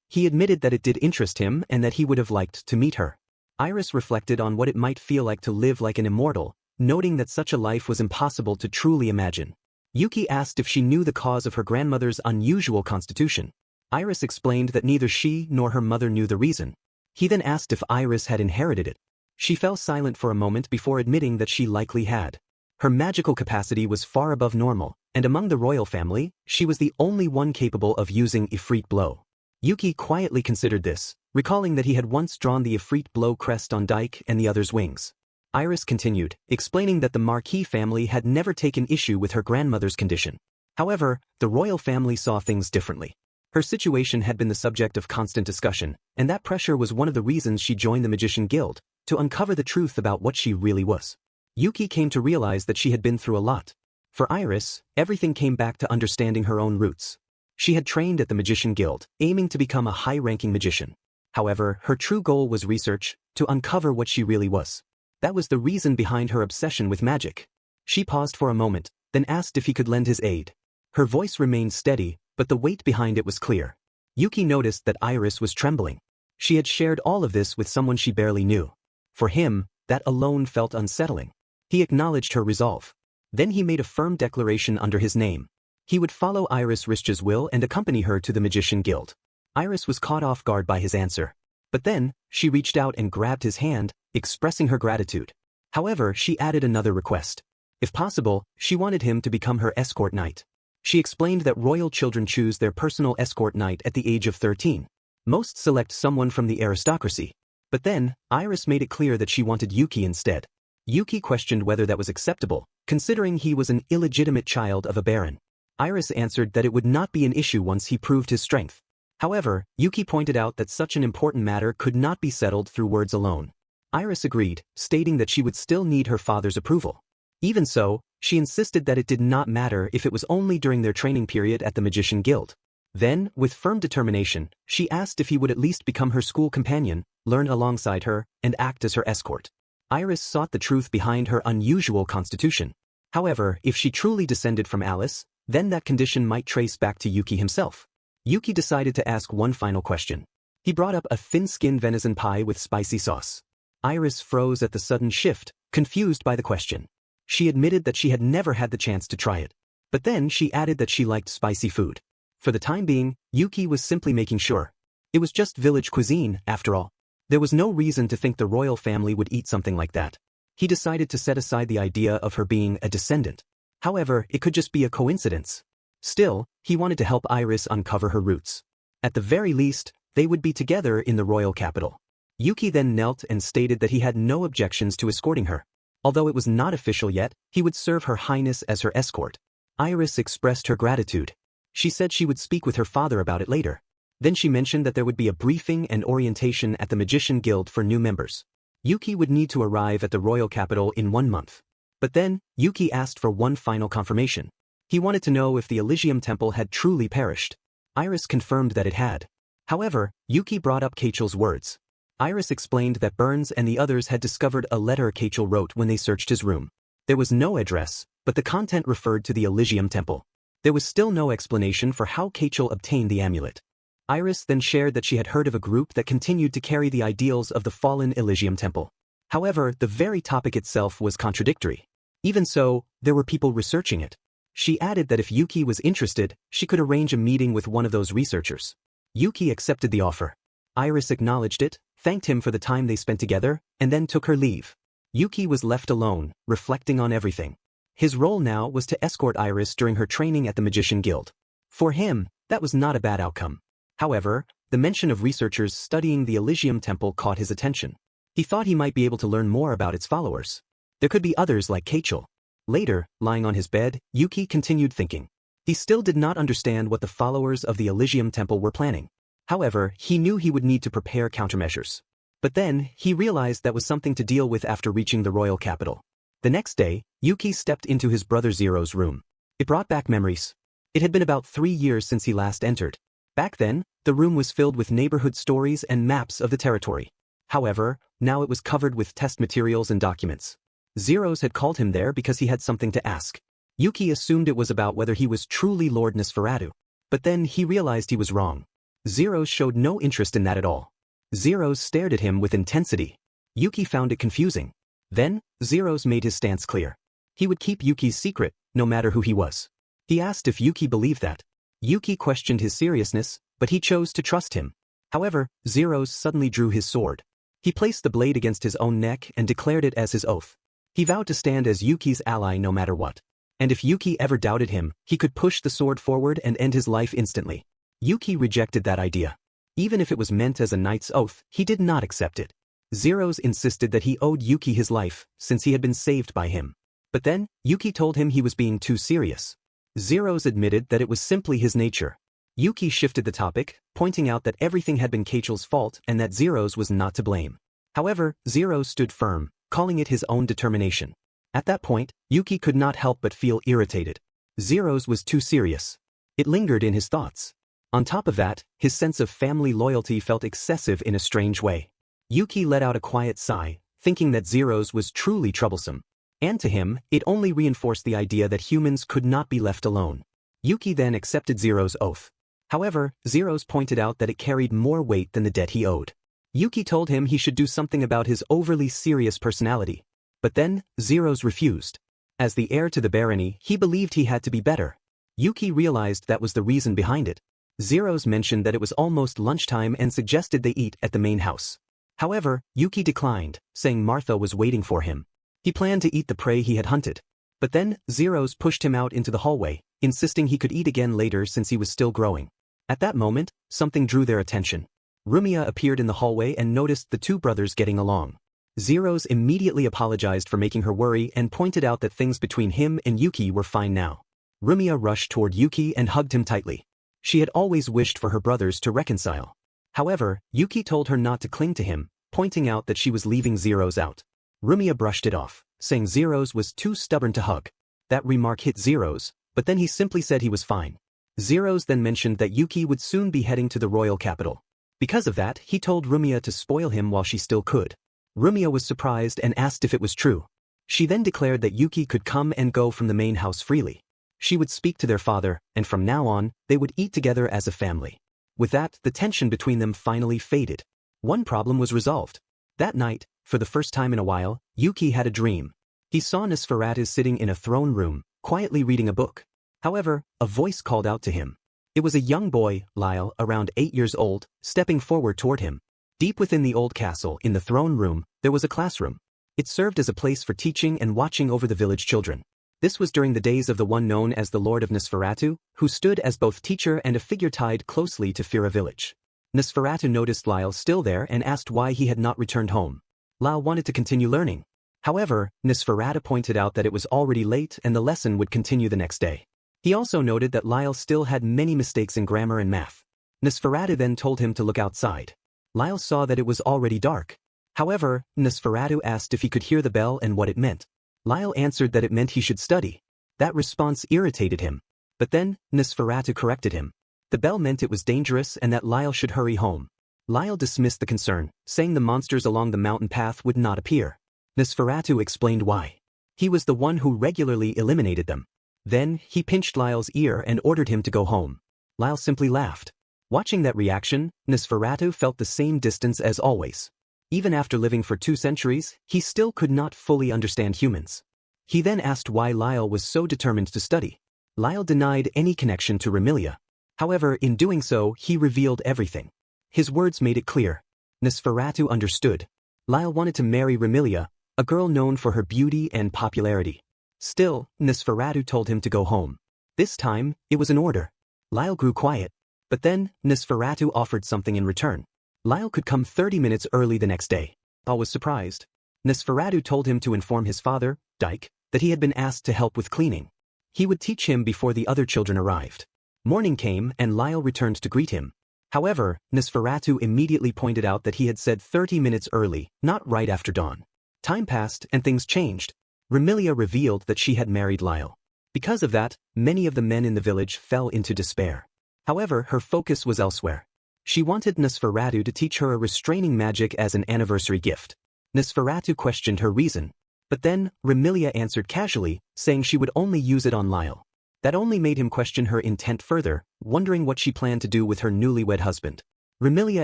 He admitted that it did interest him and that he would have liked to meet her. Iris reflected on what it might feel like to live like an immortal, noting that such a life was impossible to truly imagine. Yuki asked if she knew the cause of her grandmother's unusual constitution. Iris explained that neither she nor her mother knew the reason. He then asked if Iris had inherited it. She fell silent for a moment before admitting that she likely had. Her magical capacity was far above normal, and among the royal family, she was the only one capable of using Ifrit blow. Yuki quietly considered this, recalling that he had once drawn the Ifrit blow crest on Dyke and the other's wings. Iris continued, explaining that the Marquis family had never taken issue with her grandmother's condition. However, the royal family saw things differently. Her situation had been the subject of constant discussion, and that pressure was one of the reasons she joined the Magician Guild, to uncover the truth about what she really was. Yuki came to realize that she had been through a lot. For Iris, everything came back to understanding her own roots. She had trained at the Magician Guild, aiming to become a high-ranking magician. However, her true goal was research, to uncover what she really was. That was the reason behind her obsession with magic. She paused for a moment, then asked if he could lend his aid. Her voice remained steady, but the weight behind it was clear. Yuki noticed that Iris was trembling. She had shared all of this with someone she barely knew. For him, that alone felt unsettling. He acknowledged her resolve. Then he made a firm declaration under his name. He would follow Iris Rishja's will and accompany her to the Magician Guild. Iris was caught off guard by his answer. But then, she reached out and grabbed his hand, expressing her gratitude. However, she added another request. If possible, she wanted him to become her escort knight. She explained that royal children choose their personal escort knight at the age of 13. Most select someone from the aristocracy. But then, Iris made it clear that she wanted Yuki instead. Yuki questioned whether that was acceptable, considering he was an illegitimate child of a baron. Iris answered that it would not be an issue once he proved his strength. However, Yuki pointed out that such an important matter could not be settled through words alone. Iris agreed, stating that she would still need her father's approval. Even so, she insisted that it did not matter if it was only during their training period at the Magician Guild. Then, with firm determination, she asked if he would at least become her school companion, learn alongside her, and act as her escort. Iris sought the truth behind her unusual constitution. However, if she truly descended from Alice, then that condition might trace back to Yuki himself. Yuki decided to ask one final question. He brought up a thin-skinned venison pie with spicy sauce. Iris froze at the sudden shift, confused by the question. She admitted that she had never had the chance to try it. But then she added that she liked spicy food. For the time being, Yuki was simply making sure. It was just village cuisine, after all. There was no reason to think the royal family would eat something like that. He decided to set aside the idea of her being a descendant. However, it could just be a coincidence. Still, he wanted to help Iris uncover her roots. At the very least, they would be together in the royal capital. Yuki then knelt and stated that he had no objections to escorting her. Although it was not official yet, he would serve Her Highness as her escort. Iris expressed her gratitude. She said she would speak with her father about it later. Then she mentioned that there would be a briefing and orientation at the Magician Guild for new members. Yuki would need to arrive at the royal capital in 1 month. But then, Yuki asked for one final confirmation. He wanted to know if the Elysium Temple had truly perished. Iris confirmed that it had. However, Yuki brought up Kachel's words. Iris explained that Burns and the others had discovered a letter Kachel wrote when they searched his room. There was no address, but the content referred to the Elysium Temple. There was still no explanation for how Kachel obtained the amulet. Iris then shared that she had heard of a group that continued to carry the ideals of the fallen Elysium Temple. However, the very topic itself was contradictory. Even so, there were people researching it. She added that if Yuki was interested, she could arrange a meeting with one of those researchers. Yuki accepted the offer. Iris acknowledged it, thanked him for the time they spent together, and then took her leave. Yuki was left alone, reflecting on everything. His role now was to escort Iris during her training at the Magician Guild. For him, that was not a bad outcome. However, the mention of researchers studying the Elysium Temple caught his attention. He thought he might be able to learn more about its followers. There could be others like Kachel. Later, lying on his bed, Yuki continued thinking. He still did not understand what the followers of the Elysium Temple were planning. However, he knew he would need to prepare countermeasures. But then, he realized that was something to deal with after reaching the royal capital. The next day, Yuki stepped into his brother Zero's room. It brought back memories. It had been about 3 years since he last entered. Back then, the room was filled with neighborhood stories and maps of the territory. However, now it was covered with test materials and documents. Zero's had called him there because he had something to ask. Yuki assumed it was about whether he was truly Lord Nosferatu. But then he realized he was wrong. Zero's showed no interest in that at all. Zero's stared at him with intensity. Yuki found it confusing. Then, Zero's made his stance clear. He would keep Yuki's secret, no matter who he was. He asked if Yuki believed that. Yuki questioned his seriousness, but he chose to trust him. However, Zero's suddenly drew his sword. He placed the blade against his own neck and declared it as his oath. He vowed to stand as Yuki's ally no matter what. And if Yuki ever doubted him, he could push the sword forward and end his life instantly. Yuki rejected that idea. Even if it was meant as a knight's oath, he did not accept it. Zero's insisted that he owed Yuki his life, since he had been saved by him. But then, Yuki told him he was being too serious. Zero's admitted that it was simply his nature. Yuki shifted the topic, pointing out that everything had been Kachel's fault and that Zero's was not to blame. However, Zero's stood firm, calling it his own determination. At that point, Yuki could not help but feel irritated. Zero's was too serious. It lingered in his thoughts. On top of that, his sense of family loyalty felt excessive in a strange way. Yuki let out a quiet sigh, thinking that Zero's was truly troublesome. And to him, it only reinforced the idea that humans could not be left alone. Yuki then accepted Zero's oath. However, Zero's pointed out that it carried more weight than the debt he owed. Yuki told him he should do something about his overly serious personality. But then, Zero's refused. As the heir to the barony, he believed he had to be better. Yuki realized that was the reason behind it. Zeros mentioned that it was almost lunchtime and suggested they eat at the main house. However, Yuki declined, saying Martha was waiting for him. He planned to eat the prey he had hunted. But then, Zeros pushed him out into the hallway, insisting he could eat again later since he was still growing. At that moment, something drew their attention. Rumiya appeared in the hallway and noticed the two brothers getting along. Zeros immediately apologized for making her worry and pointed out that things between him and Yuki were fine now. Rumiya rushed toward Yuki and hugged him tightly. She had always wished for her brothers to reconcile. However, Yuki told her not to cling to him, pointing out that she was leaving Zeros out. Rumiya brushed it off, saying Zeros was too stubborn to hug. That remark hit Zeros, but then he simply said he was fine. Zeros then mentioned that Yuki would soon be heading to the royal capital. Because of that, he told Rumiya to spoil him while she still could. Rumiya was surprised and asked if it was true. She then declared that Yuki could come and go from the main house freely. She would speak to their father, and from now on, they would eat together as a family. With that, the tension between them finally faded. One problem was resolved. That night, for the first time in a while, Yuki had a dream. He saw Nosferatu sitting in a throne room, quietly reading a book. However, a voice called out to him. It was a young boy, Lyle, around 8 years old, stepping forward toward him. Deep within the old castle, in the throne room, there was a classroom. It served as a place for teaching and watching over the village children. This was during the days of the one known as the Lord of Nosferatu, who stood as both teacher and a figure tied closely to Fira village. Nosferatu noticed Lyle still there and asked why he had not returned home. Lyle wanted to continue learning. However, Nosferatu pointed out that it was already late and the lesson would continue the next day. He also noted that Lyle still had many mistakes in grammar and math. Nosferatu then told him to look outside. Lyle saw that it was already dark. However, Nosferatu asked if he could hear the bell and what it meant. Lyle answered that it meant he should study. That response irritated him. But then, Nosferatu corrected him. The bell meant it was dangerous and that Lyle should hurry home. Lyle dismissed the concern, saying the monsters along the mountain path would not appear. Nosferatu explained why. He was the one who regularly eliminated them. Then, he pinched Lyle's ear and ordered him to go home. Lyle simply laughed. Watching that reaction, Nosferatu felt the same distance as always. Even after living for 2 centuries, he still could not fully understand humans. He then asked why Lyle was so determined to study. Lyle denied any connection to Remilia. However, in doing so, he revealed everything. His words made it clear. Nosferatu understood. Lyle wanted to marry Remilia, a girl known for her beauty and popularity. Still, Nosferatu told him to go home. This time, it was an order. Lyle grew quiet. But then, Nosferatu offered something in return. Lyle could come 30 minutes early the next day. Lyle was surprised. Nosferatu told him to inform his father, Dyke, that he had been asked to help with cleaning. He would teach him before the other children arrived. Morning came and Lyle returned to greet him. However, Nosferatu immediately pointed out that he had said 30 minutes early, not right after dawn. Time passed and things changed. Remilia revealed that she had married Lyle. Because of that, many of the men in the village fell into despair. However, her focus was elsewhere. She wanted Nosferatu to teach her a restraining magic as an anniversary gift. Nosferatu questioned her reason. But then, Remilia answered casually, saying she would only use it on Lyle. That only made him question her intent further, wondering what she planned to do with her newlywed husband. Remilia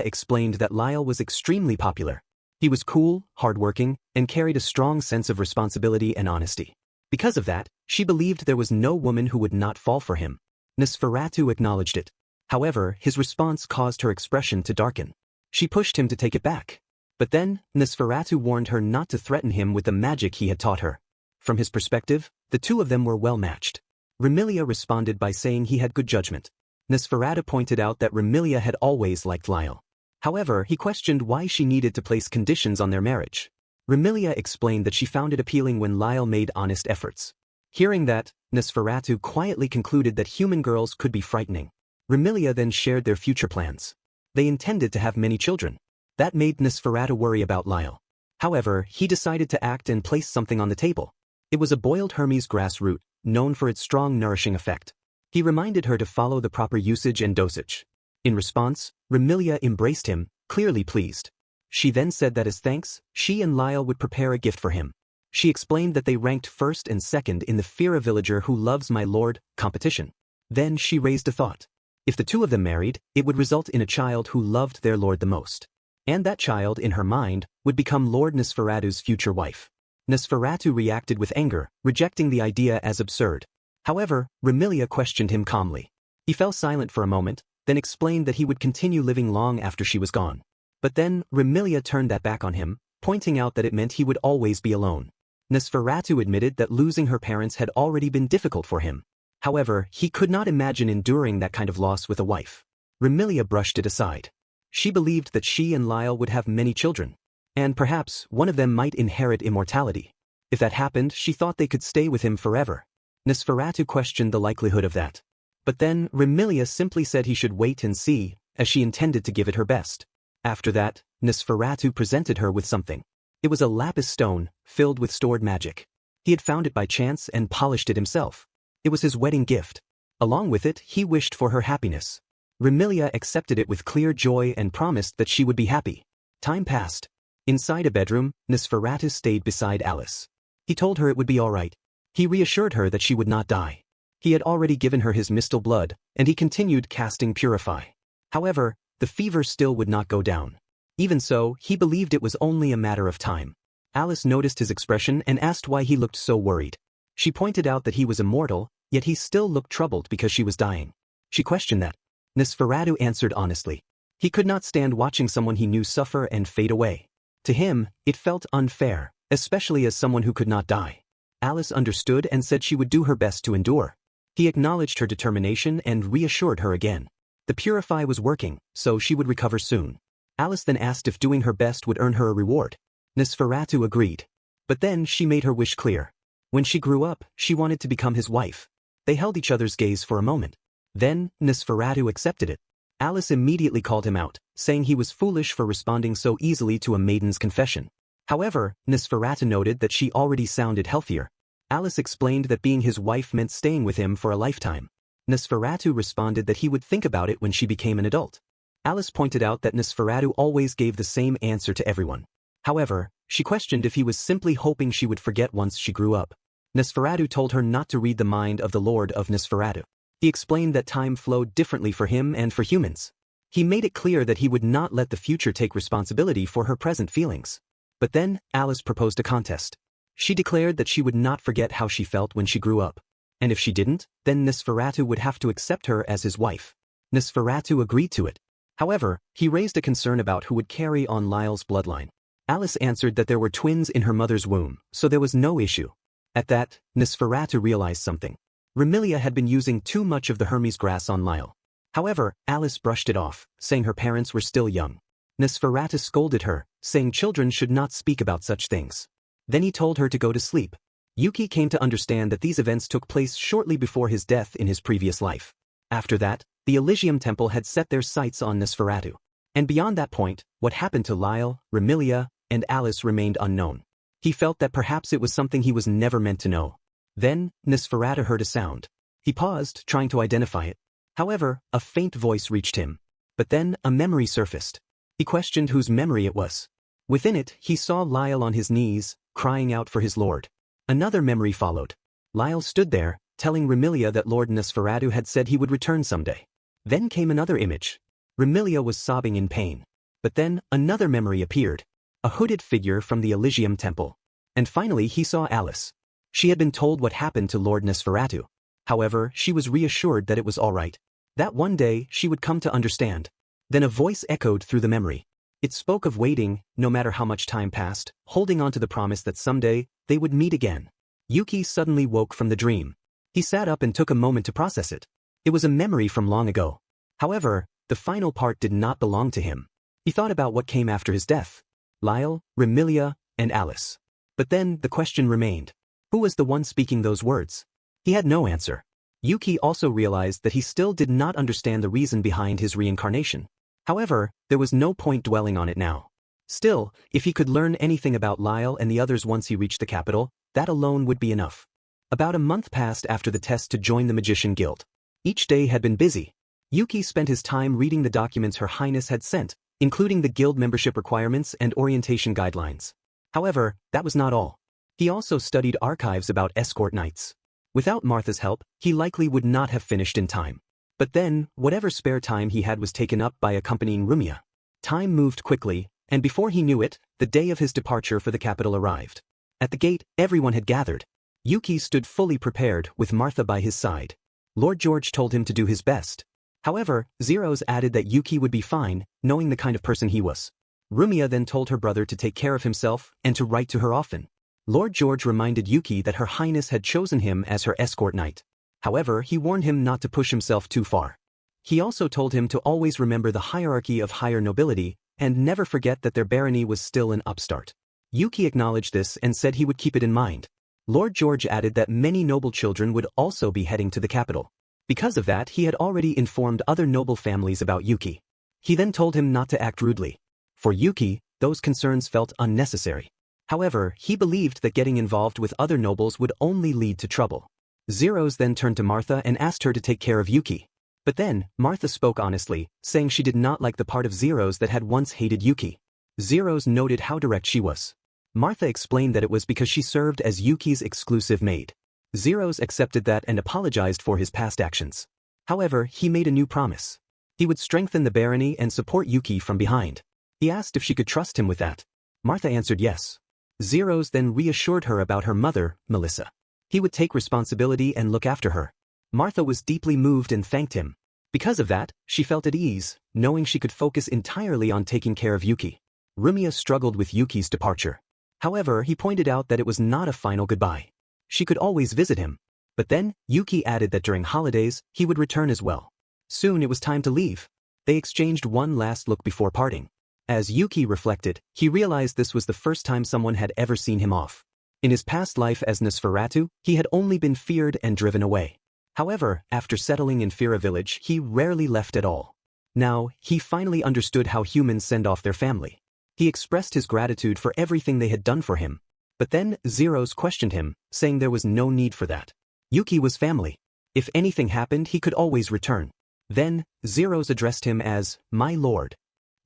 explained that Lyle was extremely popular. He was cool, hardworking, and carried a strong sense of responsibility and honesty. Because of that, she believed there was no woman who would not fall for him. Nosferatu acknowledged it. However, his response caused her expression to darken. She pushed him to take it back. But then, Nosferatu warned her not to threaten him with the magic he had taught her. From his perspective, the two of them were well matched. Remilia responded by saying he had good judgment. Nosferatu pointed out that Remilia had always liked Lyle. However, he questioned why she needed to place conditions on their marriage. Remilia explained that she found it appealing when Lyle made honest efforts. Hearing that, Nosferatu quietly concluded that human girls could be frightening. Remilia then shared their future plans. They intended to have many children. That made Nosferatu worry about Lyle. However, he decided to act and place something on the table. It was a boiled Hermes grass root, known for its strong nourishing effect. He reminded her to follow the proper usage and dosage. In response, Remilia embraced him, clearly pleased. She then said that as thanks, she and Lyle would prepare a gift for him. She explained that they ranked first and second in the Fira villager who loves my lord competition. Then she raised a thought. If the two of them married, it would result in a child who loved their lord the most. And that child, in her mind, would become Lord Nosferatu's future wife. Nosferatu reacted with anger, rejecting the idea as absurd. However, Remilia questioned him calmly. He fell silent for a moment, then explained that he would continue living long after she was gone. But then, Remilia turned that back on him, pointing out that it meant he would always be alone. Nosferatu admitted that losing her parents had already been difficult for him. However, he could not imagine enduring that kind of loss with a wife. Remilia brushed it aside. She believed that she and Lyle would have many children. And perhaps one of them might inherit immortality. If that happened, she thought they could stay with him forever. Nosferatu questioned the likelihood of that. But then, Remilia simply said he should wait and see, as she intended to give it her best. After that, Nosferatu presented her with something. It was a lapis stone, filled with stored magic. He had found it by chance and polished it himself. It was his wedding gift. Along with it, he wished for her happiness. Remilia accepted it with clear joy and promised that she would be happy. Time passed. Inside a bedroom, Nosferatu stayed beside Alice. He told her it would be all right. He reassured her that she would not die. He had already given her his mistal blood, and he continued casting Purify. However, the fever still would not go down. Even so, he believed it was only a matter of time. Alice noticed his expression and asked why he looked so worried. She pointed out that he was immortal, yet he still looked troubled because she was dying. She questioned that. Nosferatu answered honestly. He could not stand watching someone he knew suffer and fade away. To him, it felt unfair, especially as someone who could not die. Alice understood and said she would do her best to endure. He acknowledged her determination and reassured her again. The Purify was working, so she would recover soon. Alice then asked if doing her best would earn her a reward. Nosferatu agreed. But then she made her wish clear. When she grew up, she wanted to become his wife. They held each other's gaze for a moment. Then, Nosferatu accepted it. Alice immediately called him out, saying he was foolish for responding so easily to a maiden's confession. However, Nosferatu noted that she already sounded healthier. Alice explained that being his wife meant staying with him for a lifetime. Nosferatu responded that he would think about it when she became an adult. Alice pointed out that Nosferatu always gave the same answer to everyone. However, she questioned if he was simply hoping she would forget once she grew up. Nosferatu told her not to read the mind of the Lord of Nosferatu. He explained that time flowed differently for him and for humans. He made it clear that he would not let the future take responsibility for her present feelings. But then, Alice proposed a contest. She declared that she would not forget how she felt when she grew up. And if she didn't, then Nosferatu would have to accept her as his wife. Nosferatu agreed to it. However, he raised a concern about who would carry on Lyle's bloodline. Alice answered that there were twins in her mother's womb, so there was no issue. At that, Nosferatu realized something. Remilia had been using too much of the Hermes grass on Lyle. However, Alice brushed it off, saying her parents were still young. Nosferatu scolded her, saying children should not speak about such things. Then he told her to go to sleep. Yuki came to understand that these events took place shortly before his death in his previous life. After that, the Elysium Temple had set their sights on Nosferatu. And beyond that point, what happened to Lyle, Remilia, and Alice remained unknown. He felt that perhaps it was something he was never meant to know. Then, Nosferatu heard a sound. He paused, trying to identify it. However, a faint voice reached him. But then, a memory surfaced. He questioned whose memory it was. Within it, he saw Lyle on his knees, crying out for his lord. Another memory followed. Lyle stood there, telling Remilia that Lord Nosferatu had said he would return someday. Then came another image. Remilia was sobbing in pain. But then, another memory appeared. A hooded figure from the Elysium Temple. And finally he saw Alice. She had been told what happened to Lord Nosferatu. However, she was reassured that it was all right. That one day, she would come to understand. Then a voice echoed through the memory. It spoke of waiting, no matter how much time passed, holding on to the promise that someday, they would meet again. Yuki suddenly woke from the dream. He sat up and took a moment to process it. It was a memory from long ago. However, the final part did not belong to him. He thought about what came after his death. Lyle, Remilia, and Alice. But then, the question remained. Who was the one speaking those words? He had no answer. Yuki also realized that he still did not understand the reason behind his reincarnation. However, there was no point dwelling on it now. Still, if he could learn anything about Lyle and the others once he reached the capital, that alone would be enough. About a month passed after the test to join the Magician Guild. Each day had been busy. Yuki spent his time reading the documents Her Highness had sent, including the guild membership requirements and orientation guidelines. However, that was not all. He also studied archives about escort knights. Without Martha's help, he likely would not have finished in time. But then, whatever spare time he had was taken up by accompanying Rumia. Time moved quickly, and before he knew it, the day of his departure for the capital arrived. At the gate, everyone had gathered. Yuki stood fully prepared with Martha by his side. Lord George told him to do his best. However, Zeros added that Yuki would be fine, knowing the kind of person he was. Rumia then told her brother to take care of himself and to write to her often. Lord George reminded Yuki that Her Highness had chosen him as her escort knight. However, he warned him not to push himself too far. He also told him to always remember the hierarchy of higher nobility and never forget that their barony was still an upstart. Yuki acknowledged this and said he would keep it in mind. Lord George added that many noble children would also be heading to the capital. Because of that, he had already informed other noble families about Yuki. He then told him not to act rudely. For Yuki, those concerns felt unnecessary. However, he believed that getting involved with other nobles would only lead to trouble. Zeros then turned to Martha and asked her to take care of Yuki. But then, Martha spoke honestly, saying she did not like the part of Zeros that had once hated Yuki. Zeros noted how direct she was. Martha explained that it was because she served as Yuki's exclusive maid. Zeros accepted that and apologized for his past actions. However, he made a new promise. He would strengthen the barony and support Yuki from behind. He asked if she could trust him with that. Martha answered yes. Zeros then reassured her about her mother, Melissa. He would take responsibility and look after her. Martha was deeply moved and thanked him. Because of that, she felt at ease, knowing she could focus entirely on taking care of Yuki. Rumia struggled with Yuki's departure. However, he pointed out that it was not a final goodbye. She could always visit him. But then, Yuki added that during holidays, he would return as well. Soon it was time to leave. They exchanged one last look before parting. As Yuki reflected, he realized this was the first time someone had ever seen him off. In his past life as Nosferatu, he had only been feared and driven away. However, after settling in Fira village, he rarely left at all. Now, he finally understood how humans send off their family. He expressed his gratitude for everything they had done for him. But then, Zeros questioned him, saying there was no need for that. Yuki was family. If anything happened, he could always return. Then, Zeros addressed him as, "My lord."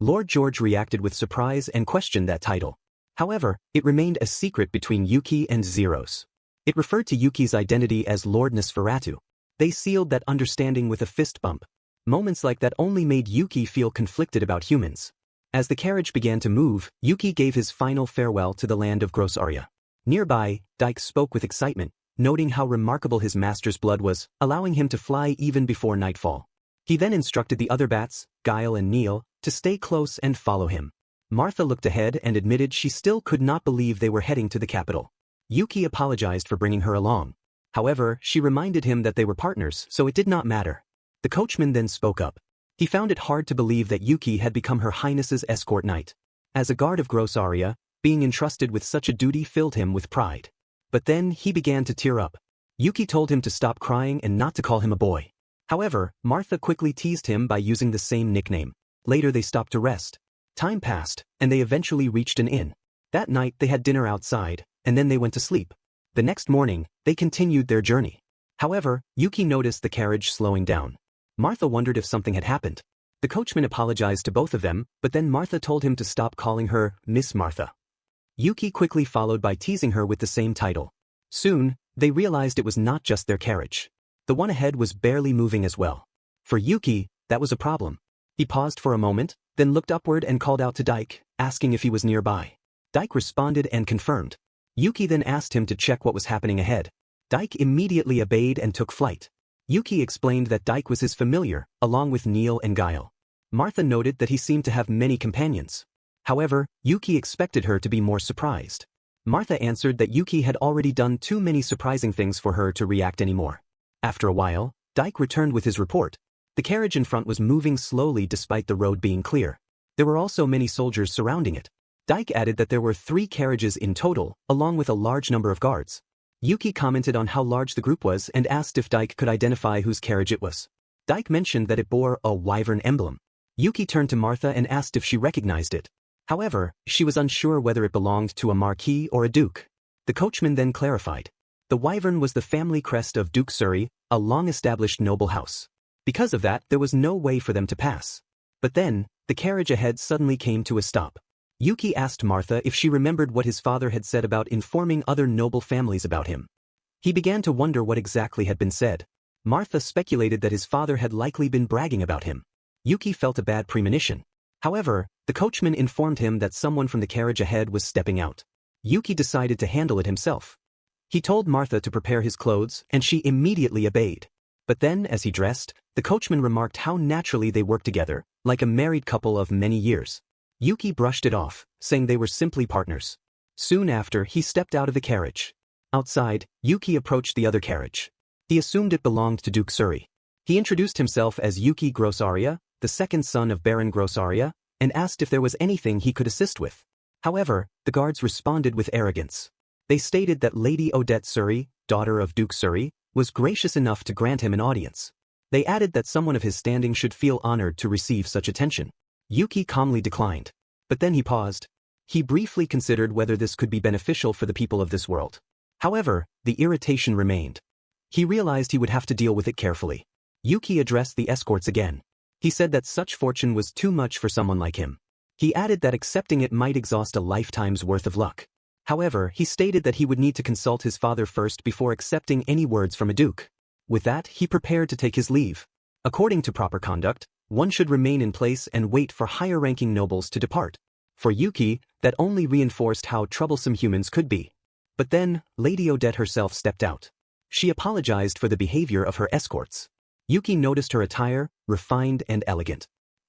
Lord George reacted with surprise and questioned that title. However, it remained a secret between Yuki and Zeros. It referred to Yuki's identity as Lord Nosferatu. They sealed that understanding with a fist bump. Moments like that only made Yuki feel conflicted about humans. As the carriage began to move, Yuki gave his final farewell to the land of Grossaria. Nearby, Dyke spoke with excitement, noting how remarkable his master's blood was, allowing him to fly even before nightfall. He then instructed the other bats, Guile and Neil, to stay close and follow him. Martha looked ahead and admitted she still could not believe they were heading to the capital. Yuki apologized for bringing her along. However, she reminded him that they were partners, so it did not matter. The coachman then spoke up. He found it hard to believe that Yuki had become Her Highness's escort knight. As a guard of Grossaria, being entrusted with such a duty filled him with pride. But then he began to tear up. Yuki told him to stop crying and not to call him a boy. However, Martha quickly teased him by using the same nickname. Later they stopped to rest. Time passed, and they eventually reached an inn. That night they had dinner outside, and then they went to sleep. The next morning, they continued their journey. However, Yuki noticed the carriage slowing down. Martha wondered if something had happened. The coachman apologized to both of them, but then Martha told him to stop calling her Miss Martha. Yuki quickly followed by teasing her with the same title. Soon, they realized it was not just their carriage. The one ahead was barely moving as well. For Yuki, that was a problem. He paused for a moment, then looked upward and called out to Dyke, asking if he was nearby. Dyke responded and confirmed. Yuki then asked him to check what was happening ahead. Dyke immediately obeyed and took flight. Yuki explained that Dyke was his familiar, along with Neil and Guile. Martha noted that he seemed to have many companions. However, Yuki expected her to be more surprised. Martha answered that Yuki had already done too many surprising things for her to react anymore. After a while, Dyke returned with his report. The carriage in front was moving slowly despite the road being clear. There were also many soldiers surrounding it. Dyke added that there were 3 carriages in total, along with a large number of guards. Yuki commented on how large the group was and asked if Dyke could identify whose carriage it was. Dyke mentioned that it bore a wyvern emblem. Yuki turned to Martha and asked if she recognized it. However, she was unsure whether it belonged to a marquis or a duke. The coachman then clarified. The wyvern was the family crest of Duke Surrey, a long-established noble house. Because of that, there was no way for them to pass. But then, the carriage ahead suddenly came to a stop. Yuki asked Martha if she remembered what his father had said about informing other noble families about him. He began to wonder what exactly had been said. Martha speculated that his father had likely been bragging about him. Yuki felt a bad premonition. However, the coachman informed him that someone from the carriage ahead was stepping out. Yuki decided to handle it himself. He told Martha to prepare his clothes, and she immediately obeyed. But then, as he dressed, the coachman remarked how naturally they worked together, like a married couple of many years. Yuki brushed it off, saying they were simply partners. Soon after, he stepped out of the carriage. Outside, Yuki approached the other carriage. He assumed it belonged to Duke Suri. He introduced himself as Yuki Grossaria, the second son of Baron Grossaria, and asked if there was anything he could assist with. However, the guards responded with arrogance. They stated that Lady Odette Suri, daughter of Duke Suri, was gracious enough to grant him an audience. They added that someone of his standing should feel honored to receive such attention. Yuki calmly declined. But then he paused. He briefly considered whether this could be beneficial for the people of this world. However, the irritation remained. He realized he would have to deal with it carefully. Yuki addressed the escorts again. He said that such fortune was too much for someone like him. He added that accepting it might exhaust a lifetime's worth of luck. However, he stated that he would need to consult his father first before accepting any words from a duke. With that, he prepared to take his leave. According to proper conduct, one should remain in place and wait for higher-ranking nobles to depart. For Yuki, that only reinforced how troublesome humans could be. But then, Lady Odette herself stepped out. She apologized for the behavior of her escorts. Yuki noticed her attire, refined and elegant.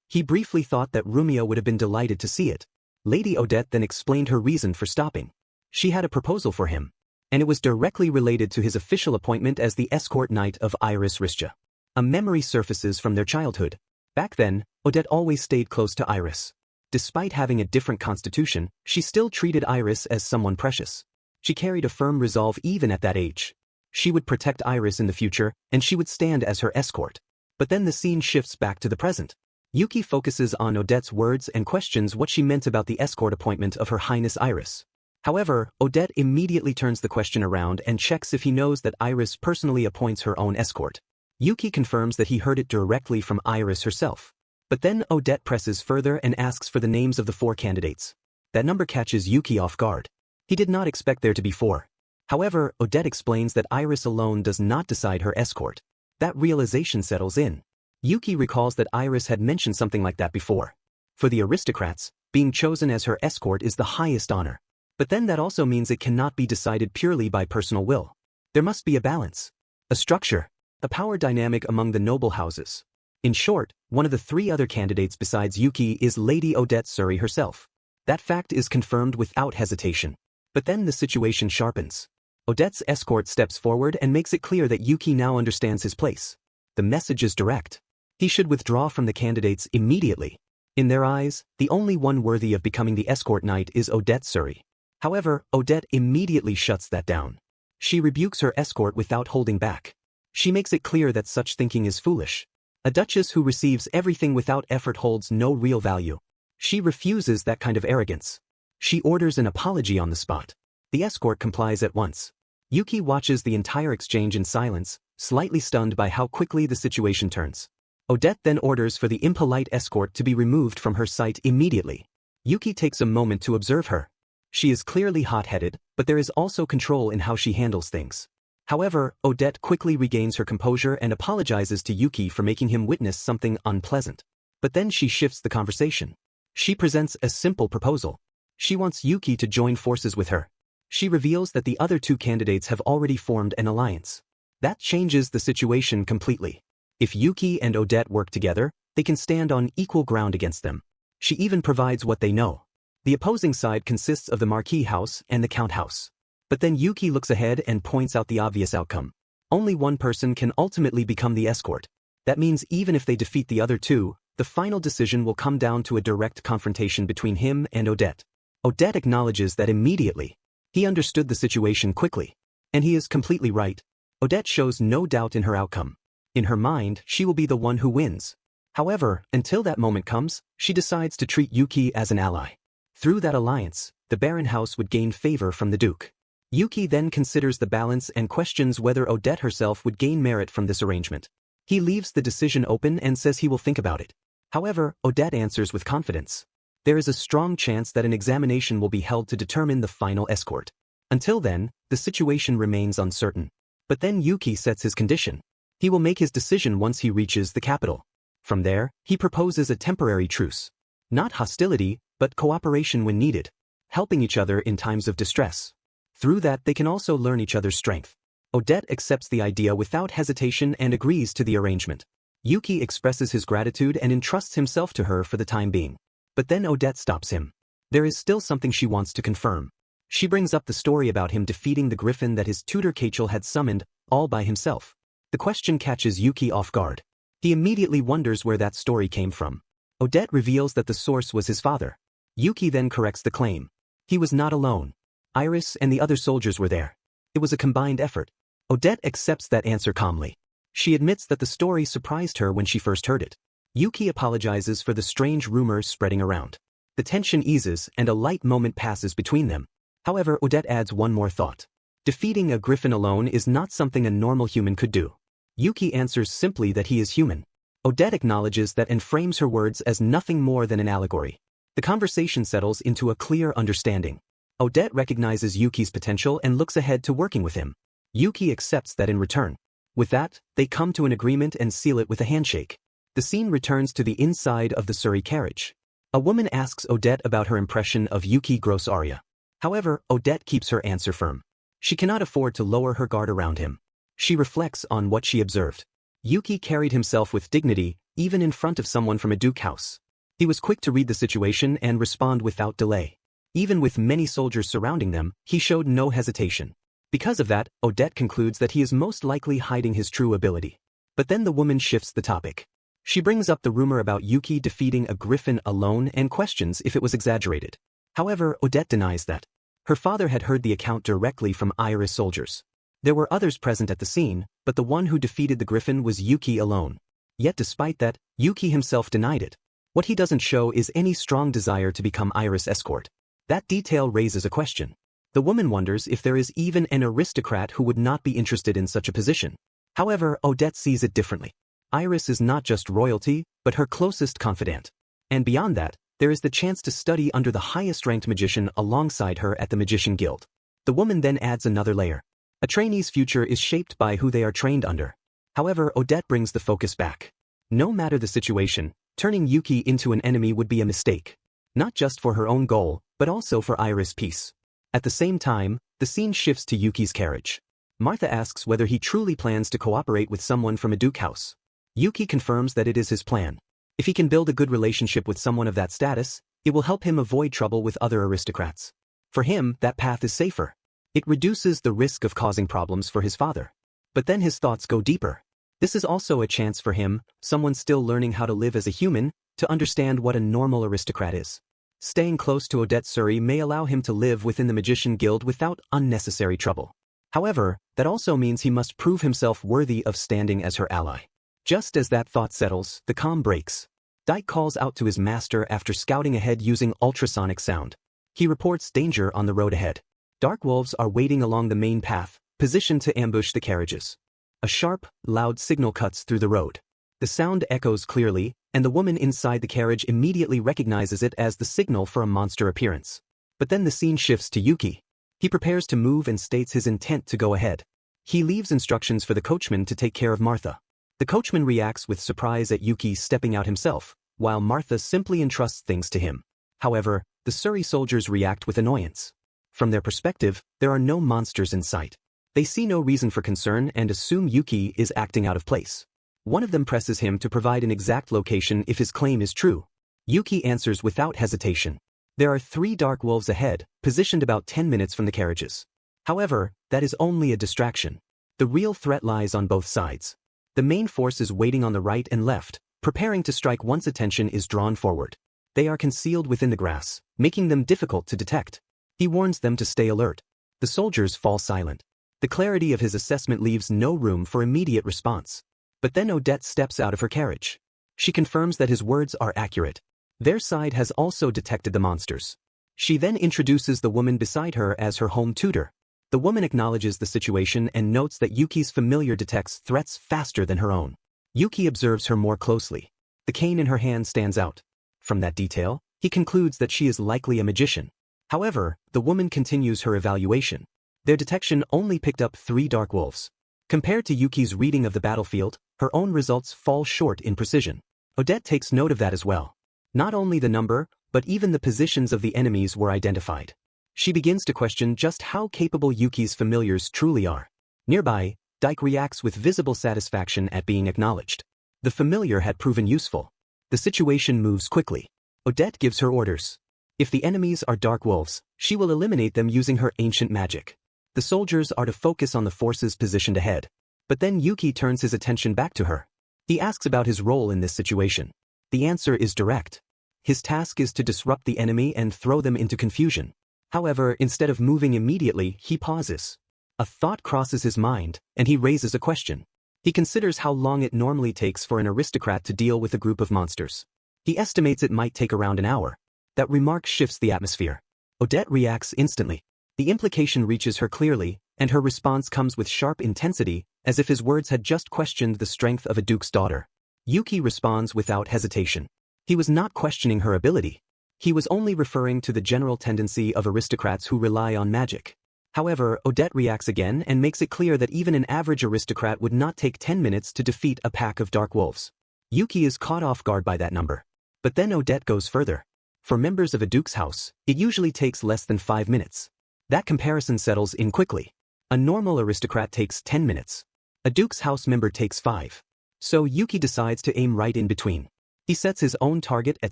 He briefly thought that Rumio would have been delighted to see it. Lady Odette then explained her reason for stopping. She had a proposal for him, and it was directly related to his official appointment as the escort knight of Iris Rischa. A memory surfaces from their childhood. Back then, Odette always stayed close to Iris. Despite having a different constitution, she still treated Iris as someone precious. She carried a firm resolve even at that age. She would protect Iris in the future, and she would stand as her escort. But then the scene shifts back to the present. Yuki focuses on Odette's words and questions what she meant about the escort appointment of Her Highness Iris. However, Odette immediately turns the question around and checks if he knows that Iris personally appoints her own escort. Yuki confirms that he heard it directly from Iris herself. But then Odette presses further and asks for the names of the 4 candidates. That number catches Yuki off guard. He did not expect there to be 4. However, Odette explains that Iris alone does not decide her escort. That realization settles in. Yuki recalls that Iris had mentioned something like that before. For the aristocrats, being chosen as her escort is the highest honor. But then that also means it cannot be decided purely by personal will. There must be a balance, a structure, a power dynamic among the noble houses. In short, one of the 3 other candidates besides Yuki is Lady Odette Suri herself. That fact is confirmed without hesitation. But then the situation sharpens. Odette's escort steps forward and makes it clear that Yuki now understands his place. The message is direct. He should withdraw from the candidates immediately. In their eyes, the only one worthy of becoming the escort knight is Odette Suri. However, Odette immediately shuts that down. She rebukes her escort without holding back. She makes it clear that such thinking is foolish. A duchess who receives everything without effort holds no real value. She refuses that kind of arrogance. She orders an apology on the spot. The escort complies at once. Yuki watches the entire exchange in silence, slightly stunned by how quickly the situation turns. Odette then orders for the impolite escort to be removed from her sight immediately. Yuki takes a moment to observe her. She is clearly hot-headed, but there is also control in how she handles things. However, Odette quickly regains her composure and apologizes to Yuki for making him witness something unpleasant. But then she shifts the conversation. She presents a simple proposal. She wants Yuki to join forces with her. She reveals that the other 2 candidates have already formed an alliance. That changes the situation completely. If Yuki and Odette work together, they can stand on equal ground against them. She even provides what they know. The opposing side consists of the Marquis house and the Count house. But then Yuki looks ahead and points out the obvious outcome. Only one person can ultimately become the escort. That means even if they defeat the other 2, the final decision will come down to a direct confrontation between him and Odette. Odette acknowledges that immediately. He understood the situation quickly. And he is completely right. Odette shows no doubt in her outcome. In her mind, she will be the one who wins. However, until that moment comes, she decides to treat Yuki as an ally. Through that alliance, the Baron house would gain favor from the Duke. Yuki then considers the balance and questions whether Odette herself would gain merit from this arrangement. He leaves the decision open and says he will think about it. However, Odette answers with confidence. There is a strong chance that an examination will be held to determine the final escort. Until then, the situation remains uncertain. But then Yuki sets his condition. He will make his decision once he reaches the capital. From there, he proposes a temporary truce. Not hostility, but cooperation when needed. Helping each other in times of distress. Through that they can also learn each other's strength. Odette accepts the idea without hesitation and agrees to the arrangement. Yuki expresses his gratitude and entrusts himself to her for the time being. But then Odette stops him. There is still something she wants to confirm. She brings up the story about him defeating the griffin that his tutor Kachel had summoned, all by himself. The question catches Yuki off guard. He immediately wonders where that story came from. Odette reveals that the source was his father. Yuki then corrects the claim. He was not alone. Iris and the other soldiers were there. It was a combined effort. Odette accepts that answer calmly. She admits that the story surprised her when she first heard it. Yuki apologizes for the strange rumors spreading around. The tension eases and a light moment passes between them. However, Odette adds one more thought. Defeating a griffin alone is not something a normal human could do. Yuki answers simply that he is human. Odette acknowledges that and frames her words as nothing more than an allegory. The conversation settles into a clear understanding. Odette recognizes Yuki's potential and looks ahead to working with him. Yuki accepts that in return. With that, they come to an agreement and seal it with a handshake. The scene returns to the inside of the Suri carriage. A woman asks Odette about her impression of Yuki-gurashi. However, Odette keeps her answer firm. She cannot afford to lower her guard around him. She reflects on what she observed. Yuki carried himself with dignity, even in front of someone from a duke house. He was quick to read the situation and respond without delay. Even with many soldiers surrounding them, he showed no hesitation. Because of that, Odette concludes that he is most likely hiding his true ability. But then the woman shifts the topic. She brings up the rumor about Yuki defeating a griffin alone and questions if it was exaggerated. However, Odette denies that. Her father had heard the account directly from Iris soldiers. There were others present at the scene, but the one who defeated the griffin was Yuki alone. Yet despite that, Yuki himself denied it. What he doesn't show is any strong desire to become Iris' escort. That detail raises a question. The woman wonders if there is even an aristocrat who would not be interested in such a position. However, Odette sees it differently. Iris is not just royalty, but her closest confidant. And beyond that, there is the chance to study under the highest-ranked magician alongside her at the Magician Guild. The woman then adds another layer. A trainee's future is shaped by who they are trained under. However, Odette brings the focus back. No matter the situation, turning Yuki into an enemy would be a mistake. Not just for her own goal, but also for Iris' peace. At the same time, the scene shifts to Yuki's carriage. Martha asks whether he truly plans to cooperate with someone from a duke house. Yuki confirms that it is his plan. If he can build a good relationship with someone of that status, it will help him avoid trouble with other aristocrats. For him, that path is safer. It reduces the risk of causing problems for his father. But then his thoughts go deeper. This is also a chance for him, someone still learning how to live as a human, to understand what a normal aristocrat is. Staying close to Odette Suri may allow him to live within the Magician Guild without unnecessary trouble. However, that also means he must prove himself worthy of standing as her ally. Just as that thought settles, the calm breaks. Dike calls out to his master after scouting ahead using ultrasonic sound. He reports danger on the road ahead. Dark wolves are waiting along the main path, positioned to ambush the carriages. A sharp, loud signal cuts through the road. The sound echoes clearly, and the woman inside the carriage immediately recognizes it as the signal for a monster appearance. But then the scene shifts to Yuki. He prepares to move and states his intent to go ahead. He leaves instructions for the coachman to take care of Martha. The coachman reacts with surprise at Yuki stepping out himself, while Martha simply entrusts things to him. However, the Suri soldiers react with annoyance. From their perspective, there are no monsters in sight. They see no reason for concern and assume Yuki is acting out of place. One of them presses him to provide an exact location if his claim is true. Yuki answers without hesitation. There are 3 dark wolves ahead, positioned about 10 minutes from the carriages. However, that is only a distraction. The real threat lies on both sides. The main force is waiting on the right and left, preparing to strike once attention is drawn forward. They are concealed within the grass, making them difficult to detect. He warns them to stay alert. The soldiers fall silent. The clarity of his assessment leaves no room for immediate response. But then Odette steps out of her carriage. She confirms that his words are accurate. Their side has also detected the monsters. She then introduces the woman beside her as her home tutor. The woman acknowledges the situation and notes that Yuki's familiar detects threats faster than her own. Yuki observes her more closely. The cane in her hand stands out. From that detail, he concludes that she is likely a magician. However, the woman continues her evaluation. Their detection only picked up 3 dark wolves. Compared to Yuki's reading of the battlefield, her own results fall short in precision. Odette takes note of that as well. Not only the number, but even the positions of the enemies were identified. She begins to question just how capable Yuki's familiars truly are. Nearby, Dike reacts with visible satisfaction at being acknowledged. The familiar had proven useful. The situation moves quickly. Odette gives her orders. If the enemies are dark wolves, she will eliminate them using her ancient magic. The soldiers are to focus on the forces positioned ahead. But then Yuki turns his attention back to her. He asks about his role in this situation. The answer is direct. His task is to disrupt the enemy and throw them into confusion. However, instead of moving immediately, he pauses. A thought crosses his mind, and he raises a question. He considers how long it normally takes for an aristocrat to deal with a group of monsters. He estimates it might take around an hour. That remark shifts the atmosphere. Odette reacts instantly. The implication reaches her clearly, and her response comes with sharp intensity, as if his words had just questioned the strength of a duke's daughter. Yuki responds without hesitation. He was not questioning her ability. He was only referring to the general tendency of aristocrats who rely on magic. However, Odette reacts again and makes it clear that even an average aristocrat would not take 10 minutes to defeat a pack of dark wolves. Yuki is caught off guard by that number. But then Odette goes further. For members of a duke's house, it usually takes less than 5 minutes. That comparison settles in quickly. A normal aristocrat takes 10 minutes. A duke's house member takes 5. So Yuki decides to aim right in between. He sets his own target at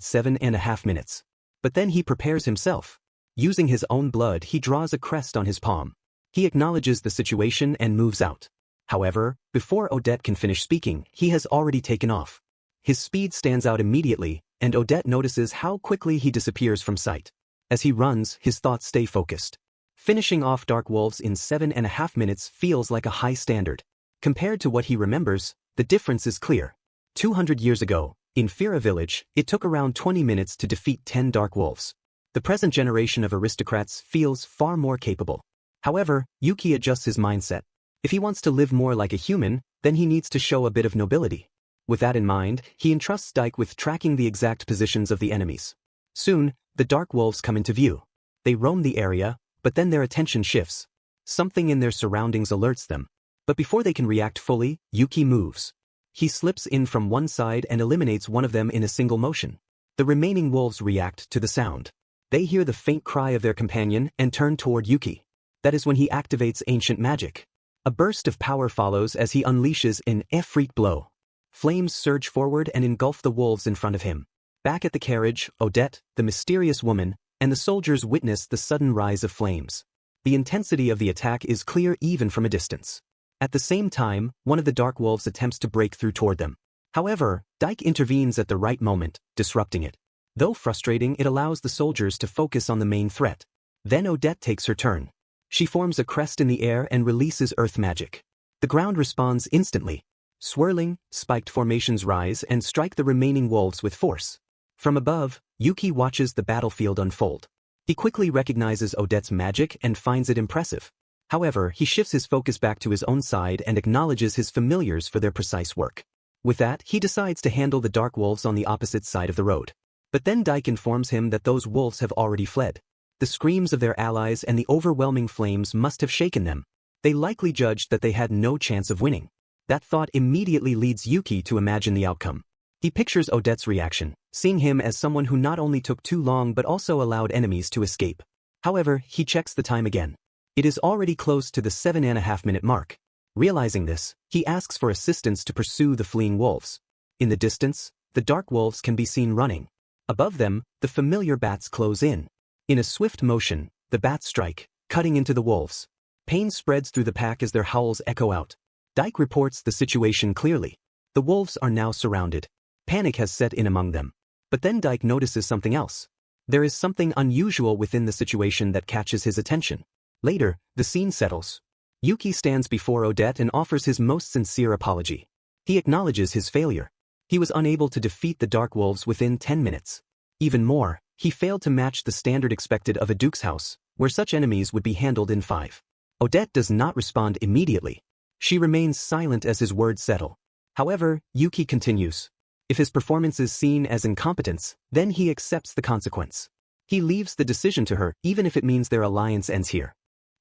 7.5 minutes. But then he prepares himself. Using his own blood, he draws a crest on his palm. He acknowledges the situation and moves out. However, before Odette can finish speaking, he has already taken off. His speed stands out immediately, and Odette notices how quickly he disappears from sight. As he runs, his thoughts stay focused. Finishing off dark wolves in 7.5 minutes feels like a high standard. Compared to what he remembers, the difference is clear. 200 years ago, in Fira village, it took around 20 minutes to defeat 10 dark wolves. The present generation of aristocrats feels far more capable. However, Yuki adjusts his mindset. If he wants to live more like a human, then he needs to show a bit of nobility. With that in mind, he entrusts Dike with tracking the exact positions of the enemies. Soon, the dark wolves come into view. They roam the area, but then their attention shifts. Something in their surroundings alerts them. But before they can react fully, Yuki moves. He slips in from one side and eliminates one of them in a single motion. The remaining wolves react to the sound. They hear the faint cry of their companion and turn toward Yuki. That is when he activates ancient magic. A burst of power follows as he unleashes an Efreet blow. Flames surge forward and engulf the wolves in front of him. Back at the carriage, Odette, the mysterious woman, and the soldiers witness the sudden rise of flames. The intensity of the attack is clear even from a distance. At the same time, one of the dark wolves attempts to break through toward them. However, Dike intervenes at the right moment, disrupting it. Though frustrating, it allows the soldiers to focus on the main threat. Then Odette takes her turn. She forms a crest in the air and releases earth magic. The ground responds instantly. Swirling, spiked formations rise and strike the remaining wolves with force. From above, Yuki watches the battlefield unfold. He quickly recognizes Odette's magic and finds it impressive. However, he shifts his focus back to his own side and acknowledges his familiars for their precise work. With that, he decides to handle the dark wolves on the opposite side of the road. But then Dike informs him that those wolves have already fled. The screams of their allies and the overwhelming flames must have shaken them. They likely judged that they had no chance of winning. That thought immediately leads Yuki to imagine the outcome. He pictures Odette's reaction, seeing him as someone who not only took too long but also allowed enemies to escape. However, he checks the time again. It is already close to the 7.5-minute mark. Realizing this, he asks for assistance to pursue the fleeing wolves. In the distance, the dark wolves can be seen running. Above them, the familiar bats close in. In a swift motion, the bats strike, cutting into the wolves. Pain spreads through the pack as their howls echo out. Dike reports the situation clearly. The wolves are now surrounded. Panic has set in among them. But then Dike notices something else. There is something unusual within the situation that catches his attention. Later, the scene settles. Yuki stands before Odette and offers his most sincere apology. He acknowledges his failure. He was unable to defeat the dark wolves within 10 minutes. Even more, he failed to match the standard expected of a duke's house, where such enemies would be handled in 5. Odette does not respond immediately. She remains silent as his words settle. However, Yuki continues. If his performance is seen as incompetence, then he accepts the consequence. He leaves the decision to her, even if it means their alliance ends here.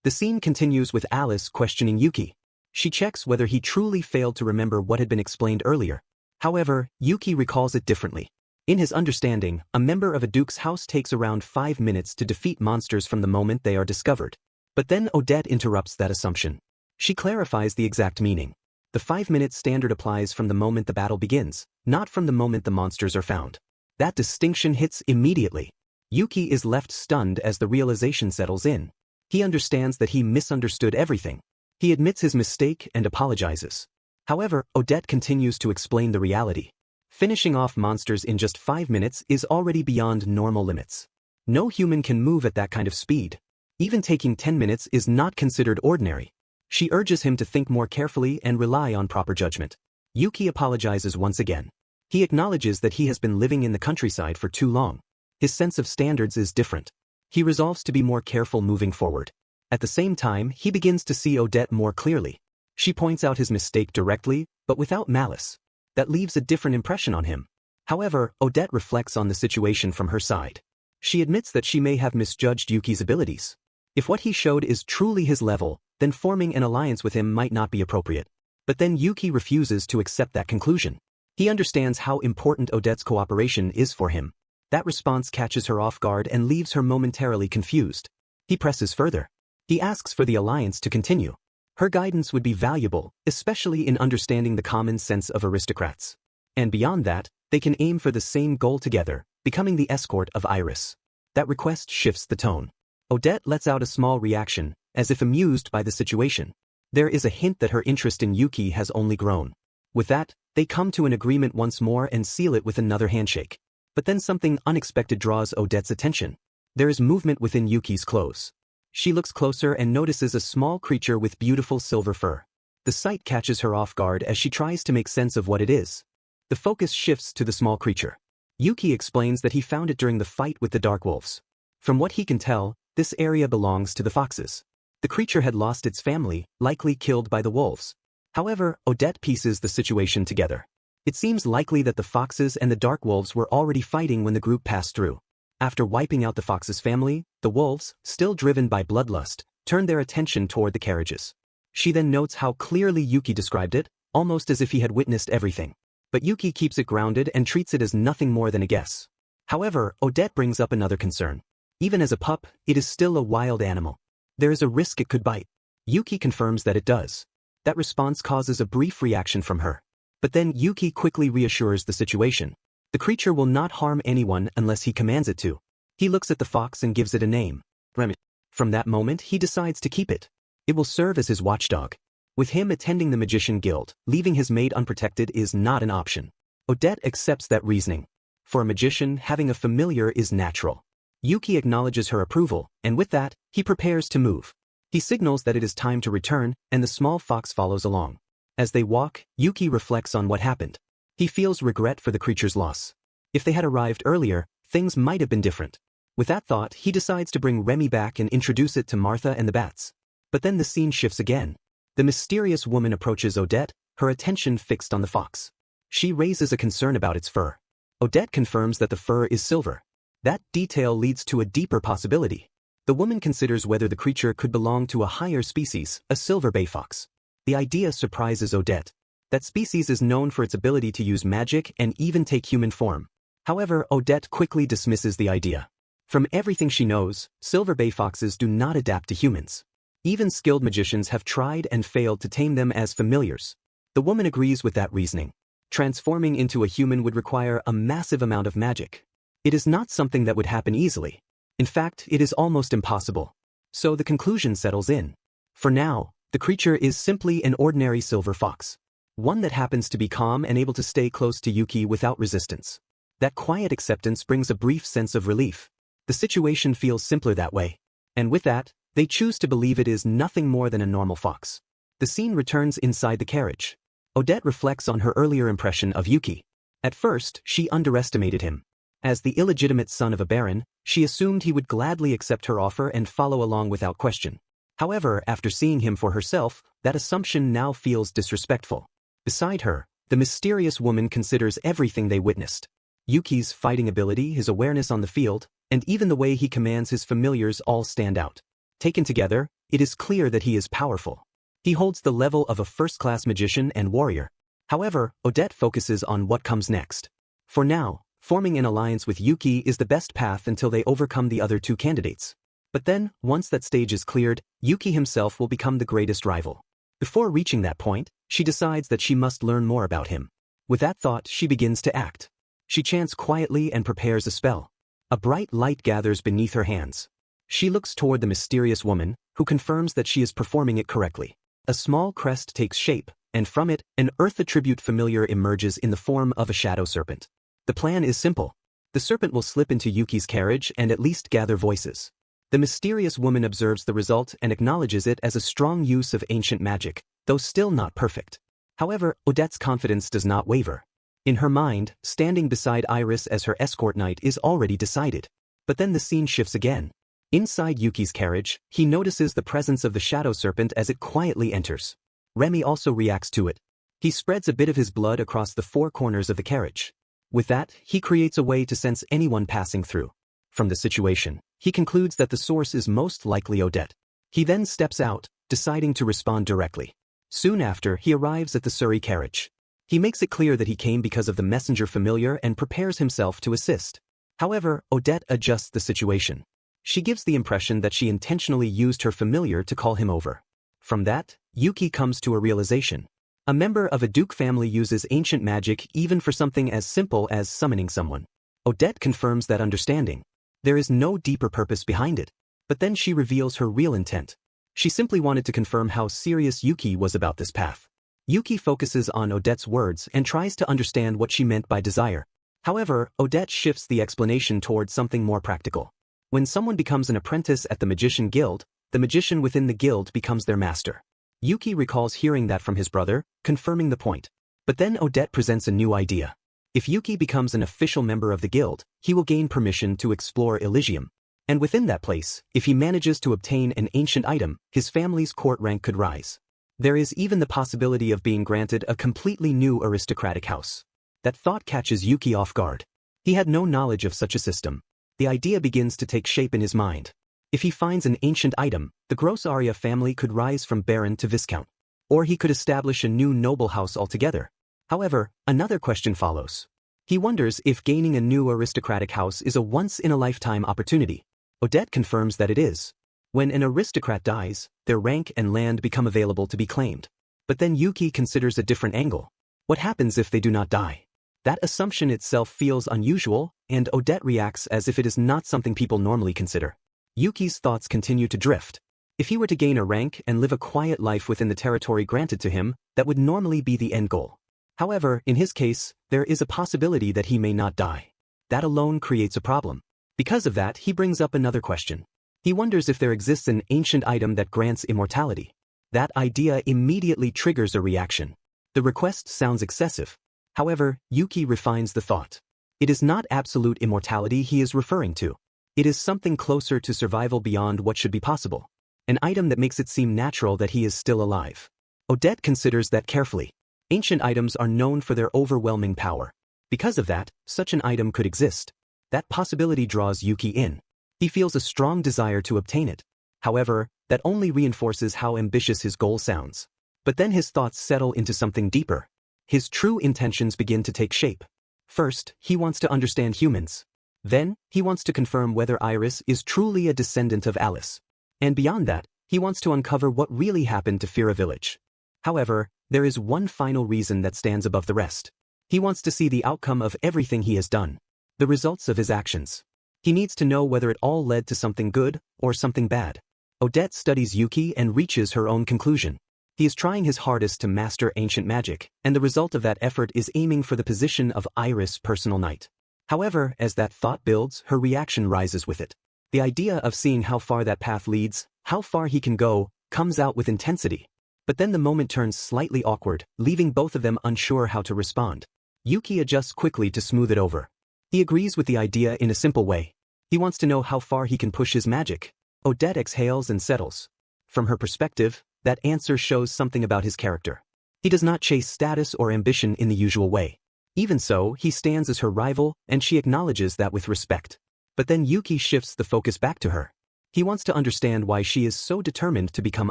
The scene continues with Alice questioning Yuki. She checks whether he truly failed to remember what had been explained earlier. However, Yuki recalls it differently. In his understanding, a member of a duke's house takes around 5 minutes to defeat monsters from the moment they are discovered. But then Odette interrupts that assumption. She clarifies the exact meaning. The 5-minute standard applies from the moment the battle begins, not from the moment the monsters are found. That distinction hits immediately. Yuki is left stunned as the realization settles in. He understands that he misunderstood everything. He admits his mistake and apologizes. However, Odette continues to explain the reality. Finishing off monsters in just 5 minutes is already beyond normal limits. No human can move at that kind of speed. Even taking 10 minutes is not considered ordinary. She urges him to think more carefully and rely on proper judgment. Yuki apologizes once again. He acknowledges that he has been living in the countryside for too long. His sense of standards is different. He resolves to be more careful moving forward. At the same time, he begins to see Odette more clearly. She points out his mistake directly, but without malice. That leaves a different impression on him. However, Odette reflects on the situation from her side. She admits that she may have misjudged Yuki's abilities. If what he showed is truly his level, then forming an alliance with him might not be appropriate. But then Yuki refuses to accept that conclusion. He understands how important Odette's cooperation is for him. That response catches her off guard and leaves her momentarily confused. He presses further. He asks for the alliance to continue. Her guidance would be valuable, especially in understanding the common sense of aristocrats. And beyond that, they can aim for the same goal together, becoming the escort of Iris. That request shifts the tone. Odette lets out a small reaction, as if amused by the situation. There is a hint that her interest in Yuki has only grown. With that, they come to an agreement once more and seal it with another handshake. But then something unexpected draws Odette's attention. There is movement within Yuki's clothes. She looks closer and notices a small creature with beautiful silver fur. The sight catches her off guard as she tries to make sense of what it is. The focus shifts to the small creature. Yuki explains that he found it during the fight with the dark wolves. From what he can tell, this area belongs to the foxes. The creature had lost its family, likely killed by the wolves. However, Odette pieces the situation together. It seems likely that the foxes and the dark wolves were already fighting when the group passed through. After wiping out the fox's family, the wolves, still driven by bloodlust, turned their attention toward the carriages. She then notes how clearly Yuki described it, almost as if he had witnessed everything. But Yuki keeps it grounded and treats it as nothing more than a guess. However, Odette brings up another concern. Even as a pup, it is still a wild animal. There is a risk it could bite. Yuki confirms that it does. That response causes a brief reaction from her. But then Yuki quickly reassures the situation. The creature will not harm anyone unless he commands it to. He looks at the fox and gives it a name. Remy. From that moment, he decides to keep it. It will serve as his watchdog. With him attending the Magician Guild, leaving his maid unprotected is not an option. Odette accepts that reasoning. For a magician, having a familiar is natural. Yuki acknowledges her approval, and with that, he prepares to move. He signals that it is time to return, and the small fox follows along. As they walk, Yuki reflects on what happened. He feels regret for the creature's loss. If they had arrived earlier, things might have been different. With that thought, he decides to bring Remy back and introduce it to Martha and the bats. But then the scene shifts again. The mysterious woman approaches Odette, her attention fixed on the fox. She raises a concern about its fur. Odette confirms that the fur is silver. That detail leads to a deeper possibility. The woman considers whether the creature could belong to a higher species, a silver bay fox. The idea surprises Odette. That species is known for its ability to use magic and even take human form. However, Odette quickly dismisses the idea. From everything she knows, silver bay foxes do not adapt to humans. Even skilled magicians have tried and failed to tame them as familiars. The woman agrees with that reasoning. Transforming into a human would require a massive amount of magic. It is not something that would happen easily. In fact, it is almost impossible. So the conclusion settles in. For now, the creature is simply an ordinary silver fox. One that happens to be calm and able to stay close to Yuki without resistance. That quiet acceptance brings a brief sense of relief. The situation feels simpler that way. And with that, they choose to believe it is nothing more than a normal fox. The scene returns inside the carriage. Odette reflects on her earlier impression of Yuki. At first, she underestimated him. As the illegitimate son of a baron, she assumed he would gladly accept her offer and follow along without question. However, after seeing him for herself, that assumption now feels disrespectful. Beside her, the mysterious woman considers everything they witnessed. Yuki's fighting ability, his awareness on the field, and even the way he commands his familiars all stand out. Taken together, it is clear that he is powerful. He holds the level of a first-class magician and warrior. However, Odette focuses on what comes next. For now, Forming an alliance with Yuki is the best path until they overcome the other two candidates. But then, once that stage is cleared, Yuki himself will become the greatest rival. Before reaching that point, she decides that she must learn more about him. With that thought, she begins to act. She chants quietly and prepares a spell. A bright light gathers beneath her hands. She looks toward the mysterious woman, who confirms that she is performing it correctly. A small crest takes shape, and from it, an earth attribute familiar emerges in the form of a shadow serpent. The plan is simple. The serpent will slip into Yuki's carriage and at least gather voices. The mysterious woman observes the result and acknowledges it as a strong use of ancient magic, though still not perfect. However, Odette's confidence does not waver. In her mind, standing beside Iris as her escort knight is already decided. But then the scene shifts again. Inside Yuki's carriage, he notices the presence of the shadow serpent as it quietly enters. Remy also reacts to it. He spreads a bit of his blood across the four corners of the carriage. With that, he creates a way to sense anyone passing through. From the situation, he concludes that the source is most likely Odette. He then steps out, deciding to respond directly. Soon after, he arrives at the Surrey carriage. He makes it clear that he came because of the messenger familiar and prepares himself to assist. However, Odette adjusts the situation. She gives the impression that she intentionally used her familiar to call him over. From that, Yuki comes to a realization. A member of a duke family uses ancient magic even for something as simple as summoning someone. Odette confirms that understanding. There is no deeper purpose behind it. But then she reveals her real intent. She simply wanted to confirm how serious Yuki was about this path. Yuki focuses on Odette's words and tries to understand what she meant by desire. However, Odette shifts the explanation towards something more practical. When someone becomes an apprentice at the Magician Guild, the magician within the guild becomes their master. Yuki recalls hearing that from his brother, confirming the point. But then Odette presents a new idea. If Yuki becomes an official member of the guild, he will gain permission to explore Elysium. And within that place, if he manages to obtain an ancient item, his family's court rank could rise. There is even the possibility of being granted a completely new aristocratic house. That thought catches Yuki off guard. He had no knowledge of such a system. The idea begins to take shape in his mind. If he finds an ancient item, the Grossaria family could rise from baron to viscount. Or he could establish a new noble house altogether. However, another question follows. He wonders if gaining a new aristocratic house is a once-in-a-lifetime opportunity. Odette confirms that it is. When an aristocrat dies, their rank and land become available to be claimed. But then Yuki considers a different angle. What happens if they do not die? That assumption itself feels unusual, and Odette reacts as if it is not something people normally consider. Yuki's thoughts continue to drift. If he were to gain a rank and live a quiet life within the territory granted to him, that would normally be the end goal. However, in his case, there is a possibility that he may not die. That alone creates a problem. Because of that, he brings up another question. He wonders if there exists an ancient item that grants immortality. That idea immediately triggers a reaction. The request sounds excessive. However, Yuki refines the thought. It is not absolute immortality he is referring to. It is something closer to survival beyond what should be possible. An item that makes it seem natural that he is still alive. Odette considers that carefully. Ancient items are known for their overwhelming power. Because of that, such an item could exist. That possibility draws Yuki in. He feels a strong desire to obtain it. However, that only reinforces how ambitious his goal sounds. But then his thoughts settle into something deeper. His true intentions begin to take shape. First, he wants to understand humans. Then, he wants to confirm whether Iris is truly a descendant of Alice. And beyond that, he wants to uncover what really happened to Fira village. However, there is one final reason that stands above the rest. He wants to see the outcome of everything he has done. The results of his actions. He needs to know whether it all led to something good or something bad. Odette studies Yuki and reaches her own conclusion. He is trying his hardest to master ancient magic, and the result of that effort is aiming for the position of Iris' personal knight. However, as that thought builds, her reaction rises with it. The idea of seeing how far that path leads, how far he can go, comes out with intensity. But then the moment turns slightly awkward, leaving both of them unsure how to respond. Yuki adjusts quickly to smooth it over. He agrees with the idea in a simple way. He wants to know how far he can push his magic. Odette exhales and settles. From her perspective, that answer shows something about his character. He does not chase status or ambition in the usual way. Even so, he stands as her rival, and she acknowledges that with respect. But then Yuki shifts the focus back to her. He wants to understand why she is so determined to become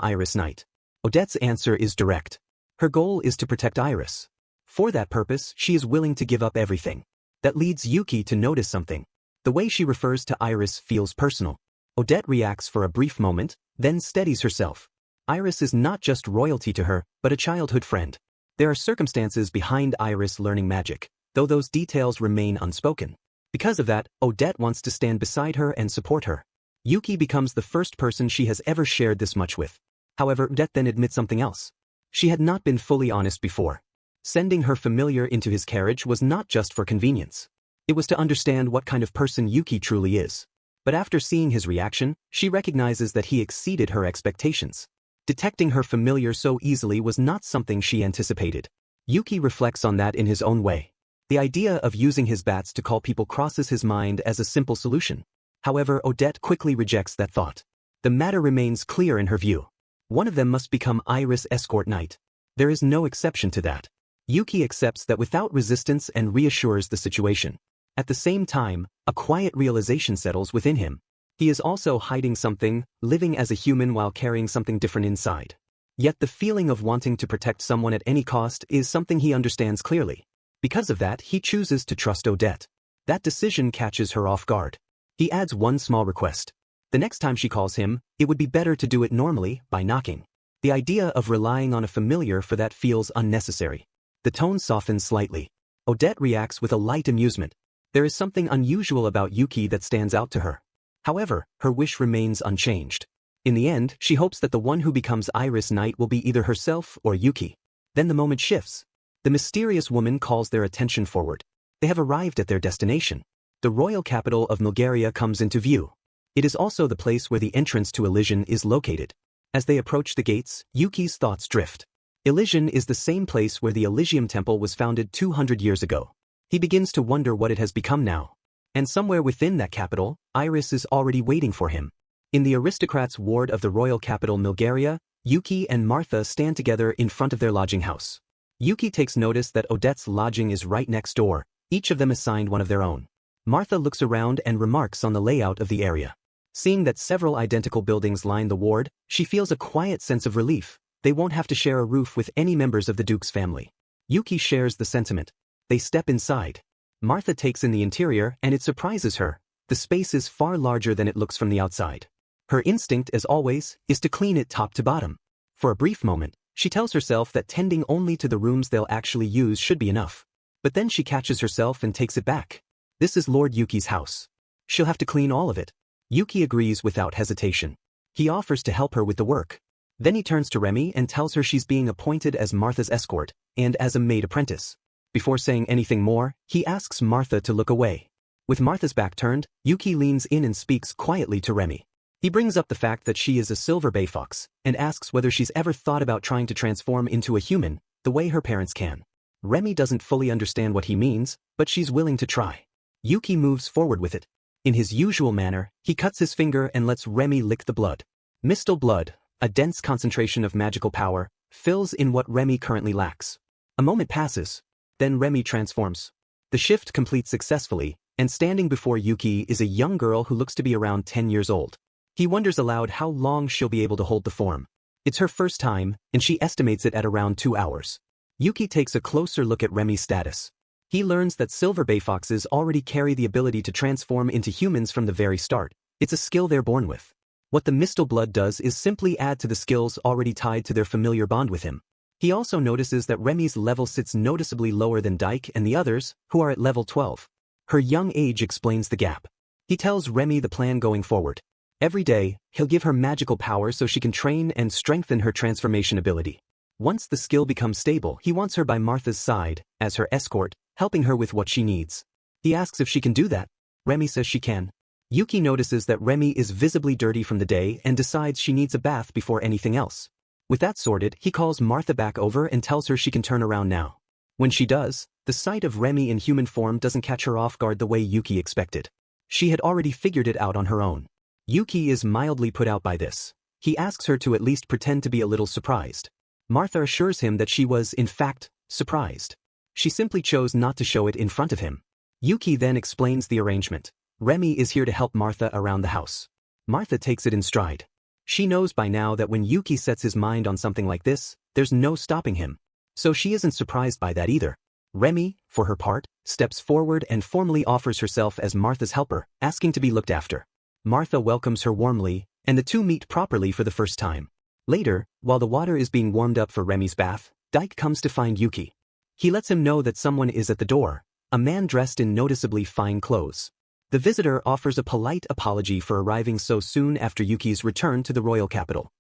Iris Knight. Odette's answer is direct. Her goal is to protect Iris. For that purpose, she is willing to give up everything. That leads Yuki to notice something. The way she refers to Iris feels personal. Odette reacts for a brief moment, then steadies herself. Iris is not just royalty to her, but a childhood friend. There are circumstances behind Iris learning magic, though those details remain unspoken. Because of that, Odette wants to stand beside her and support her. Yuki becomes the first person she has ever shared this much with. However, Odette then admits something else. She had not been fully honest before. Sending her familiar into his carriage was not just for convenience. It was to understand what kind of person Yuki truly is. But after seeing his reaction, she recognizes that he exceeded her expectations. Detecting her familiar so easily was not something she anticipated. Yuki reflects on that in his own way. The idea of using his bats to call people crosses his mind as a simple solution. However, Odette quickly rejects that thought. The matter remains clear in her view. One of them must become Iris Escort Knight. There is no exception to that. Yuki accepts that without resistance and reassures the situation. At the same time, a quiet realization settles within him. He is also hiding something, living as a human while carrying something different inside. Yet the feeling of wanting to protect someone at any cost is something he understands clearly. Because of that, he chooses to trust Odette. That decision catches her off guard. He adds one small request. The next time she calls him, it would be better to do it normally, by knocking. The idea of relying on a familiar for that feels unnecessary. The tone softens slightly. Odette reacts with a light amusement. There is something unusual about Yuki that stands out to her. However, her wish remains unchanged. In the end, she hopes that the one who becomes Iris Knight will be either herself or Yuki. Then the moment shifts. The mysterious woman calls their attention forward. They have arrived at their destination. The royal capital of Bulgaria comes into view. It is also the place where the entrance to Elysian is located. As they approach the gates, Yuki's thoughts drift. Elysian is the same place where the Elysium Temple was founded 200 years ago. He begins to wonder what it has become now. And somewhere within that capital, Iris is already waiting for him. In the aristocrats' ward of the royal capital Bulgaria, Yuki and Martha stand together in front of their lodging house. Yuki takes notice that Odette's lodging is right next door, each of them assigned one of their own. Martha looks around and remarks on the layout of the area. Seeing that several identical buildings line the ward, she feels a quiet sense of relief. They won't have to share a roof with any members of the Duke's family. Yuki shares the sentiment. They step inside. Martha takes in the interior and it surprises her. The space is far larger than it looks from the outside. Her instinct, as always, is to clean it top to bottom. For a brief moment, she tells herself that tending only to the rooms they'll actually use should be enough. But then she catches herself and takes it back. This is Lord Yuki's house. She'll have to clean all of it. Yuki agrees without hesitation. He offers to help her with the work. Then he turns to Remy and tells her she's being appointed as Martha's escort, and as a maid apprentice. Before saying anything more, he asks Martha to look away. With Martha's back turned, Yuki leans in and speaks quietly to Remy. He brings up the fact that she is a silver bay fox, and asks whether she's ever thought about trying to transform into a human, the way her parents can. Remy doesn't fully understand what he means, but she's willing to try. Yuki moves forward with it. In his usual manner, he cuts his finger and lets Remy lick the blood. Mistal blood, a dense concentration of magical power, fills in what Remy currently lacks. A moment passes. Then Remy transforms. The shift completes successfully, and standing before Yuki is a young girl who looks to be around 10 years old. He wonders aloud how long she'll be able to hold the form. It's her first time, and she estimates it at around 2 hours. Yuki takes a closer look at Remy's status. He learns that silver bay foxes already carry the ability to transform into humans from the very start. It's a skill they're born with. What the Mistal blood does is simply add to the skills already tied to their familiar bond with him. He also notices that Remy's level sits noticeably lower than Dyke and the others, who are at level 12. Her young age explains the gap. He tells Remy the plan going forward. Every day, he'll give her magical power so she can train and strengthen her transformation ability. Once the skill becomes stable, he wants her by Martha's side, as her escort, helping her with what she needs. He asks if she can do that. Remy says she can. Yuki notices that Remy is visibly dirty from the day and decides she needs a bath before anything else. With that sorted, he calls Martha back over and tells her she can turn around now. When she does, the sight of Remy in human form doesn't catch her off guard the way Yuki expected. She had already figured it out on her own. Yuki is mildly put out by this. He asks her to at least pretend to be a little surprised. Martha assures him that she was, in fact, surprised. She simply chose not to show it in front of him. Yuki then explains the arrangement. Remy is here to help Martha around the house. Martha takes it in stride. She knows by now that when Yuki sets his mind on something like this, there's no stopping him. So she isn't surprised by that either. Remy, for her part, steps forward and formally offers herself as Martha's helper, asking to be looked after. Martha welcomes her warmly, and the two meet properly for the first time. Later, while the water is being warmed up for Remy's bath, Dike comes to find Yuki. He lets him know that someone is at the door, a man dressed in noticeably fine clothes. The visitor offers a polite apology for arriving so soon after Yuki's return to the royal capital.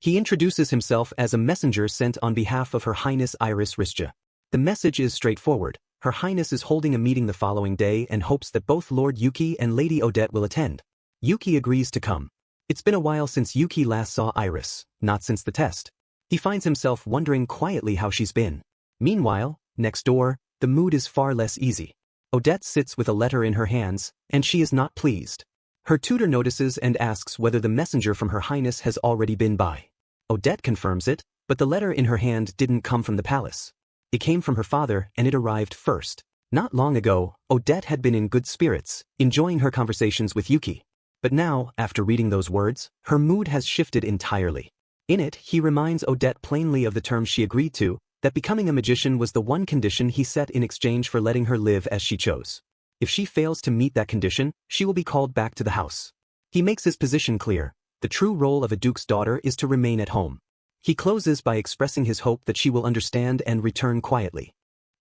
He introduces himself as a messenger sent on behalf of Her Highness Iris Risja. The message is straightforward. Her Highness is holding a meeting the following day and hopes that both Lord Yuki and Lady Odette will attend. Yuki agrees to come. It's been a while since Yuki last saw Iris, not since the test. He finds himself wondering quietly how she's been. Meanwhile, next door, the mood is far less easy. Odette sits with a letter in her hands, and she is not pleased. Her tutor notices and asks whether the messenger from Her Highness has already been by. Odette confirms it, but the letter in her hand didn't come from the palace. It came from her father, and it arrived first. Not long ago, Odette had been in good spirits, enjoying her conversations with Yuki. But now, after reading those words, her mood has shifted entirely. In it, he reminds Odette plainly of the terms she agreed to, that becoming a magician was the one condition he set in exchange for letting her live as she chose. If she fails to meet that condition, she will be called back to the house. He makes his position clear. The true role of a duke's daughter is to remain at home. He closes by expressing his hope that she will understand and return quietly.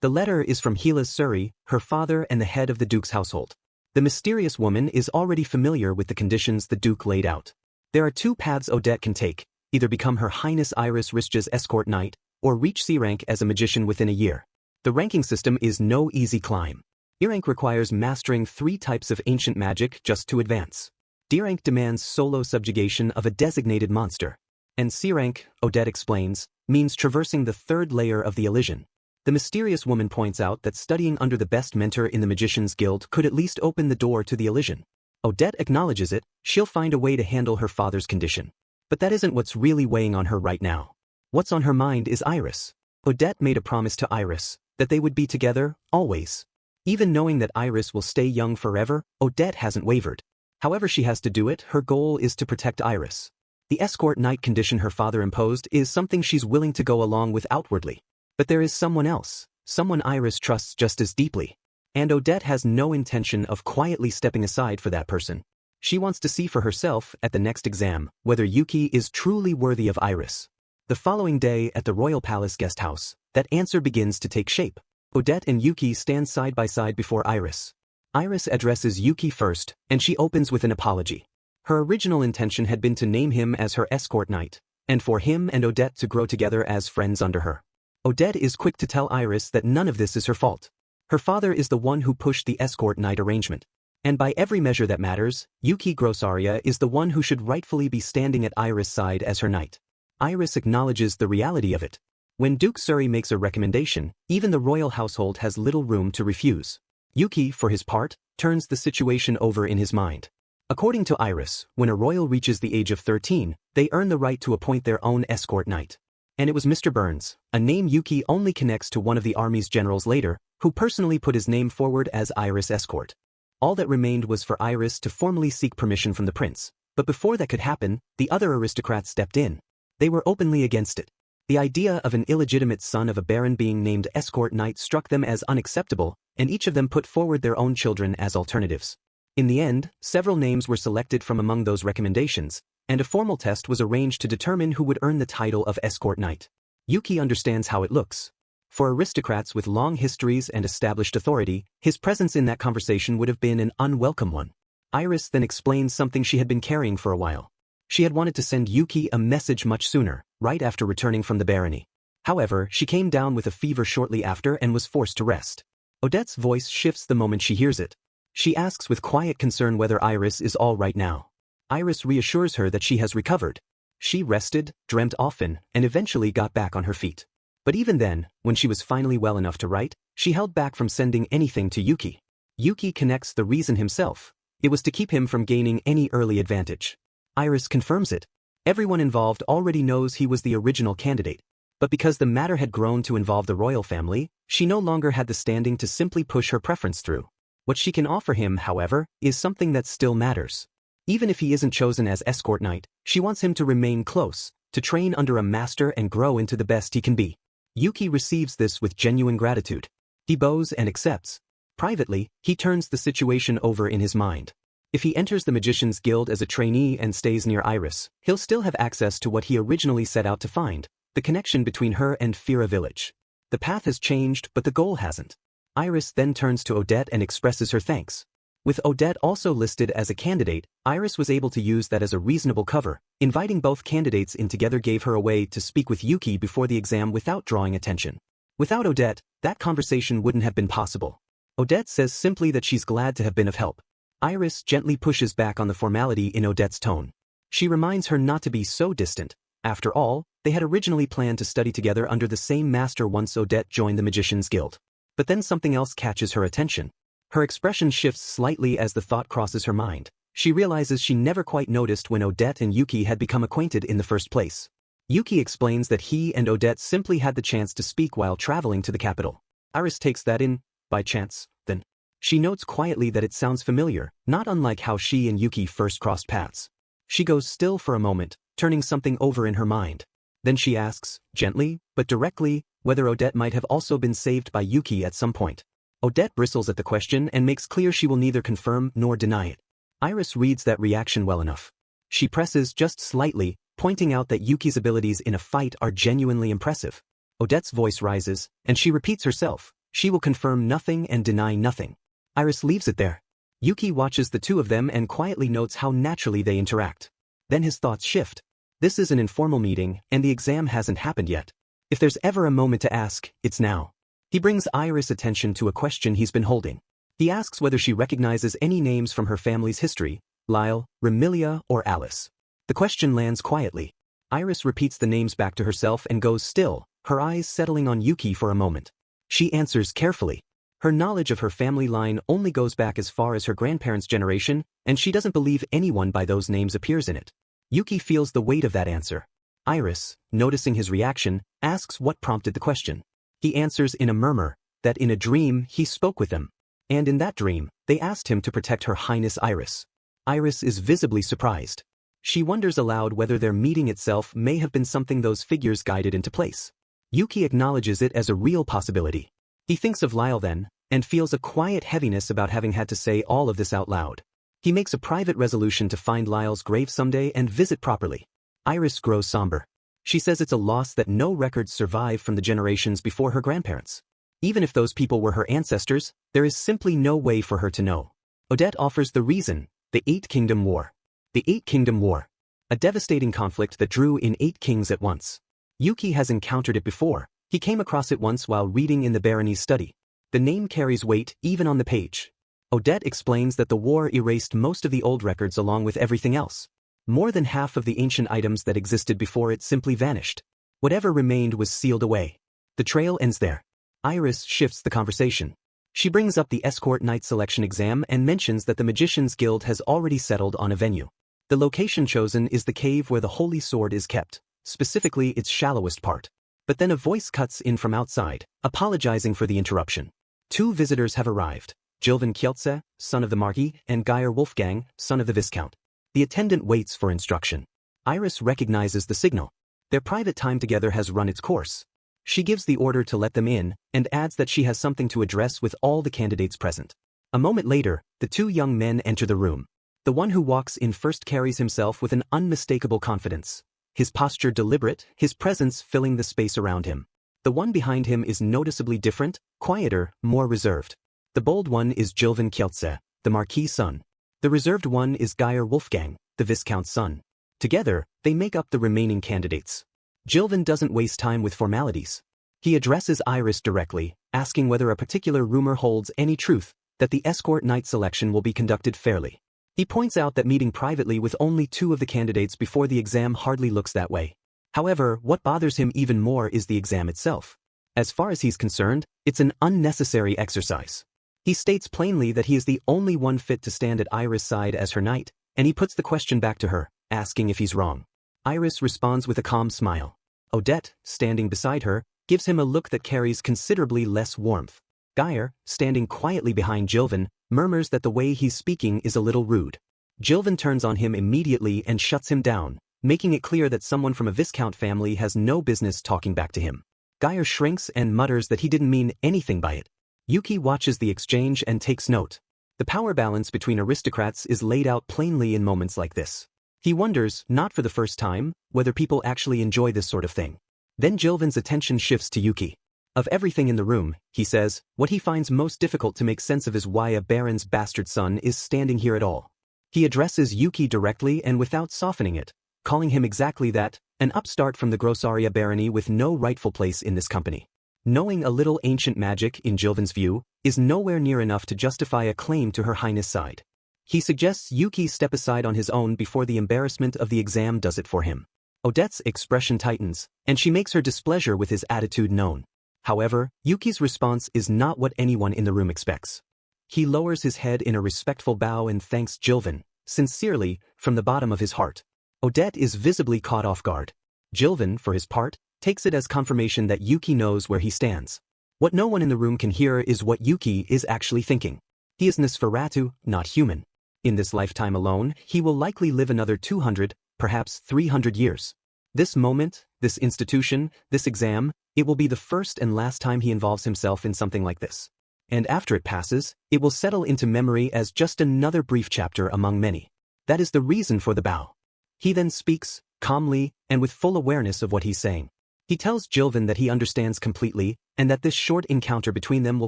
The letter is from Hila's Suri, her father and the head of the duke's household. The mysterious woman is already familiar with the conditions the duke laid out. There are two paths Odette can take, either become Her Highness Iris Risja's escort knight, or reach C rank as a magician within a year. The ranking system is no easy climb. E rank requires mastering 3 types of ancient magic just to advance. D rank demands solo subjugation of a designated monster. And C rank, Odette explains, means traversing the 3rd layer of the illusion. The mysterious woman points out that studying under the best mentor in the Magician's Guild could at least open the door to the illusion. Odette acknowledges it. She'll find a way to handle her father's condition. But that isn't what's really weighing on her right now. What's on her mind is Iris. Odette made a promise to Iris that they would be together, always. Even knowing that Iris will stay young forever, Odette hasn't wavered. However she has to do it, her goal is to protect Iris. The escort knight condition her father imposed is something she's willing to go along with outwardly. But there is someone else, someone Iris trusts just as deeply. And Odette has no intention of quietly stepping aside for that person. She wants to see for herself at the next exam whether Yuki is truly worthy of Iris. The following day at the Royal Palace guest house, that answer begins to take shape. Odette and Yuki stand side by side before Iris. Iris addresses Yuki first, and she opens with an apology. Her original intention had been to name him as her escort knight, and for him and Odette to grow together as friends under her. Odette is quick to tell Iris that none of this is her fault. Her father is the one who pushed the escort knight arrangement. And by every measure that matters, Yuki Grosaria is the one who should rightfully be standing at Iris' side as her knight. Iris acknowledges the reality of it. When Duke Suri makes a recommendation, even the royal household has little room to refuse. Yuki, for his part, turns the situation over in his mind. According to Iris, when a royal reaches the age of 13, they earn the right to appoint their own escort knight. And it was Mr. Burns, a name Yuki only connects to one of the army's generals later, who personally put his name forward as Iris Escort. All that remained was for Iris to formally seek permission from the prince. But before that could happen, the other aristocrats stepped in. They were openly against it. The idea of an illegitimate son of a baron being named escort knight struck them as unacceptable, and each of them put forward their own children as alternatives. In the end, several names were selected from among those recommendations, and a formal test was arranged to determine who would earn the title of escort knight. Yuki understands how it looks. For aristocrats with long histories and established authority, his presence in that conversation would have been an unwelcome one. Iris then explains something she had been carrying for a while. She had wanted to send Yuki a message much sooner, right after returning from the barony. However, she came down with a fever shortly after and was forced to rest. Odette's voice shifts the moment she hears it. She asks with quiet concern whether Iris is all right now. Iris reassures her that she has recovered. She rested, dreamt often, and eventually got back on her feet. But even then, when she was finally well enough to write, she held back from sending anything to Yuki. Yuki connects the reason himself. It was to keep him from gaining any early advantage. Iris confirms it. Everyone involved already knows he was the original candidate. But because the matter had grown to involve the royal family, she no longer had the standing to simply push her preference through. What she can offer him, however, is something that still matters. Even if he isn't chosen as escort knight, she wants him to remain close, to train under a master and grow into the best he can be. Yuki receives this with genuine gratitude. He bows and accepts. Privately, he turns the situation over in his mind. If he enters the Magician's Guild as a trainee and stays near Iris, he'll still have access to what he originally set out to find, the connection between her and Fira village. The path has changed, but the goal hasn't. Iris then turns to Odette and expresses her thanks. With Odette also listed as a candidate, Iris was able to use that as a reasonable cover. Inviting both candidates in together gave her a way to speak with Yuki before the exam without drawing attention. Without Odette, that conversation wouldn't have been possible. Odette says simply that she's glad to have been of help. Iris gently pushes back on the formality in Odette's tone. She reminds her not to be so distant. After all, they had originally planned to study together under the same master once Odette joined the Magician's Guild. But then something else catches her attention. Her expression shifts slightly as the thought crosses her mind. She realizes she never quite noticed when Odette and Yuki had become acquainted in the first place. Yuki explains that he and Odette simply had the chance to speak while traveling to the capital. Iris takes that in, by chance, then. She notes quietly that it sounds familiar, not unlike how she and Yuki first crossed paths. She goes still for a moment, turning something over in her mind. Then she asks, gently, but directly, whether Odette might have also been saved by Yuki at some point. Odette bristles at the question and makes clear she will neither confirm nor deny it. Iris reads that reaction well enough. She presses just slightly, pointing out that Yuki's abilities in a fight are genuinely impressive. Odette's voice rises, and she repeats herself. She will confirm nothing and deny nothing. Iris leaves it there. Yuki watches the two of them and quietly notes how naturally they interact. Then his thoughts shift. This is an informal meeting, and the exam hasn't happened yet. If there's ever a moment to ask, it's now. He brings Iris' attention to a question he's been holding. He asks whether she recognizes any names from her family's history, Lyle, Remilia, or Alice. The question lands quietly. Iris repeats the names back to herself and goes still, her eyes settling on Yuki for a moment. She answers carefully. Her knowledge of her family line only goes back as far as her grandparents' generation, and she doesn't believe anyone by those names appears in it. Yuki feels the weight of that answer. Iris, noticing his reaction, asks what prompted the question. He answers in a murmur, that in a dream he spoke with them. And in that dream, they asked him to protect Her Highness Iris. Iris is visibly surprised. She wonders aloud whether their meeting itself may have been something those figures guided into place. Yuki acknowledges it as a real possibility. He thinks of Lyle then, and feels a quiet heaviness about having had to say all of this out loud. He makes a private resolution to find Lyle's grave someday and visit properly. Iris grows somber. She says it's a loss that no records survive from the generations before her grandparents. Even if those people were her ancestors, there is simply no way for her to know. Odette offers the reason, the Eight Kingdom War. The Eight Kingdom War. A devastating conflict that drew in 8 kings at once. Yuki has encountered it before. He came across it once while reading in the Baroness study. The name carries weight even on the page. Odette explains that the war erased most of the old records along with everything else. More than half of the ancient items that existed before it simply vanished. Whatever remained was sealed away. The trail ends there. Iris shifts the conversation. She brings up the Escort Knight selection exam and mentions that the Magician's Guild has already settled on a venue. The location chosen is the cave where the Holy Sword is kept, specifically its shallowest part. But then a voice cuts in from outside, apologizing for the interruption. 2 visitors have arrived, Gilvin Kieltze, son of the Marquis, and Geyer Wolfgang, son of the Viscount. The attendant waits for instruction. Iris recognizes the signal. Their private time together has run its course. She gives the order to let them in, and adds that she has something to address with all the candidates present. A moment later, the 2 young men enter the room. The one who walks in first carries himself with an unmistakable confidence. His posture deliberate, his presence filling the space around him. The one behind him is noticeably different, quieter, more reserved. The bold one is Gilvin Kieltze, the Marquis' son. The reserved one is Geyer Wolfgang, the Viscount's son. Together, they make up the remaining candidates. Gilvin doesn't waste time with formalities. He addresses Iris directly, asking whether a particular rumor holds any truth, that the Escort Knight selection will be conducted fairly. He points out that meeting privately with only 2 of the candidates before the exam hardly looks that way. However, what bothers him even more is the exam itself. As far as he's concerned, it's an unnecessary exercise. He states plainly that he is the only one fit to stand at Iris' side as her knight, and he puts the question back to her, asking if he's wrong. Iris responds with a calm smile. Odette, standing beside her, gives him a look that carries considerably less warmth. Geyer, standing quietly behind Gilvin, murmurs that the way he's speaking is a little rude. Gilvin turns on him immediately and shuts him down, making it clear that someone from a Viscount family has no business talking back to him. Geyer shrinks and mutters that he didn't mean anything by it. Yuki watches the exchange and takes note. The power balance between aristocrats is laid out plainly in moments like this. He wonders, not for the first time, whether people actually enjoy this sort of thing. Then Jilvin's attention shifts to Yuki. Of everything in the room, he says, what he finds most difficult to make sense of is why a baron's bastard son is standing here at all. He addresses Yuki directly and without softening it, calling him exactly that, an upstart from the Grossaria barony with no rightful place in this company. Knowing a little ancient magic, in Jilvin's view, is nowhere near enough to justify a claim to her highness' side. He suggests Yuki step aside on his own before the embarrassment of the exam does it for him. Odette's expression tightens, and she makes her displeasure with his attitude known. However, Yuki's response is not what anyone in the room expects. He lowers his head in a respectful bow and thanks Jilvin, sincerely, from the bottom of his heart. Odette is visibly caught off guard. Jilvin, for his part, takes it as confirmation that Yuki knows where he stands. What no one in the room can hear is what Yuki is actually thinking. He is Nosferatu, not human. In this lifetime alone, he will likely live another 200, perhaps 300 years. This moment, this institution, this exam, it will be the first and last time he involves himself in something like this. And after it passes, it will settle into memory as just another brief chapter among many. That is the reason for the bow. He then speaks, calmly, and with full awareness of what he's saying. He tells Jilvin that he understands completely, and that this short encounter between them will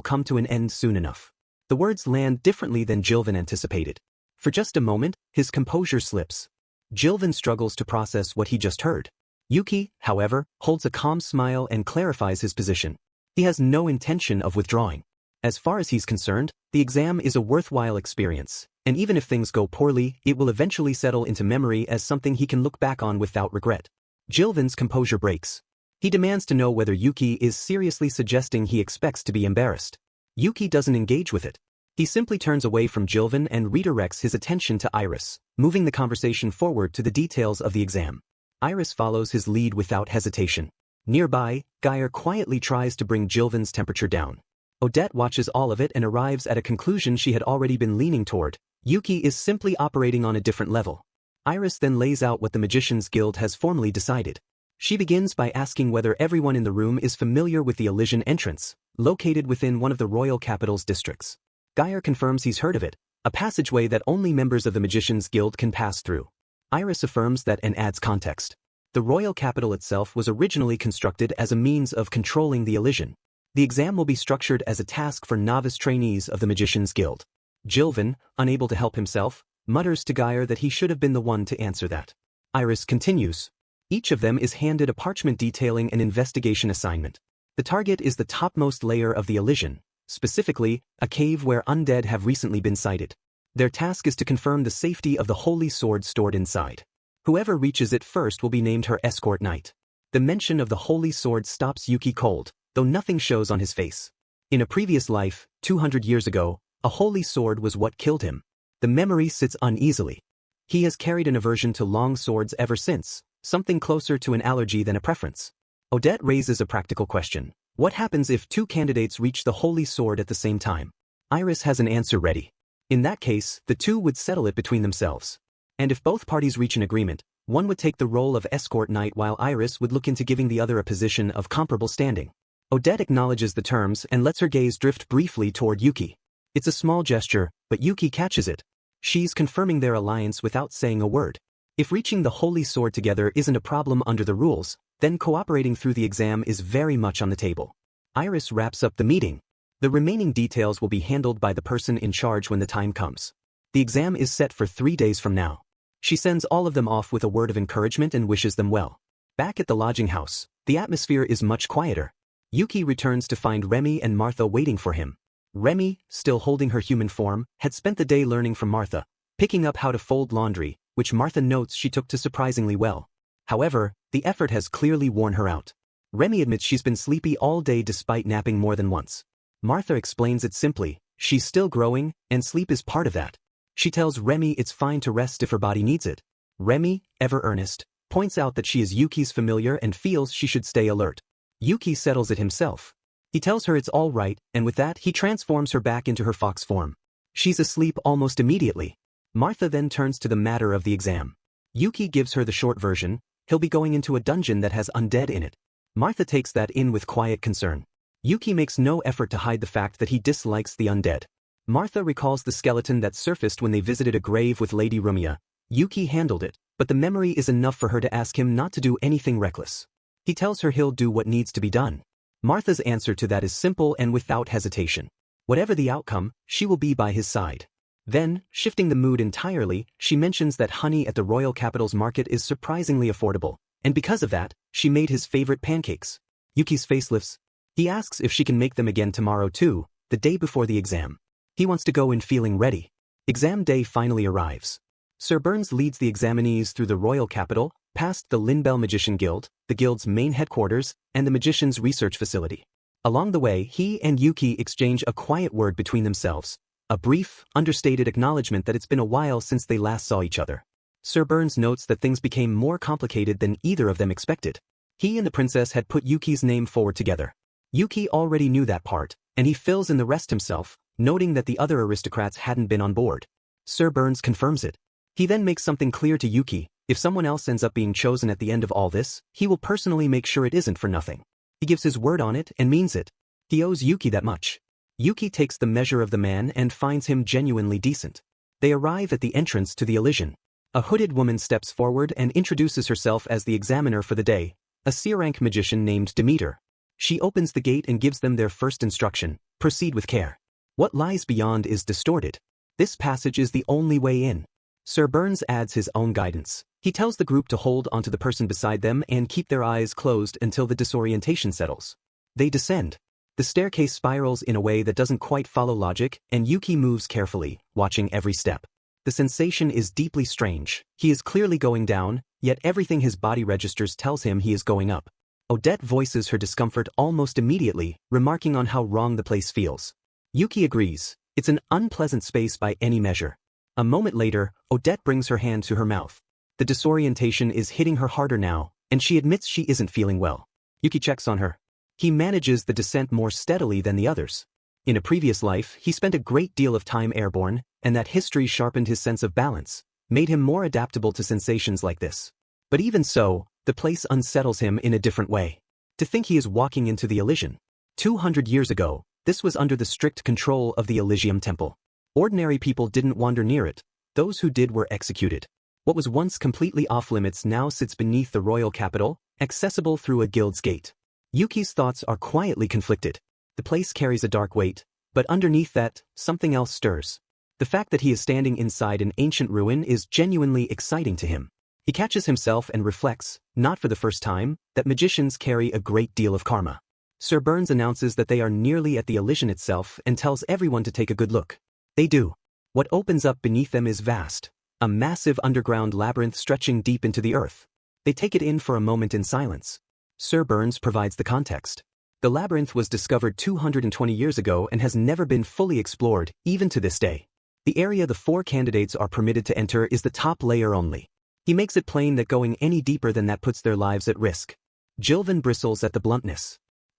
come to an end soon enough. The words land differently than Jilvin anticipated. For just a moment, his composure slips. Jilvin struggles to process what he just heard. Yuki, however, holds a calm smile and clarifies his position. He has no intention of withdrawing. As far as he's concerned, the exam is a worthwhile experience, and even if things go poorly, it will eventually settle into memory as something he can look back on without regret. Jilvin's composure breaks. He demands to know whether Yuki is seriously suggesting he expects to be embarrassed. Yuki doesn't engage with it. He simply turns away from Jilvin and redirects his attention to Iris, moving the conversation forward to the details of the exam. Iris follows his lead without hesitation. Nearby, Geyer quietly tries to bring Jilvin's temperature down. Odette watches all of it and arrives at a conclusion she had already been leaning toward. Yuki is simply operating on a different level. Iris then lays out what the Magicians Guild has formally decided. She begins by asking whether everyone in the room is familiar with the Elysian entrance, located within one of the royal capital's districts. Geyer confirms he's heard of it, a passageway that only members of the Magicians Guild can pass through. Iris affirms that and adds context. The royal capital itself was originally constructed as a means of controlling the Elysian. The exam will be structured as a task for novice trainees of the Magicians Guild. Jilvin, unable to help himself, mutters to Geyer that he should have been the one to answer that. Iris continues. Each of them is handed a parchment detailing an investigation assignment. The target is the topmost layer of the Elysian, specifically, a cave where undead have recently been sighted. Their task is to confirm the safety of the holy sword stored inside. Whoever reaches it first will be named her escort knight. The mention of the holy sword stops Yuki cold, though nothing shows on his face. In a previous life, 200 years ago, a holy sword was what killed him. The memory sits uneasily. He has carried an aversion to long swords ever since, something closer to an allergy than a preference. Odette raises a practical question. What happens if two candidates reach the holy sword at the same time? Iris has an answer ready. In that case, the two would settle it between themselves. And if both parties reach an agreement, one would take the role of escort knight while Iris would look into giving the other a position of comparable standing. Odette acknowledges the terms and lets her gaze drift briefly toward Yuki. It's a small gesture, but Yuki catches it. She's confirming their alliance without saying a word. If reaching the holy sword together isn't a problem under the rules, then cooperating through the exam is very much on the table. Iris wraps up the meeting. The remaining details will be handled by the person in charge when the time comes. The exam is set for 3 days from now. She sends all of them off with a word of encouragement and wishes them well. Back at the lodging house, the atmosphere is much quieter. Yuki returns to find Remy and Martha waiting for him. Remy, still holding her human form, had spent the day learning from Martha, picking up how to fold laundry, which Martha notes she took to surprisingly well. However, the effort has clearly worn her out. Remy admits she's been sleepy all day despite napping more than once. Martha explains it simply, she's still growing, and sleep is part of that. She tells Remy it's fine to rest if her body needs it. Remy, ever earnest, points out that she is Yuki's familiar and feels she should stay alert. Yuki settles it himself. He tells her it's all right, and with that he transforms her back into her fox form. She's asleep almost immediately. Martha then turns to the matter of the exam. Yuki gives her the short version. He'll be going into a dungeon that has undead in it. Martha takes that in with quiet concern. Yuki makes no effort to hide the fact that he dislikes the undead. Martha recalls the skeleton that surfaced when they visited a grave with Lady Rumia. Yuki handled it, but the memory is enough for her to ask him not to do anything reckless. He tells her he'll do what needs to be done. Martha's answer to that is simple and without hesitation. Whatever the outcome, she will be by his side. Then, shifting the mood entirely, she mentions that honey at the royal capital's market is surprisingly affordable, and because of that, she made his favorite pancakes. Yuki's face lifts. He asks if she can make them again tomorrow too, the day before the exam. He wants to go in feeling ready. Exam day finally arrives. Sir Burns leads the examinees through the royal capital, past the Linbell Magician Guild, the guild's main headquarters, and the magician's research facility. Along the way, he and Yuki exchange a quiet word between themselves, a brief, understated acknowledgement that it's been a while since they last saw each other. Sir Burns notes that things became more complicated than either of them expected. He and the princess had put Yuki's name forward together. Yuki already knew that part, and he fills in the rest himself, noting that the other aristocrats hadn't been on board. Sir Burns confirms it. He then makes something clear to Yuki: if someone else ends up being chosen at the end of all this, he will personally make sure it isn't for nothing. He gives his word on it and means it. He owes Yuki that much. Yuki takes the measure of the man and finds him genuinely decent. They arrive at the entrance to the Elysian. A hooded woman steps forward and introduces herself as the examiner for the day, a C-rank magician named Demeter. She opens the gate and gives them their first instruction: proceed with care. What lies beyond is distorted. This passage is the only way in. Sir Burns adds his own guidance. He tells the group to hold onto the person beside them and keep their eyes closed until the disorientation settles. They descend. The staircase spirals in a way that doesn't quite follow logic, and Yuki moves carefully, watching every step. The sensation is deeply strange. He is clearly going down, yet everything his body registers tells him he is going up. Odette voices her discomfort almost immediately, remarking on how wrong the place feels. Yuki agrees. It's an unpleasant space by any measure. A moment later, Odette brings her hand to her mouth. The disorientation is hitting her harder now, and she admits she isn't feeling well. Yuki checks on her. He manages the descent more steadily than the others. In a previous life, he spent a great deal of time airborne, and that history sharpened his sense of balance, made him more adaptable to sensations like this. But even so, the place unsettles him in a different way. To think he is walking into the Elysian. 200 years ago, this was under the strict control of the Elysium Temple. Ordinary people didn't wander near it. Those who did were executed. What was once completely off-limits now sits beneath the royal capital, accessible through a guild's gate. Yuki's thoughts are quietly conflicted. The place carries a dark weight, but underneath that, something else stirs. The fact that he is standing inside an ancient ruin is genuinely exciting to him. He catches himself and reflects, not for the first time, that magicians carry a great deal of karma. Sir Burns announces that they are nearly at the Elysian itself and tells everyone to take a good look. They do. What opens up beneath them is vast, a massive underground labyrinth stretching deep into the earth. They take it in for a moment in silence. Sir Burns provides the context. The labyrinth was discovered 220 years ago and has never been fully explored, even to this day. The area the 4 candidates are permitted to enter is the top layer only. He makes it plain that going any deeper than that puts their lives at risk. Jilvin bristles at the bluntness.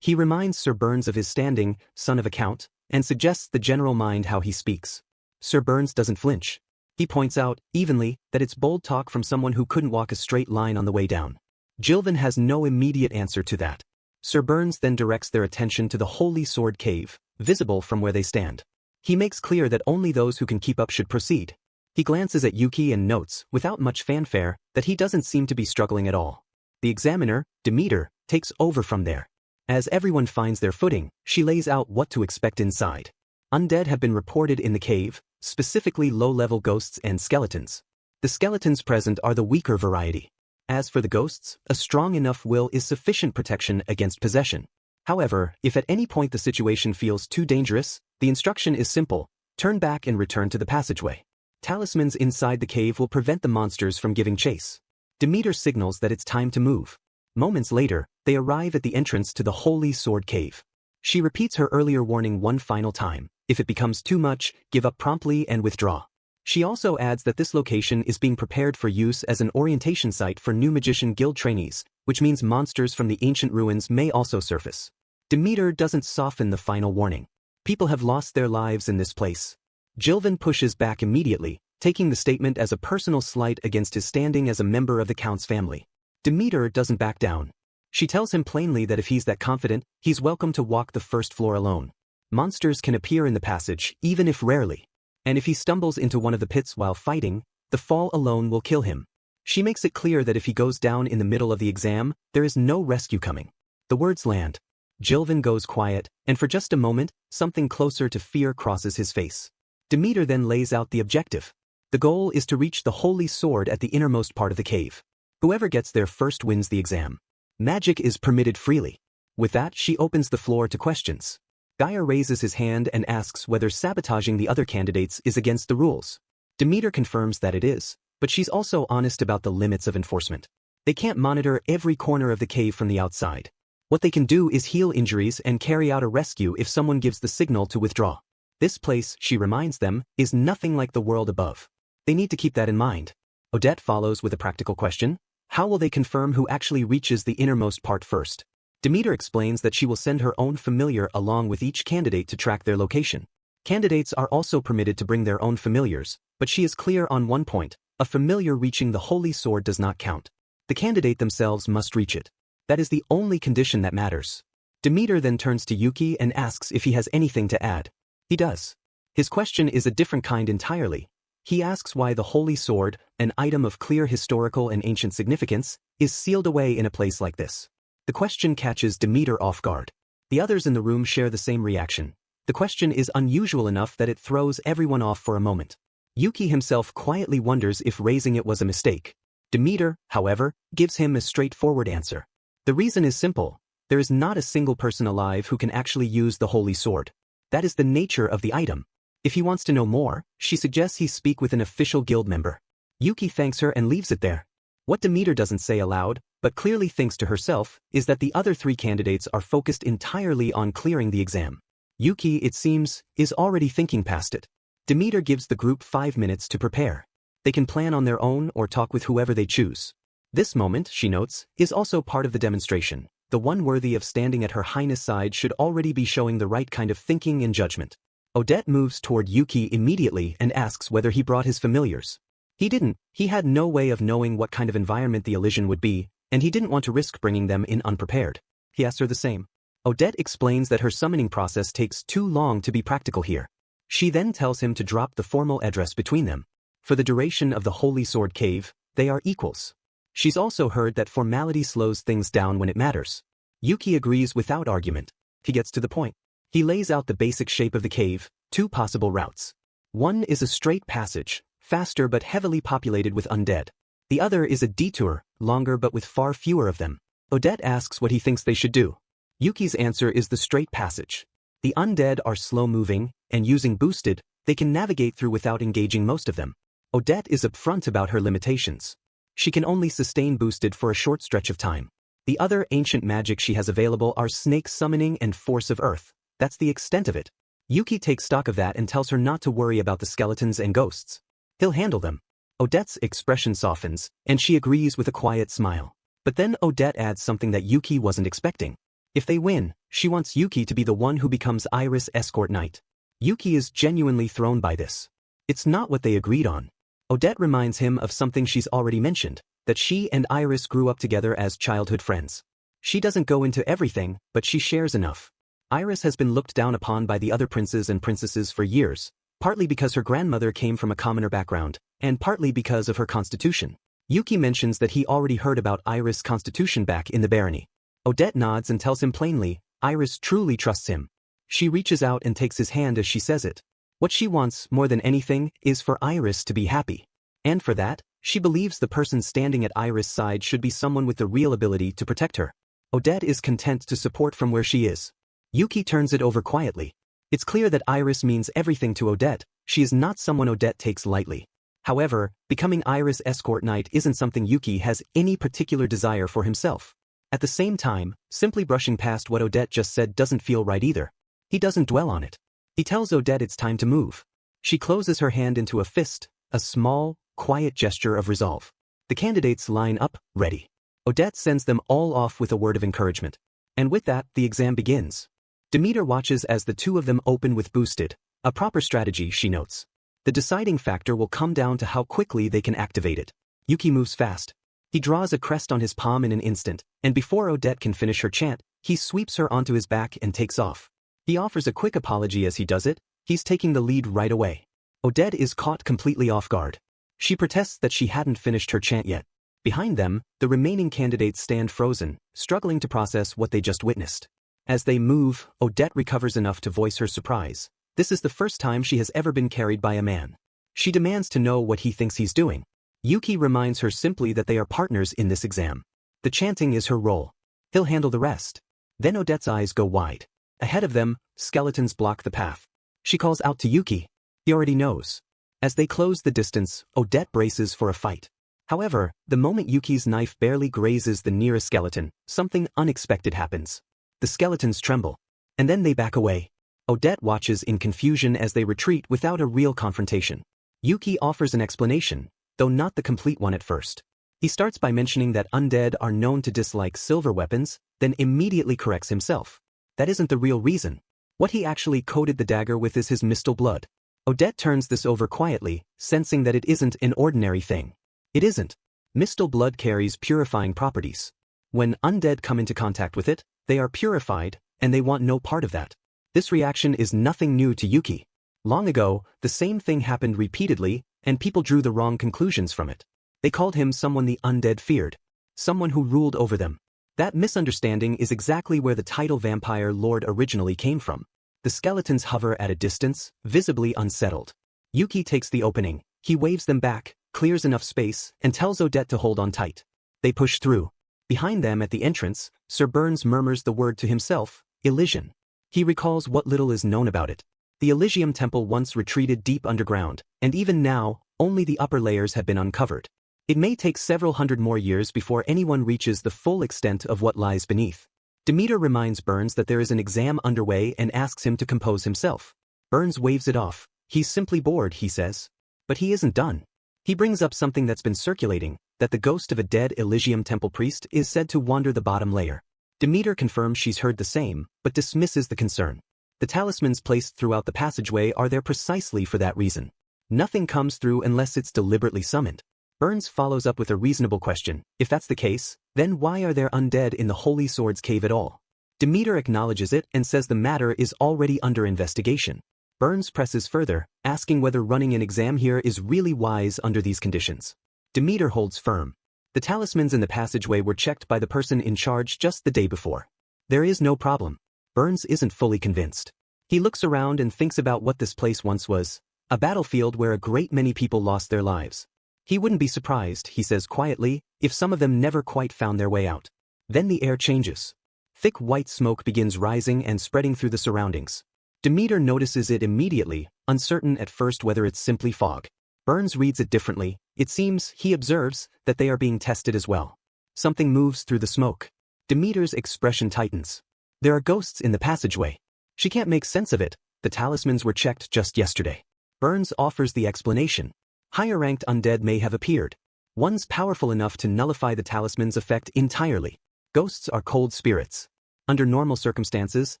He reminds Sir Burns of his standing, son of a count, and suggests the general mind how he speaks. Sir Burns doesn't flinch. He points out, evenly, that it's bold talk from someone who couldn't walk a straight line on the way down. Jilvin has no immediate answer to that. Sir Burns then directs their attention to the Holy Sword Cave, visible from where they stand. He makes clear that only those who can keep up should proceed. He glances at Yuki and notes, without much fanfare, that he doesn't seem to be struggling at all. The examiner, Demeter, takes over from there. As everyone finds their footing, she lays out what to expect inside. Undead have been reported in the cave, specifically low-level ghosts and skeletons. The skeletons present are the weaker variety. As for the ghosts, a strong enough will is sufficient protection against possession. However, if at any point the situation feels too dangerous, the instruction is simple: turn back and return to the passageway. Talismans inside the cave will prevent the monsters from giving chase. Demeter signals that it's time to move. Moments later, they arrive at the entrance to the Holy Sword Cave. She repeats her earlier warning one final time: if it becomes too much, give up promptly and withdraw. She also adds that this location is being prepared for use as an orientation site for new Magician Guild trainees, which means monsters from the ancient ruins may also surface. Demeter doesn't soften the final warning. People have lost their lives in this place. Jilvin pushes back immediately, taking the statement as a personal slight against his standing as a member of the Count's family. Demeter doesn't back down. She tells him plainly that if he's that confident, he's welcome to walk the first floor alone. Monsters can appear in the passage, even if rarely. And if he stumbles into one of the pits while fighting, the fall alone will kill him. She makes it clear that if he goes down in the middle of the exam, there is no rescue coming. The words land. Jilvin goes quiet, and for just a moment, something closer to fear crosses his face. Demeter then lays out the objective. The goal is to reach the holy sword at the innermost part of the cave. Whoever gets there first wins the exam. Magic is permitted freely. With that, she opens the floor to questions. Gaia raises his hand and asks whether sabotaging the other candidates is against the rules. Demeter confirms that it is, but she's also honest about the limits of enforcement. They can't monitor every corner of the cave from the outside. What they can do is heal injuries and carry out a rescue if someone gives the signal to withdraw. This place, she reminds them, is nothing like the world above. They need to keep that in mind. Odette follows with a practical question. How will they confirm who actually reaches the innermost part first? Demeter explains that she will send her own familiar along with each candidate to track their location. Candidates are also permitted to bring their own familiars, but she is clear on one point: a familiar reaching the holy sword does not count. The candidate themselves must reach it. That is the only condition that matters. Demeter then turns to Yuki and asks if he has anything to add. He does. His question is a different kind entirely. He asks why the holy sword, an item of clear historical and ancient significance, is sealed away in a place like this. The question catches Demeter off guard. The others in the room share the same reaction. The question is unusual enough that it throws everyone off for a moment. Yuki himself quietly wonders if raising it was a mistake. Demeter, however, gives him a straightforward answer. The reason is simple. There is not a single person alive who can actually use the holy sword. That is the nature of the item. If he wants to know more, she suggests he speak with an official guild member. Yuki thanks her and leaves it there. What Demeter doesn't say aloud, but clearly thinks to herself, is that the other three candidates are focused entirely on clearing the exam. Yuki, it seems, is already thinking past it. Demeter gives the group 5 minutes to prepare. They can plan on their own or talk with whoever they choose. This moment, she notes, is also part of the demonstration. The one worthy of standing at Her Highness' side should already be showing the right kind of thinking and judgment. Odette moves toward Yuki immediately and asks whether he brought his familiars. He didn't. He had no way of knowing what kind of environment the illusion would be, and he didn't want to risk bringing them in unprepared. He asks her the same. Odette explains that her summoning process takes too long to be practical here. She then tells him to drop the formal address between them. For the duration of the Holy Sword Cave, they are equals. She's also heard that formality slows things down when it matters. Yuki agrees without argument. He gets to the point. He lays out the basic shape of the cave, 2 possible routes. One is a straight passage, faster but heavily populated with undead. The other is a detour, longer but with far fewer of them. Odette asks what he thinks they should do. Yuki's answer is the straight passage. The undead are slow-moving, and using boosted, they can navigate through without engaging most of them. Odette is upfront about her limitations. She can only sustain boosted for a short stretch of time. The other ancient magic she has available are snake summoning and force of earth. That's the extent of it. Yuki takes stock of that and tells her not to worry about the skeletons and ghosts. He'll handle them. Odette's expression softens, and she agrees with a quiet smile. But then Odette adds something that Yuki wasn't expecting. If they win, she wants Yuki to be the one who becomes Iris' escort knight. Yuki is genuinely thrown by this. It's not what they agreed on. Odette reminds him of something she's already mentioned, that she and Iris grew up together as childhood friends. She doesn't go into everything, but she shares enough. Iris has been looked down upon by the other princes and princesses for years, partly because her grandmother came from a commoner background, and partly because of her constitution. Yuki mentions that he already heard about Iris' constitution back in the barony. Odette nods and tells him plainly, Iris truly trusts him. She reaches out and takes his hand as she says it. What she wants, more than anything, is for Iris to be happy. And for that, she believes the person standing at Iris' side should be someone with the real ability to protect her. Odette is content to support from where she is. Yuki turns it over quietly. It's clear that Iris means everything to Odette. She is not someone Odette takes lightly. However, becoming Iris' escort knight isn't something Yuki has any particular desire for himself. At the same time, simply brushing past what Odette just said doesn't feel right either. He doesn't dwell on it. He tells Odette it's time to move. She closes her hand into a fist, a small, quiet gesture of resolve. The candidates line up, ready. Odette sends them all off with a word of encouragement. And with that, the exam begins. Demeter watches as the 2 of them open with boosted, a proper strategy, she notes. The deciding factor will come down to how quickly they can activate it. Yuki moves fast. He draws a crest on his palm in an instant, and before Odette can finish her chant, he sweeps her onto his back and takes off. He offers a quick apology as he does it. He's taking the lead right away. Odette is caught completely off guard. She protests that she hadn't finished her chant yet. Behind them, the remaining candidates stand frozen, struggling to process what they just witnessed. As they move, Odette recovers enough to voice her surprise. This is the first time she has ever been carried by a man. She demands to know what he thinks he's doing. Yuki reminds her simply that they are partners in this exam. The chanting is her role. He'll handle the rest. Then Odette's eyes go wide. Ahead of them, skeletons block the path. She calls out to Yuki. He already knows. As they close the distance, Odette braces for a fight. However, the moment Yuki's knife barely grazes the nearest skeleton, something unexpected happens. The skeletons tremble. And then they back away. Odette watches in confusion as they retreat without a real confrontation. Yuki offers an explanation, though not the complete one at first. He starts by mentioning that undead are known to dislike silver weapons, then immediately corrects himself. That isn't the real reason. What he actually coated the dagger with is his mistal blood. Odette turns this over quietly, sensing that it isn't an ordinary thing. It isn't. Mistal blood carries purifying properties. When undead come into contact with it, they are purified, and they want no part of that. This reaction is nothing new to Yuki. Long ago, the same thing happened repeatedly, and people drew the wrong conclusions from it. They called him someone the undead feared. Someone who ruled over them. That misunderstanding is exactly where the title Vampire Lord originally came from. The skeletons hover at a distance, visibly unsettled. Yuki takes the opening. He waves them back, clears enough space, and tells Odette to hold on tight. They push through. Behind them at the entrance, Sir Burns murmurs the word to himself, Elysian. He recalls what little is known about it. The Elysium Temple once retreated deep underground, and even now, only the upper layers have been uncovered. It may take several hundred more years before anyone reaches the full extent of what lies beneath. Demeter reminds Burns that there is an exam underway and asks him to compose himself. Burns waves it off. He's simply bored, he says. But he isn't done. He brings up something that's been circulating, that the ghost of a dead Elysium Temple priest is said to wander the bottom layer. Demeter confirms she's heard the same, but dismisses the concern. The talismans placed throughout the passageway are there precisely for that reason. Nothing comes through unless it's deliberately summoned. Burns follows up with a reasonable question. If that's the case, then why are there undead in the Holy Sword's cave at all? Demeter acknowledges it and says the matter is already under investigation. Burns presses further, asking whether running an exam here is really wise under these conditions. Demeter holds firm. The talismans in the passageway were checked by the person in charge just the day before. There is no problem. Burns isn't fully convinced. He looks around and thinks about what this place once was, a battlefield where a great many people lost their lives. He wouldn't be surprised, he says quietly, if some of them never quite found their way out. Then the air changes. Thick white smoke begins rising and spreading through the surroundings. Demeter notices it immediately, uncertain at first whether it's simply fog. Burns reads it differently. It seems, he observes, that they are being tested as well. Something moves through the smoke. Demeter's expression tightens. There are ghosts in the passageway. She can't make sense of it. The talismans were checked just yesterday. Burns offers the explanation. Higher-ranked undead may have appeared. One's powerful enough to nullify the talisman's effect entirely. Ghosts are cold spirits. Under normal circumstances,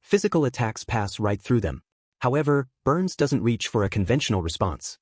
physical attacks pass right through them. However, Burns doesn't reach for a conventional response.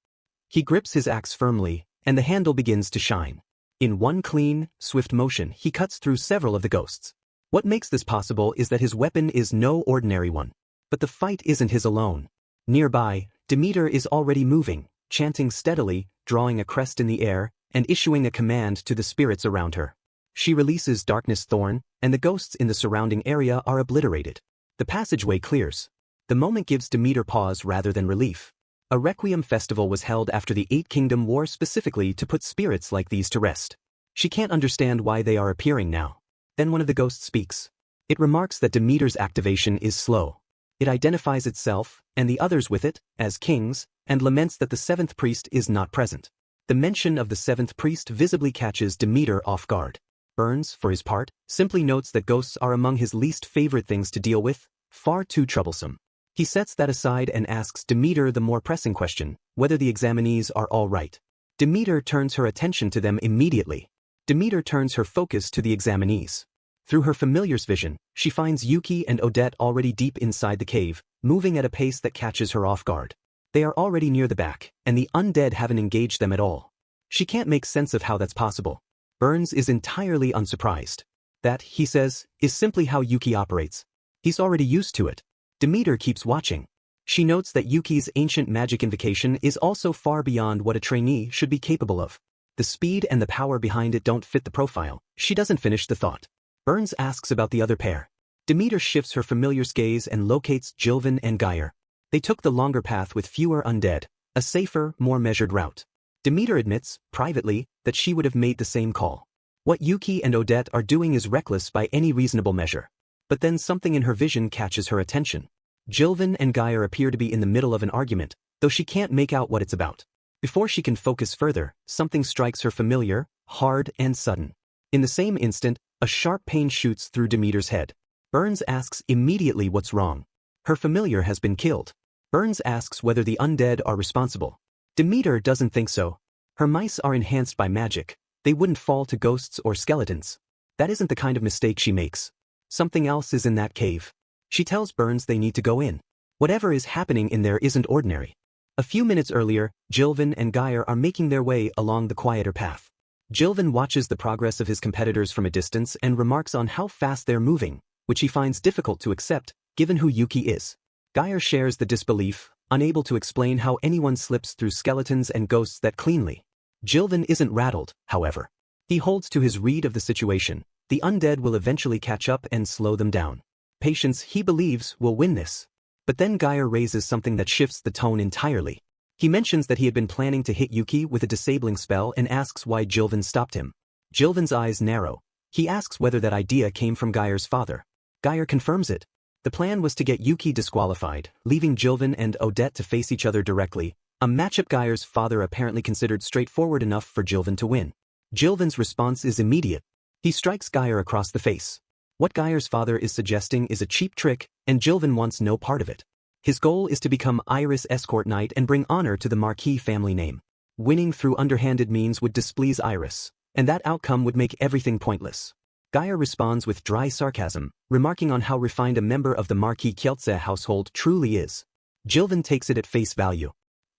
He grips his axe firmly, and the handle begins to shine. In one clean, swift motion, he cuts through several of the ghosts. What makes this possible is that his weapon is no ordinary one. But the fight isn't his alone. Nearby, Demeter is already moving, chanting steadily, drawing a crest in the air, and issuing a command to the spirits around her. She releases Darkness Thorn, and the ghosts in the surrounding area are obliterated. The passageway clears. The moment gives Demeter pause rather than relief. A Requiem festival was held after the Eight Kingdom War specifically to put spirits like these to rest. She can't understand why they are appearing now. Then one of the ghosts speaks. It remarks that Demeter's activation is slow. It identifies itself, and the others with it, as kings, and laments that the seventh priest is not present. The mention of the seventh priest visibly catches Demeter off guard. Burns, for his part, simply notes that ghosts are among his least favorite things to deal with, far too troublesome. He sets that aside and asks Demeter the more pressing question, whether the examinees are all right. Demeter turns her attention to them immediately. Demeter turns her focus to the examinees. Through her familiar's vision, she finds Yuki and Odette already deep inside the cave, moving at a pace that catches her off guard. They are already near the back, and the undead haven't engaged them at all. She can't make sense of how that's possible. Burns is entirely unsurprised. That, he says, is simply how Yuki operates. He's already used to it. Demeter keeps watching. She notes that Yuki's ancient magic invocation is also far beyond what a trainee should be capable of. The speed and the power behind it don't fit the profile. She doesn't finish the thought. Burns asks about the other pair. Demeter shifts her familiar's gaze and locates Jilvin and Geyer. They took the longer path with fewer undead, a safer, more measured route. Demeter admits, privately, that she would have made the same call. What Yuki and Odette are doing is reckless by any reasonable measure. But then something in her vision catches her attention. Jilvin and Geyer appear to be in the middle of an argument, though she can't make out what it's about. Before she can focus further, something strikes her familiar, hard and sudden. In the same instant, a sharp pain shoots through Demeter's head. Burns asks immediately what's wrong. Her familiar has been killed. Burns asks whether the undead are responsible. Demeter doesn't think so. Her mice are enhanced by magic. They wouldn't fall to ghosts or skeletons. That isn't the kind of mistake she makes. Something else is in that cave. She tells Burns they need to go in. Whatever is happening in there isn't ordinary. A few minutes earlier, Jilvin and Geyer are making their way along the quieter path. Jilvin watches the progress of his competitors from a distance and remarks on how fast they're moving, which he finds difficult to accept, given who Yuki is. Geyer shares the disbelief, unable to explain how anyone slips through skeletons and ghosts that cleanly. Jilvin isn't rattled, however. He holds to his read of the situation. The undead will eventually catch up and slow them down. Patience, he believes, will win this. But then Geyer raises something that shifts the tone entirely. He mentions that he had been planning to hit Yuki with a disabling spell and asks why Jilvin stopped him. Jilvin's eyes narrow. He asks whether that idea came from Geyer's father. Geyer confirms it. The plan was to get Yuki disqualified, leaving Jilvin and Odette to face each other directly, a matchup Geyer's father apparently considered straightforward enough for Jilvin to win. Jilvin's response is immediate. He strikes Geyer across the face. What Geyer's father is suggesting is a cheap trick, and Jilvin wants no part of it. His goal is to become Iris Escort Knight and bring honor to the Marquis family name. Winning through underhanded means would displease Iris, and that outcome would make everything pointless. Geyer responds with dry sarcasm, remarking on how refined a member of the Marquis Kieltze household truly is. Jilvin takes it at face value.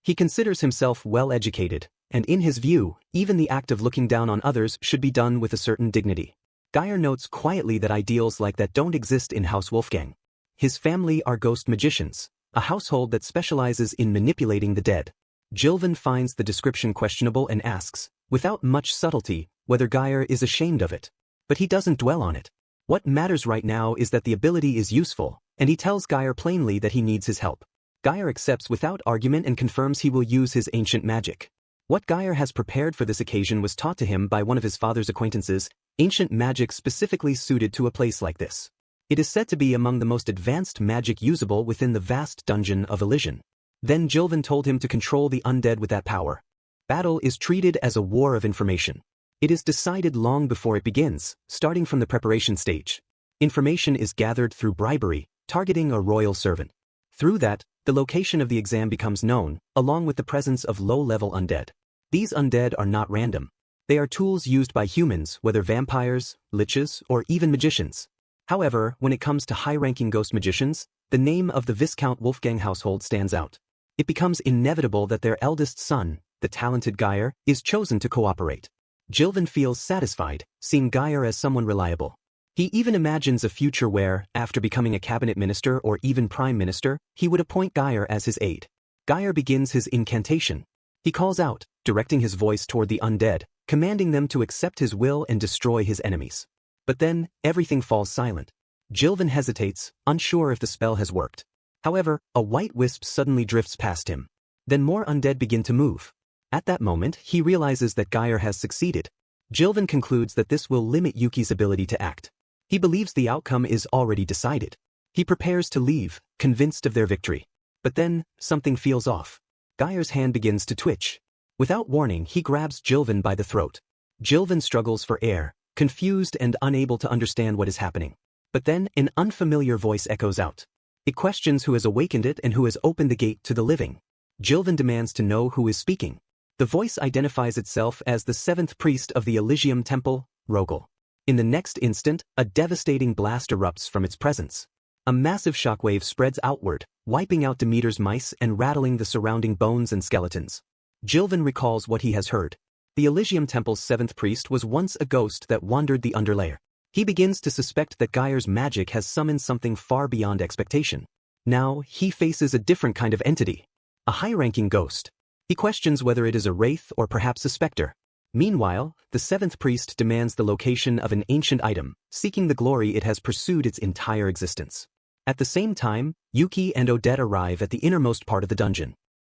He considers himself well-educated, and in his view, even the act of looking down on others should be done with a certain dignity. Geyer notes quietly that ideals like that don't exist in House Wolfgang. His family are ghost magicians, a household that specializes in manipulating the dead. Jilvin finds the description questionable and asks, without much subtlety, whether Geyer is ashamed of it. But he doesn't dwell on it. What matters right now is that the ability is useful, and he tells Geyer plainly that he needs his help. Geyer accepts without argument and confirms he will use his ancient magic. What Geyer has prepared for this occasion was taught to him by one of his father's acquaintances, ancient magic specifically suited to a place like this. It is said to be among the most advanced magic usable within the vast dungeon of Elysian. Then Jilvin told him to control the undead with that power. Battle is treated as a war of information. It is decided long before it begins, starting from the preparation stage. Information is gathered through bribery, targeting a royal servant. Through that, the location of the exam becomes known, along with the presence of low-level undead. These undead are not random. They are tools used by humans, whether vampires, liches, or even magicians. However, when it comes to high-ranking ghost magicians, the name of the Viscount Wolfgang household stands out. It becomes inevitable that their eldest son, the talented Geyer, is chosen to cooperate. Jilvin feels satisfied, seeing Geyer as someone reliable. He even imagines a future where, after becoming a cabinet minister or even prime minister, he would appoint Geyer as his aide. Geyer begins his incantation. He calls out, directing his voice toward the undead, commanding them to accept his will and destroy his enemies. But then, everything falls silent. Jilvin hesitates, unsure if the spell has worked. However, a white wisp suddenly drifts past him. Then more undead begin to move. At that moment, he realizes that Geyer has succeeded. Jilvin concludes that this will limit Yuki's ability to act. He believes the outcome is already decided. He prepares to leave, convinced of their victory. But then, something feels off. Geyer's hand begins to twitch. Without warning, he grabs Jilvin by the throat. Jilvin struggles for air, confused and unable to understand what is happening. But then, an unfamiliar voice echoes out. It questions who has awakened it and who has opened the gate to the living. Jilvin demands to know who is speaking. The voice identifies itself as the seventh priest of the Elysium Temple, Rogel. In the next instant, a devastating blast erupts from its presence. A massive shockwave spreads outward, wiping out Demeter's mice and rattling the surrounding bones and skeletons. Jilvin recalls what he has heard. The Elysium Temple's 7th priest was once a ghost that wandered the underlayer. He begins to suspect that Geyer's magic has summoned something far beyond expectation. Now, he faces a different kind of entity. A high-ranking ghost. He questions whether it is a wraith or perhaps a specter. Meanwhile, the 7th priest demands the location of an ancient item, seeking the glory it has pursued its entire existence. At the same time, Yuki and Odette arrive at the innermost part of the dungeon.